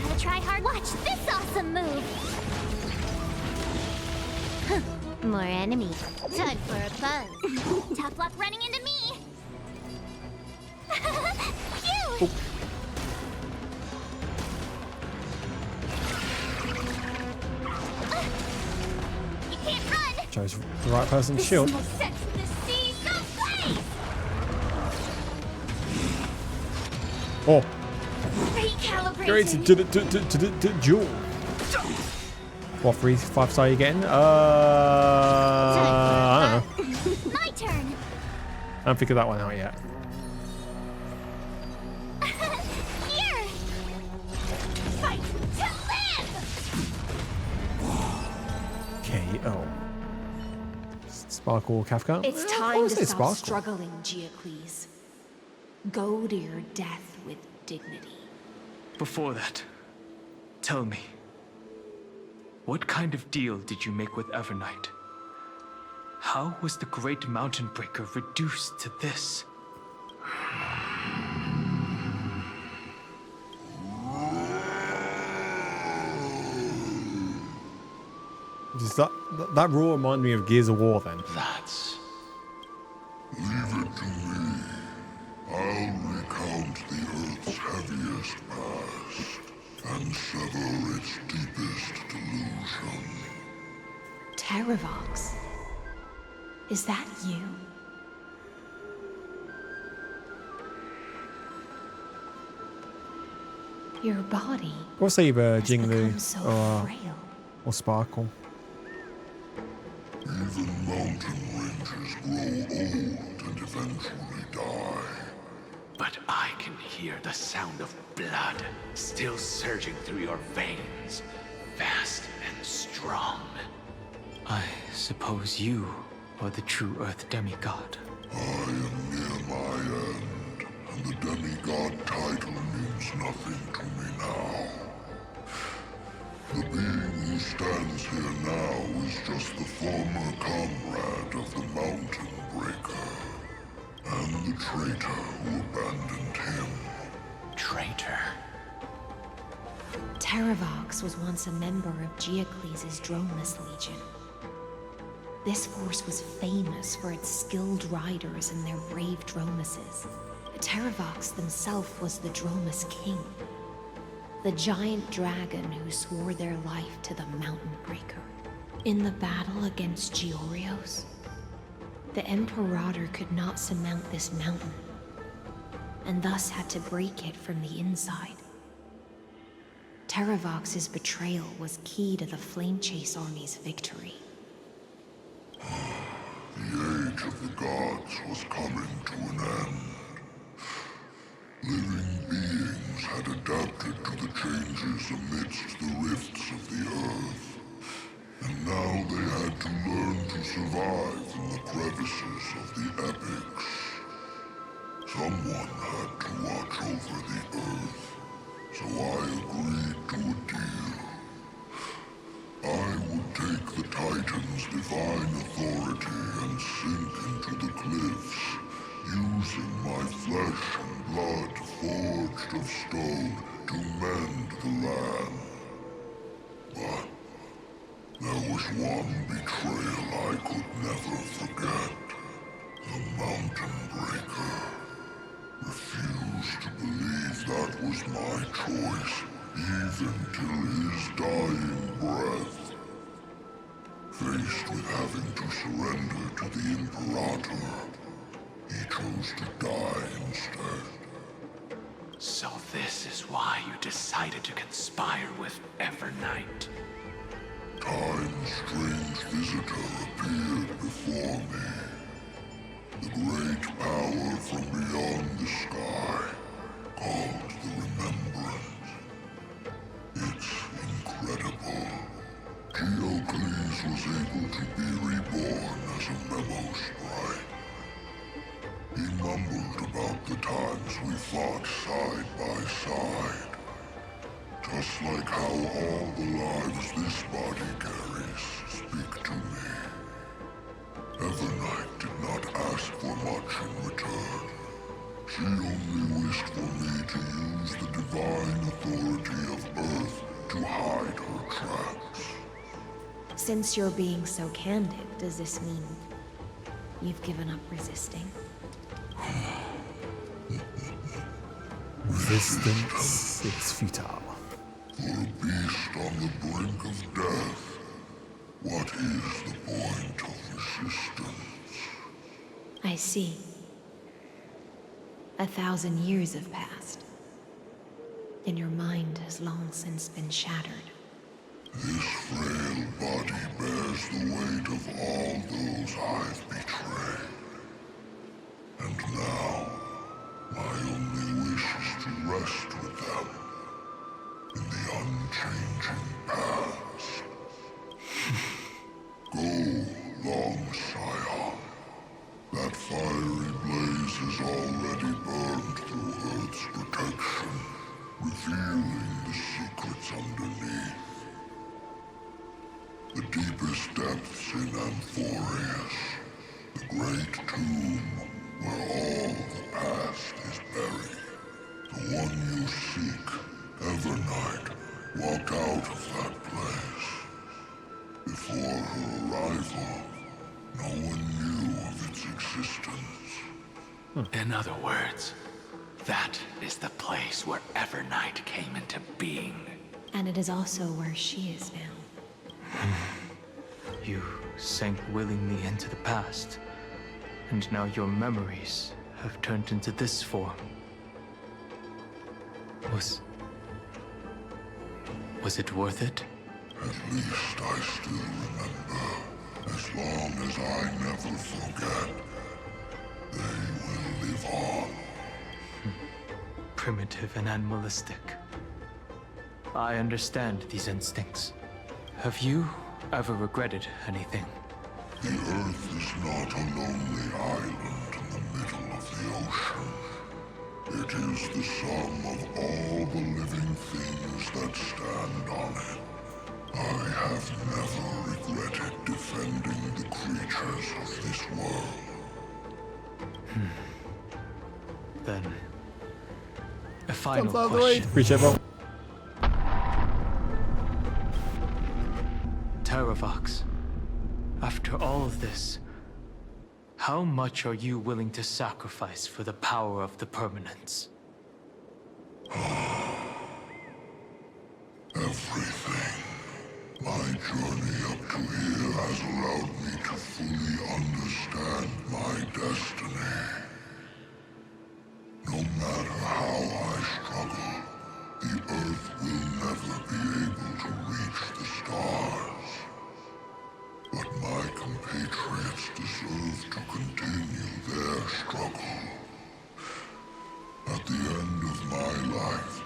Gotta try hard. Watch this awesome move! More enemies. Time for a buzz. Tough luck running into me. Oh. You can't run. Chose the right person's shield. This smoke sets the sea ablaze. Oh. Recalibrating. You're ready to duel. What 3-5 star are you getting? I don't know. My turn. I haven't figured that one out yet. Here. Fight to live. KO. Sparkle Kafka? It's Of time course to it's stop Sparkle. struggling, Geocles. Go to your death with dignity. Before that, tell me, what kind of deal did you make with Evernight? How was the Great Mountain Breaker reduced to this? Does that roar remind me of Gears of War then? That's... Leave it to me. I'll recount the Earth's heaviest past and sever its deepest delusion. Terravox. Is that you? Your body What's either Jinglu become so frail. or Sparkle? Even mountain ranges grow old and eventually die. But I can hear the sound of blood still surging through your veins, fast and strong. I suppose you are the true Earth demigod. I am near my end, and the demigod title means nothing to me now. The being who stands here now is just the former comrade of the Mountain Breaker, and the traitor who abandoned him. Traitor? Terravox was once a member of Geocles' Dromus Legion. This force was famous for its skilled riders and their brave Dromuses. Terravox himself was the Dromus King, the giant dragon who swore their life to the Mountain Breaker. In the battle against Georios, the Imperator could not surmount this mountain, and thus had to break it from the inside. Terravox's betrayal was key to the Flamechase army's victory. The age of the gods was coming to an end. Living beings had adapted to the changes amidst the rifts of the earth, and now they had to learn to survive in the crevices of the epics. Someone had to watch over the earth, so I agreed to a deal. I would take the Titan's divine authority and sink into the cliffs, using my flesh and blood forged of stone to mend the land. But there was one betrayal I could never forget. The Mountain Breaker refused to believe that was my choice, even till his dying breath. Faced with having to surrender to the Imperator, he chose to die instead. So this is why you decided to conspire with Evernight. Time's strange visitor appeared before me. The great power from beyond the sky, called the Remembrance. It's incredible. Geocles was able to be reborn as a memo sprite. He mumbled about the times we fought side by side. Just like how all the lives this body carries speak to me. Evernight did not ask for much in return. She only wished for me to use the divine authority of Earth to hide her tracks. Since you're being so candid, does this mean you've given up resisting? Resistance is futile. For a beast on the brink of death, what is the point of resistance? I see. 1,000 years have passed, and your mind has long since been shattered. This frail body bears the weight of all those I've betrayed. And now, my only wish is to rest with them in the unchanging past. Go, long Scion. That fiery blaze has already burned through Earth's protection, revealing the secrets underneath. The deepest depths in Amphorius, the great tomb where all the past is buried. The one you seek, Evernight, walked out of that place. Before her arrival, no one knew of its existence. In other words, that is the place where Evernight came into being. And it is also where she is now. You sank willingly into the past, and now your memories have turned into this form. Was it worth it? At least I still remember. As long as I never forget, they will live on. Primitive and animalistic. I understand these instincts. Have you ever regretted anything? The Earth is not a lonely island in the middle of the ocean. It is the sum of all the living things that stand on it. I have never regretted defending the creatures of this world. Then, a final Thumbs up, question. Appreciate it. Terravox, after all of this, how much are you willing to sacrifice for the power of the permanence? Everything. My journey up to here has allowed me to fully understand my destiny. No matter how I struggle, the Earth will never be able to reach the stars. But my compatriots deserve to continue their struggle. At the end of my life,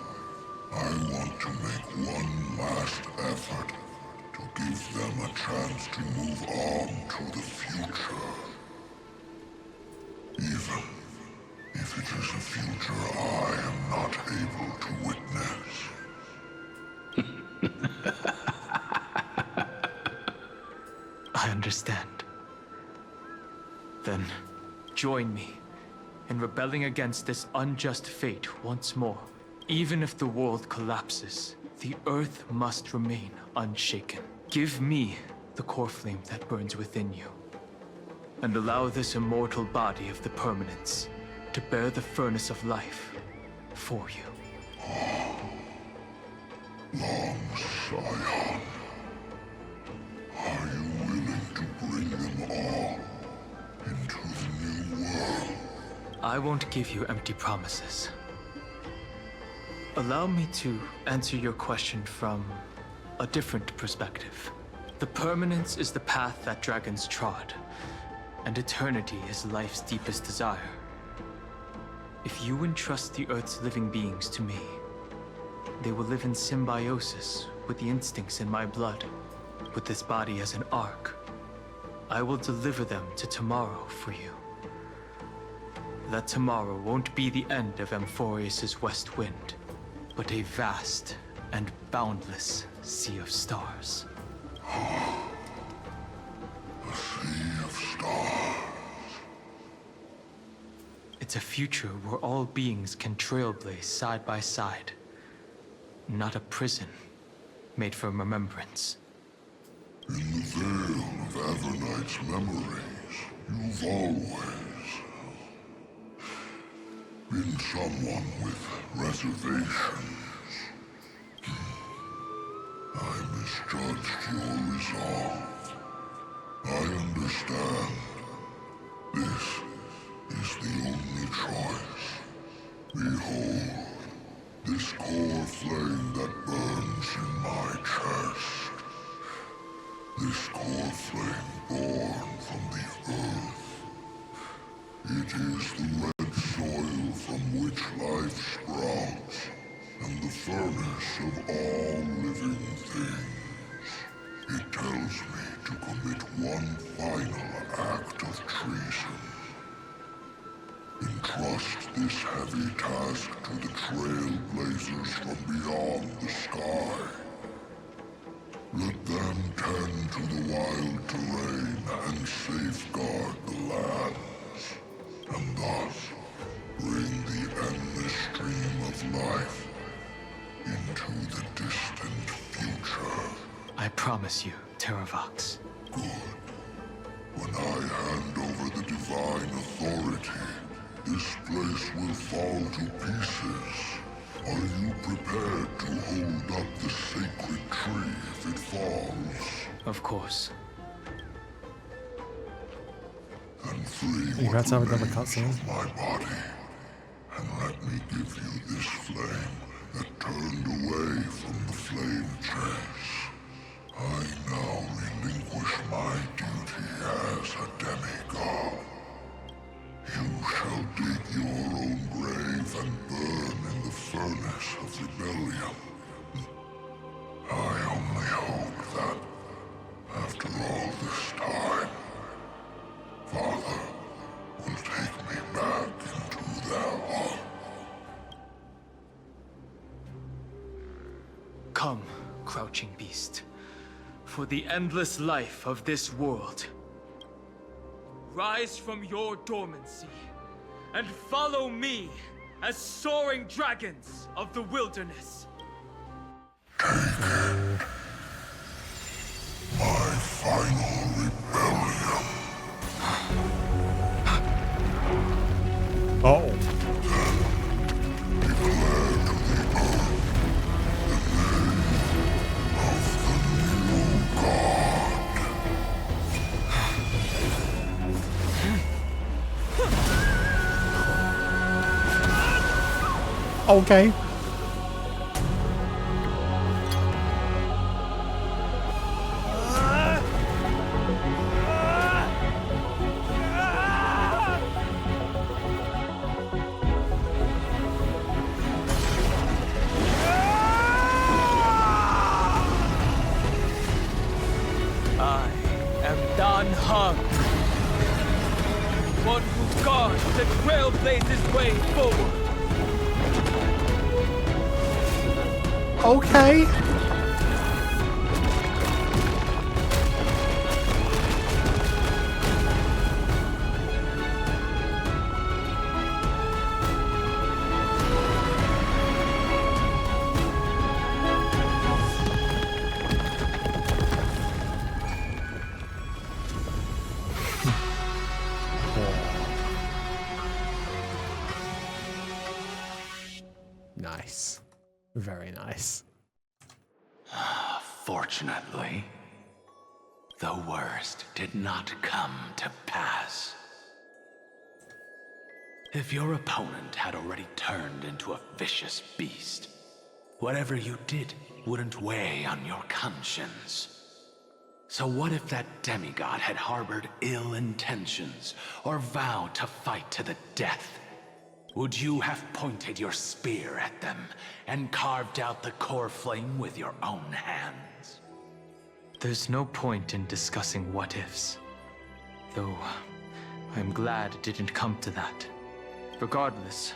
I want to make one last effort to give them a chance to move on to the future. Even if it is a future I am not able to witness. I understand. Then, join me in rebelling against this unjust fate once more. Even if the world collapses, the Earth must remain unshaken. Give me the core flame that burns within you, and allow this immortal body of the permanence to bear the furnace of life for you. Long Scion, are you willing to bring them all into the new world? I won't give you empty promises. Allow me to answer your question from a different perspective. The permanence is the path that dragons trod, and eternity is life's deepest desire. If you entrust the Earth's living beings to me, they will live in symbiosis with the instincts in my blood, with this body as an ark. I will deliver them to tomorrow for you. That tomorrow won't be the end of Amphorius' west wind, but a vast and boundless sea of stars. A sea of stars. It's a future where all beings can trailblaze side by side. Not a prison made for remembrance. In the veil of Avernight's memories, you've always been someone with reservations. I misjudged your resolve. I understand. This is the only choice. Behold, this core flame that burns in my chest. This core flame born from the earth. It is the red soil from which life sprouts, and the furnace of all living things. It tells me to commit one final act of treason. Entrust this heavy task to the trailblazers from beyond the sky. Let them tend to the wild terrain and safeguard the lands, and thus bring the endless stream of life into the distant future. I promise you, Terravox. Good. When I hand over the divine authority, this place will fall to pieces. Are you prepared to hold up the sacred tree if it falls? Of course. And free You what about to have another remains cutscene? of my body. And let me give you this flame that turned away from the flame chase. I now relinquish my duty as a demigod. You shall dig your own grave and burn in the furnace of rebellion. I only hope that, after all this time, Father will take me back into their heart. Come, crouching beast, for the endless life of this world. Rise from your dormancy, and follow me as soaring dragons of the wilderness. My final rebellion. Oh. Declare to the earth the name of the new god. Okay. I am Dan Hung, one who guards the trailblazer's way forward. Okay. Nice. Very nice. Fortunately, the worst did not come to pass. If your opponent had already turned into a vicious beast, whatever you did wouldn't weigh on your conscience. So what if that demigod had harbored ill intentions or vowed to fight to the death? Would you have pointed your spear at them and carved out the core flame with your own hands? There's no point in discussing what-ifs. Though, I'm glad it didn't come to that. Regardless,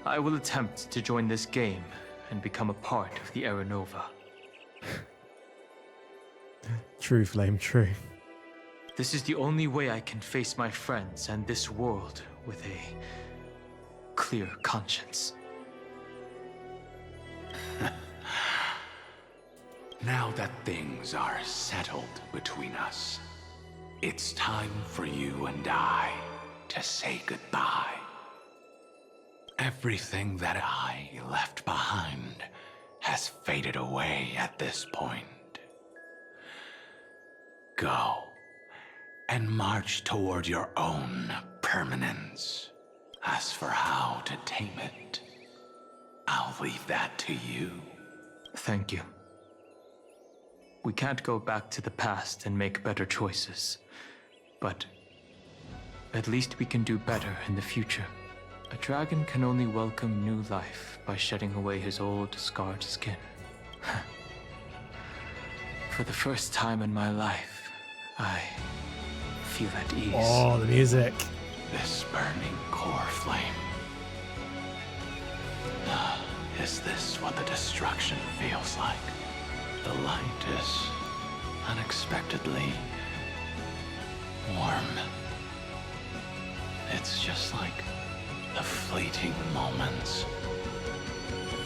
I will attempt to join this game and become a part of the Era Nova. True, Flame, true. This is the only way I can face my friends and this world with a clear conscience. Now that things are settled between us, it's time for you and I to say goodbye. Everything that I left behind has faded away at this point. Go and march toward your own permanence. As for how to tame it, I'll leave that to you. Thank you. We can't go back to the past and make better choices, but at least we can do better in the future. A dragon can only welcome new life by shedding away his old, scarred skin. For the first time in my life, I feel at ease. Oh, the music. This burning core flame. Is this what the destruction feels like? The light is unexpectedly warm. It's just like the fleeting moments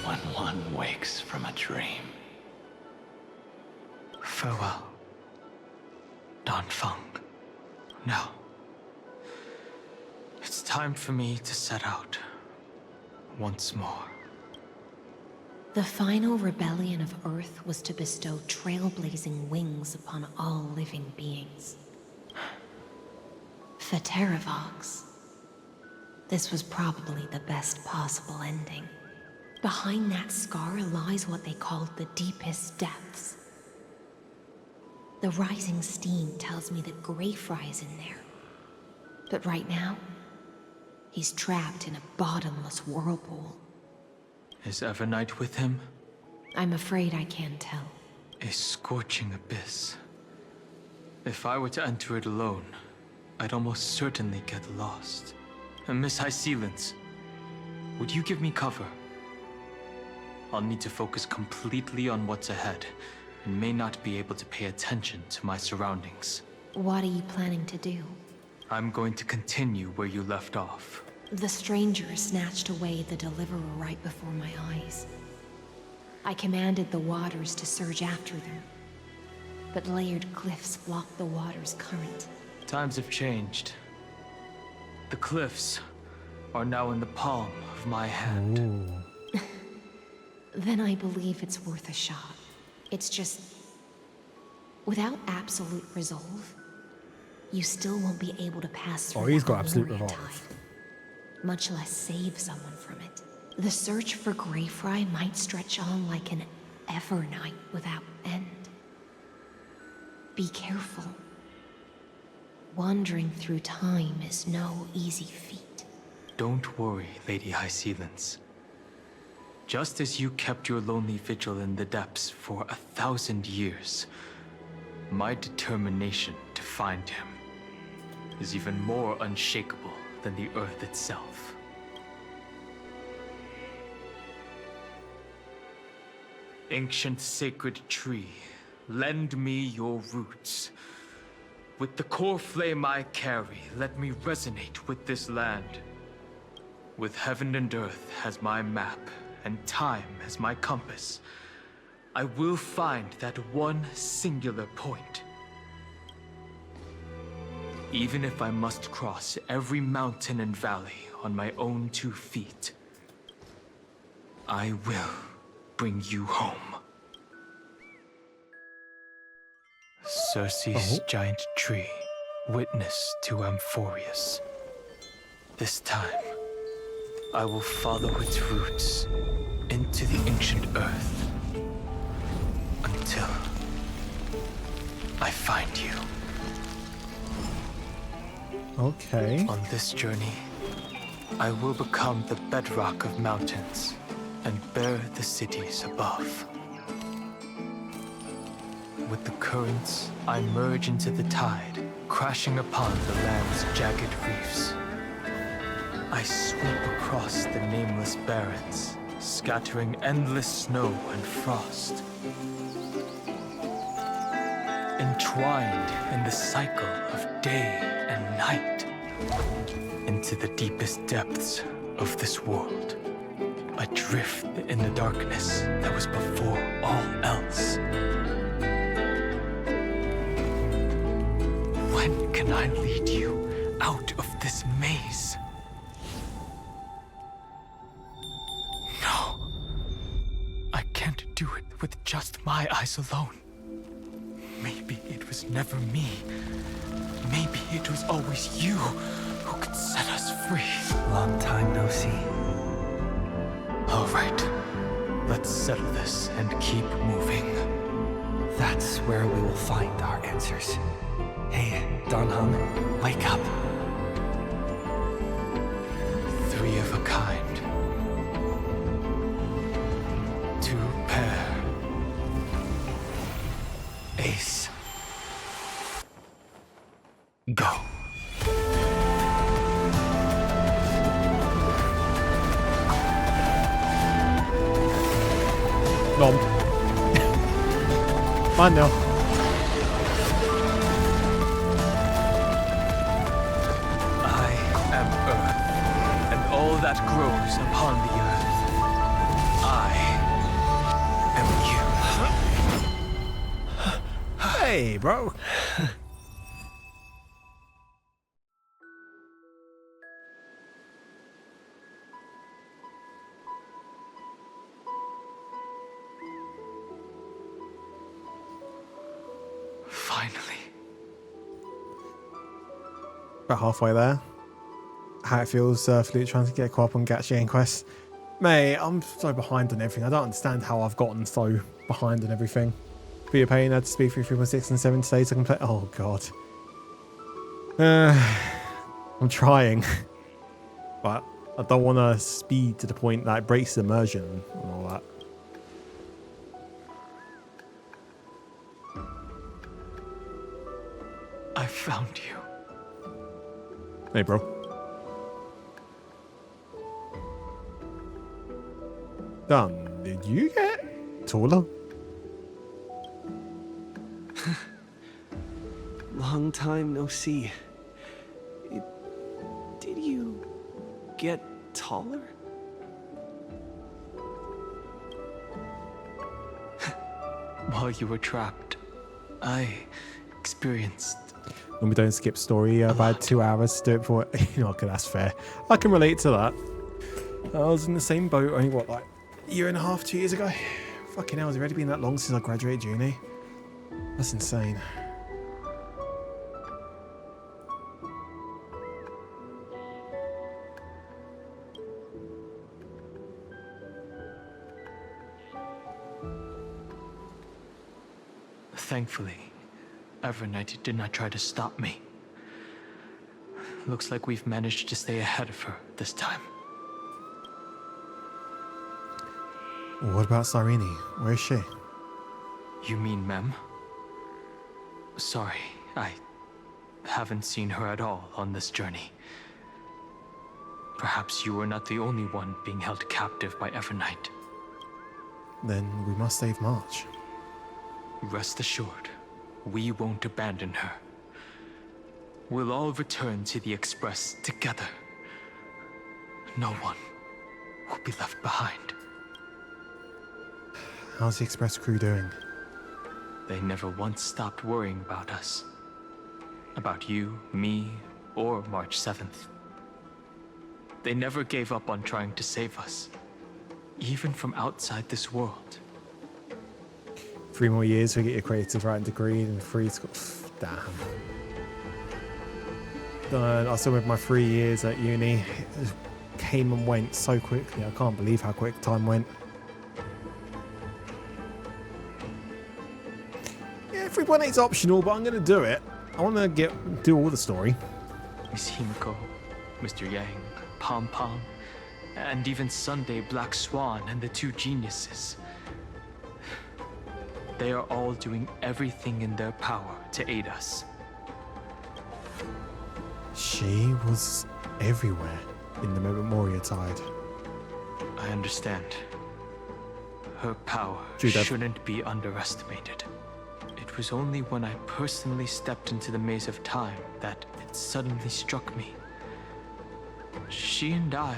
when one wakes from a dream. Farewell, Danfeng. Now, it's time for me to set out once more. The final rebellion of Earth was to bestow trailblazing wings upon all living beings. For Terravox, this was probably the best possible ending. Behind that scar lies what they called the deepest depths. The rising steam tells me that Greyfry is in there. But right now, he's trapped in a bottomless whirlpool. Is Evernight with him? I'm afraid I can't tell. A scorching abyss. If I were to enter it alone, I'd almost certainly get lost. And Miss High Sealants, would you give me cover? I'll need to focus completely on what's ahead, and may not be able to pay attention to my surroundings. What are you planning to do? I'm going to continue where you left off. The stranger snatched away the deliverer right before my eyes. I commanded the waters to surge after them, but layered cliffs blocked the water's current. Times have changed. The cliffs are now in the palm of my hand. Then I believe it's worth a shot. It's just, without absolute resolve, you still won't be able to pass through. Oh, he's got that absolute Lemuria resolve. tide, much less save someone from it. The search for Greyfry might stretch on like an evernight without end. Be careful. Wandering through time is no easy feat. Don't worry, Lady High Sealants. Just as you kept your lonely vigil in the depths for 1,000 years, my determination to find him is even more unshakable than the earth itself. Ancient sacred tree, lend me your roots. With the core flame I carry, let me resonate with this land. With heaven and earth as my map, and time as my compass, I will find that one singular point. Even if I must cross every mountain and valley on my own 2 feet, I will bring you home. Circe's giant tree, witness to Amphorius. This time, I will follow its roots into the ancient earth until I find you. Okay. On this journey, I will become the bedrock of mountains and bear the cities above. With the currents, I merge into the tide, crashing upon the land's jagged reefs. I sweep across the nameless barrens, scattering endless snow and frost. Entwined in the cycle of day and night, into the deepest depths of this world, adrift in the darkness that was before all else. When can I lead you out of this maze? No. I can't do it with just my eyes alone. Maybe it was never me. Maybe it was always you who could set us free. Long time no see. All right. Let's settle this and keep moving. That's where we will find our answers. Hey, Donham, wake up. Three of a kind. Two pair. Ace. Go. Nom. Fine now. That grows upon the earth. I am you. Hey, bro. Finally. About halfway there. How it feels, Flute, trying to get caught up on Gatchain quests. Mate, I'm so behind on everything. I don't understand how I've gotten so behind on everything. Peter Payne had to speed through 3.6 and 7 today to complete. Oh, God. I'm trying. But I don't want to speed to the point that it breaks the immersion and all that. I found you. Hey, bro. Did you get taller? Long time no see. Did you get taller? While you were trapped, I experienced... When we don't skip story, about 2 hours to do it before... You know, okay, that's fair. I can relate to that. I was in the same boat only, what, like a year and a half, 2 years ago? Fucking hell, has it already been that long since I graduated uni? That's insane. Thankfully, Evernight did not try to stop me. Looks like we've managed to stay ahead of her this time. What about Cyrene? Where is she? You mean Mem? Sorry, I haven't seen her at all on this journey. Perhaps you were not the only one being held captive by Evernight. Then we must save March. Rest assured, we won't abandon her. We'll all return to the Express together. No one will be left behind. How's the Express crew doing? They never once stopped worrying about us. About you, me, or March 7th. They never gave up on trying to save us. Even from outside this world. 3 more years to get your creative writing degree and 3 damn. I still with my 3 years at uni. It just came and went so quickly. I can't believe how quick time went. Yeah, 3.8 is optional, but I'm gonna do it. I want to do all the story. Miss Himiko, Mr. Yang, Pom Pom, and even Sunday Black Swan and the 2 geniuses. They are all doing everything in their power to aid us. She was everywhere in the Memoria tide. I understand. Her power Judah. shouldn't be underestimated. It was only when I personally stepped into the maze of time that it suddenly struck me. She and I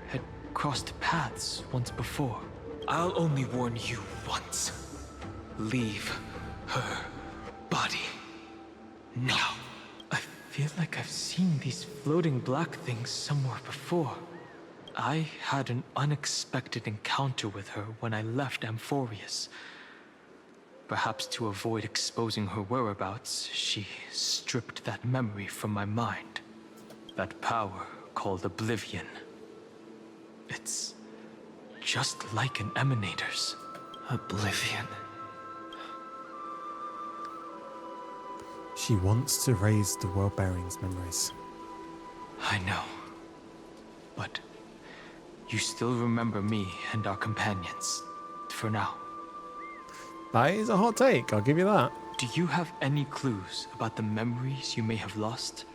had crossed paths once before. I'll only warn you once. Leave her body. Now. I feel like I've seen these floating black things somewhere before. I had an unexpected encounter with her when I left Amphorius. Perhaps to avoid exposing her whereabouts, she stripped that memory from my mind. That power called Oblivion. It's just like an emanator's. Oblivion. She wants to raise the world-bearing's memories. I know. But you still remember me and our companions, for now. That is a hot take, I'll give you that. Do you have any clues about the memories you may have lost?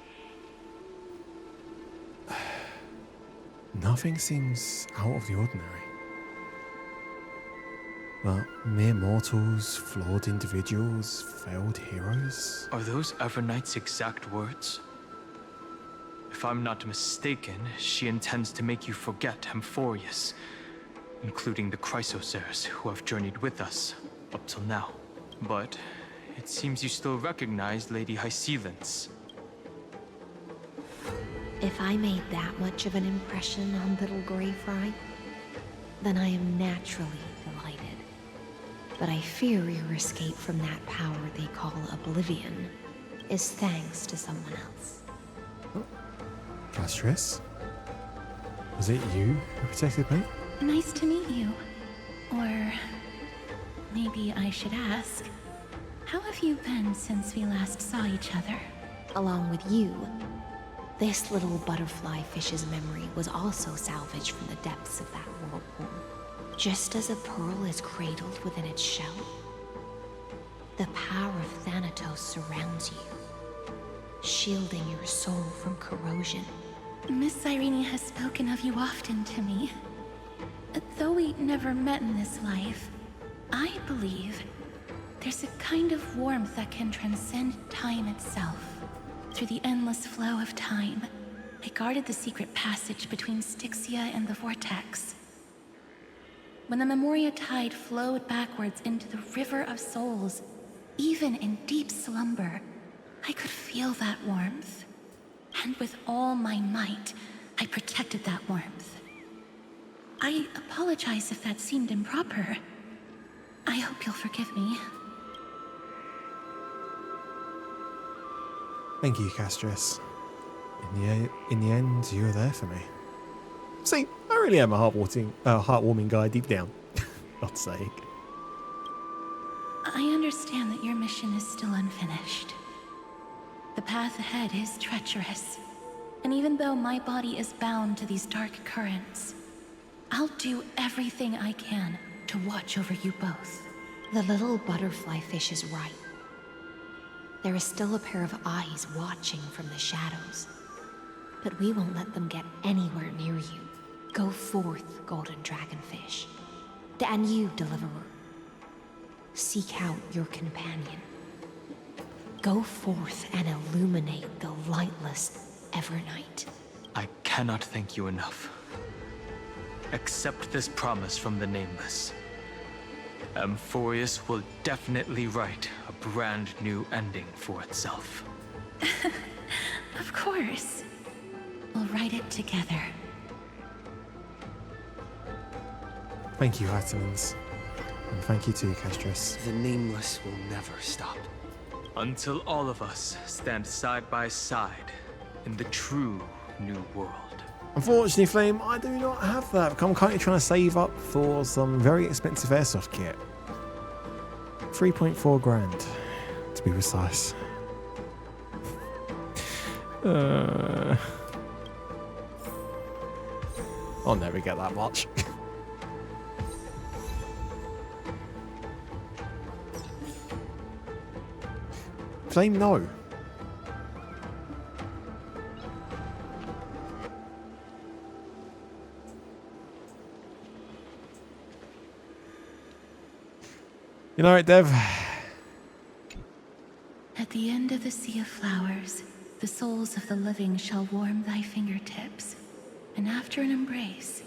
Nothing seems out of the ordinary. But mere mortals, flawed individuals, failed heroes? Are those Everknight's exact words? If I'm not mistaken, she intends to make you forget Amphorius, including the Chrysosaurs who have journeyed with us up till now. But it seems you still recognize Lady Hycelens. If I made that much of an impression on little Grey Fry, then I am naturally delighted. But I fear your escape from that power they call Oblivion is thanks to someone else. Castris? Was it you who protected me? Nice to meet you. Or maybe I should ask, how have you been since we last saw each other? Along with you, this little butterfly fish's memory was also salvaged from the depths of that whirlpool. Just as a pearl is cradled within its shell, the power of Thanatos surrounds you, shielding your soul from corrosion. Miss Irene has spoken of you often to me. Though we never met in this life, I believe there's a kind of warmth that can transcend time itself. Through the endless flow of time, I guarded the secret passage between Styxia and the Vortex. When the Memoria tide flowed backwards into the River of Souls, even in deep slumber, I could feel that warmth. And with all my might, I protected that warmth. I apologize if that seemed improper. I hope you'll forgive me. Thank you, Castris. In the end, you were there for me. See, I really am a heartwarming guy deep down. God's sake. I understand that your mission is still unfinished. The path ahead is treacherous, and even though my body is bound to these dark currents, I'll do everything I can to watch over you both. The little butterfly fish is right. There is still a pair of eyes watching from the shadows, but we won't let them get anywhere near you. Go forth, golden dragonfish. And you, deliverer. Seek out your companion. Go forth and illuminate the lightless Evernight. I cannot thank you enough. Accept this promise from the Nameless. Amphorius will definitely write a brand new ending for itself. Of course. We'll write it together. Thank you, Hycelens. And thank you too, Castris. The Nameless will never stop. Until all of us stand side by side in the true new world. Unfortunately, Flame, I do not have that. I'm currently trying to save up for some very expensive airsoft kit. 3.4 grand, to be precise. I'll never get that much. Flame, no. You know it, Dev. At the end of the sea of flowers, the souls of the living shall warm thy fingertips, and after an embrace,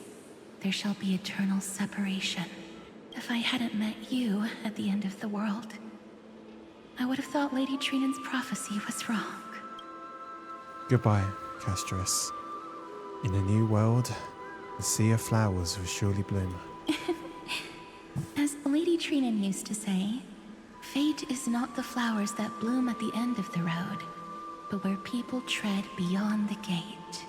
there shall be eternal separation. If I hadn't met you at the end of the world, I would have thought Lady Trinan's prophecy was wrong. Goodbye, Castris. In a new world, the sea of flowers will surely bloom. As Lady Trinan used to say, fate is not the flowers that bloom at the end of the road, but where people tread beyond the gate.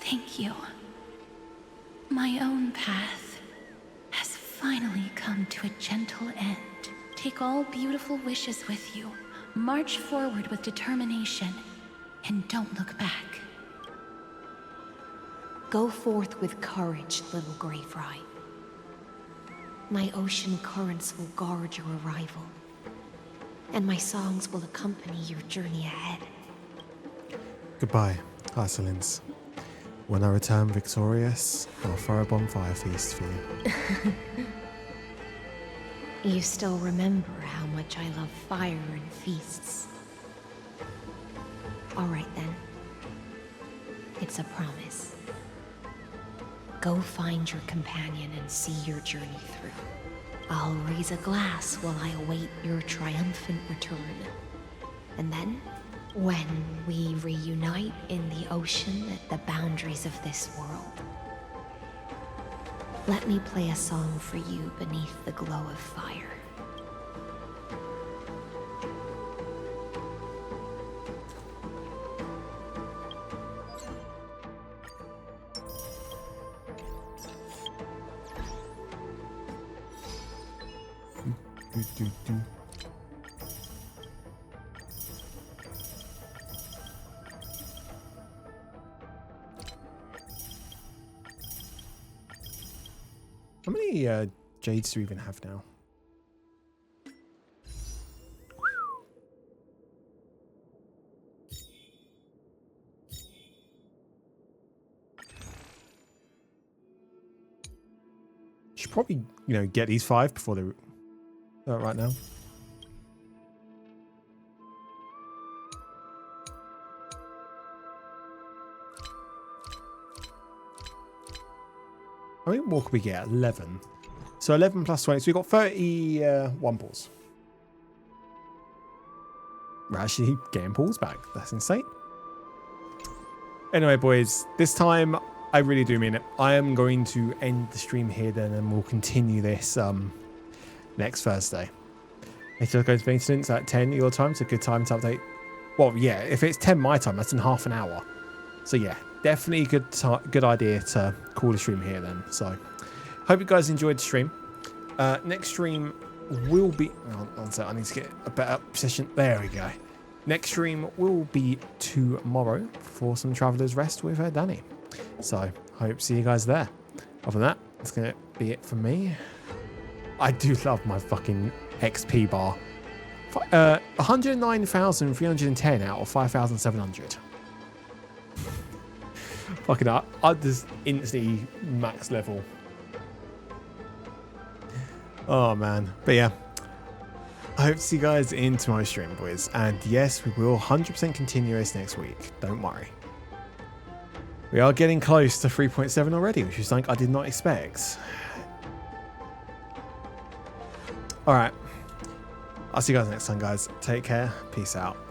Thank you. My own path has finally come to a gentle end. Take all beautiful wishes with you. March forward with determination, and don't look back. Go forth with courage, little Greyfry. My ocean currents will guard your arrival, and my songs will accompany your journey ahead. Goodbye, Hyselins. When I return victorious, I'll throw a bonfire feast for you. You still remember how much I love fire and feasts. All right then. It's a promise. Go find your companion and see your journey through. I'll raise a glass while I await your triumphant return. And then, when we reunite in the ocean at the boundaries of this world, let me play a song for you beneath the glow of fire. How many jades do we even have now? Should probably, get these 5 before they right now. How many more could we get? 11. So 11 plus 20. So we've got 31 balls. We're actually getting balls back. That's insane. Anyway, boys, this time I really do mean it. I am going to end the stream here then, and we'll continue this next Thursday. It's going to be incidents at 10 your time. It's a good time to update. Well, yeah, if it's 10 my time, that's in half an hour. So yeah, definitely good idea to call the stream here then. So hope you guys enjoyed the stream. Next stream will be... One sec, I need to get a better position. There we go. Next stream will be tomorrow for some Traveller's Rest with Danny. So hope to see you guys there. Other than that, that's going to be it from me. I do love my fucking XP bar. 109,310 out of 5,700. Fucking up. I just instantly max level. Oh man. But yeah. I hope to see you guys in tomorrow's stream, boys. And yes, we will 100% continue this next week. Don't worry. We are getting close to 3.7 already, which is something I did not expect. Alright. I'll see you guys next time, guys. Take care. Peace out.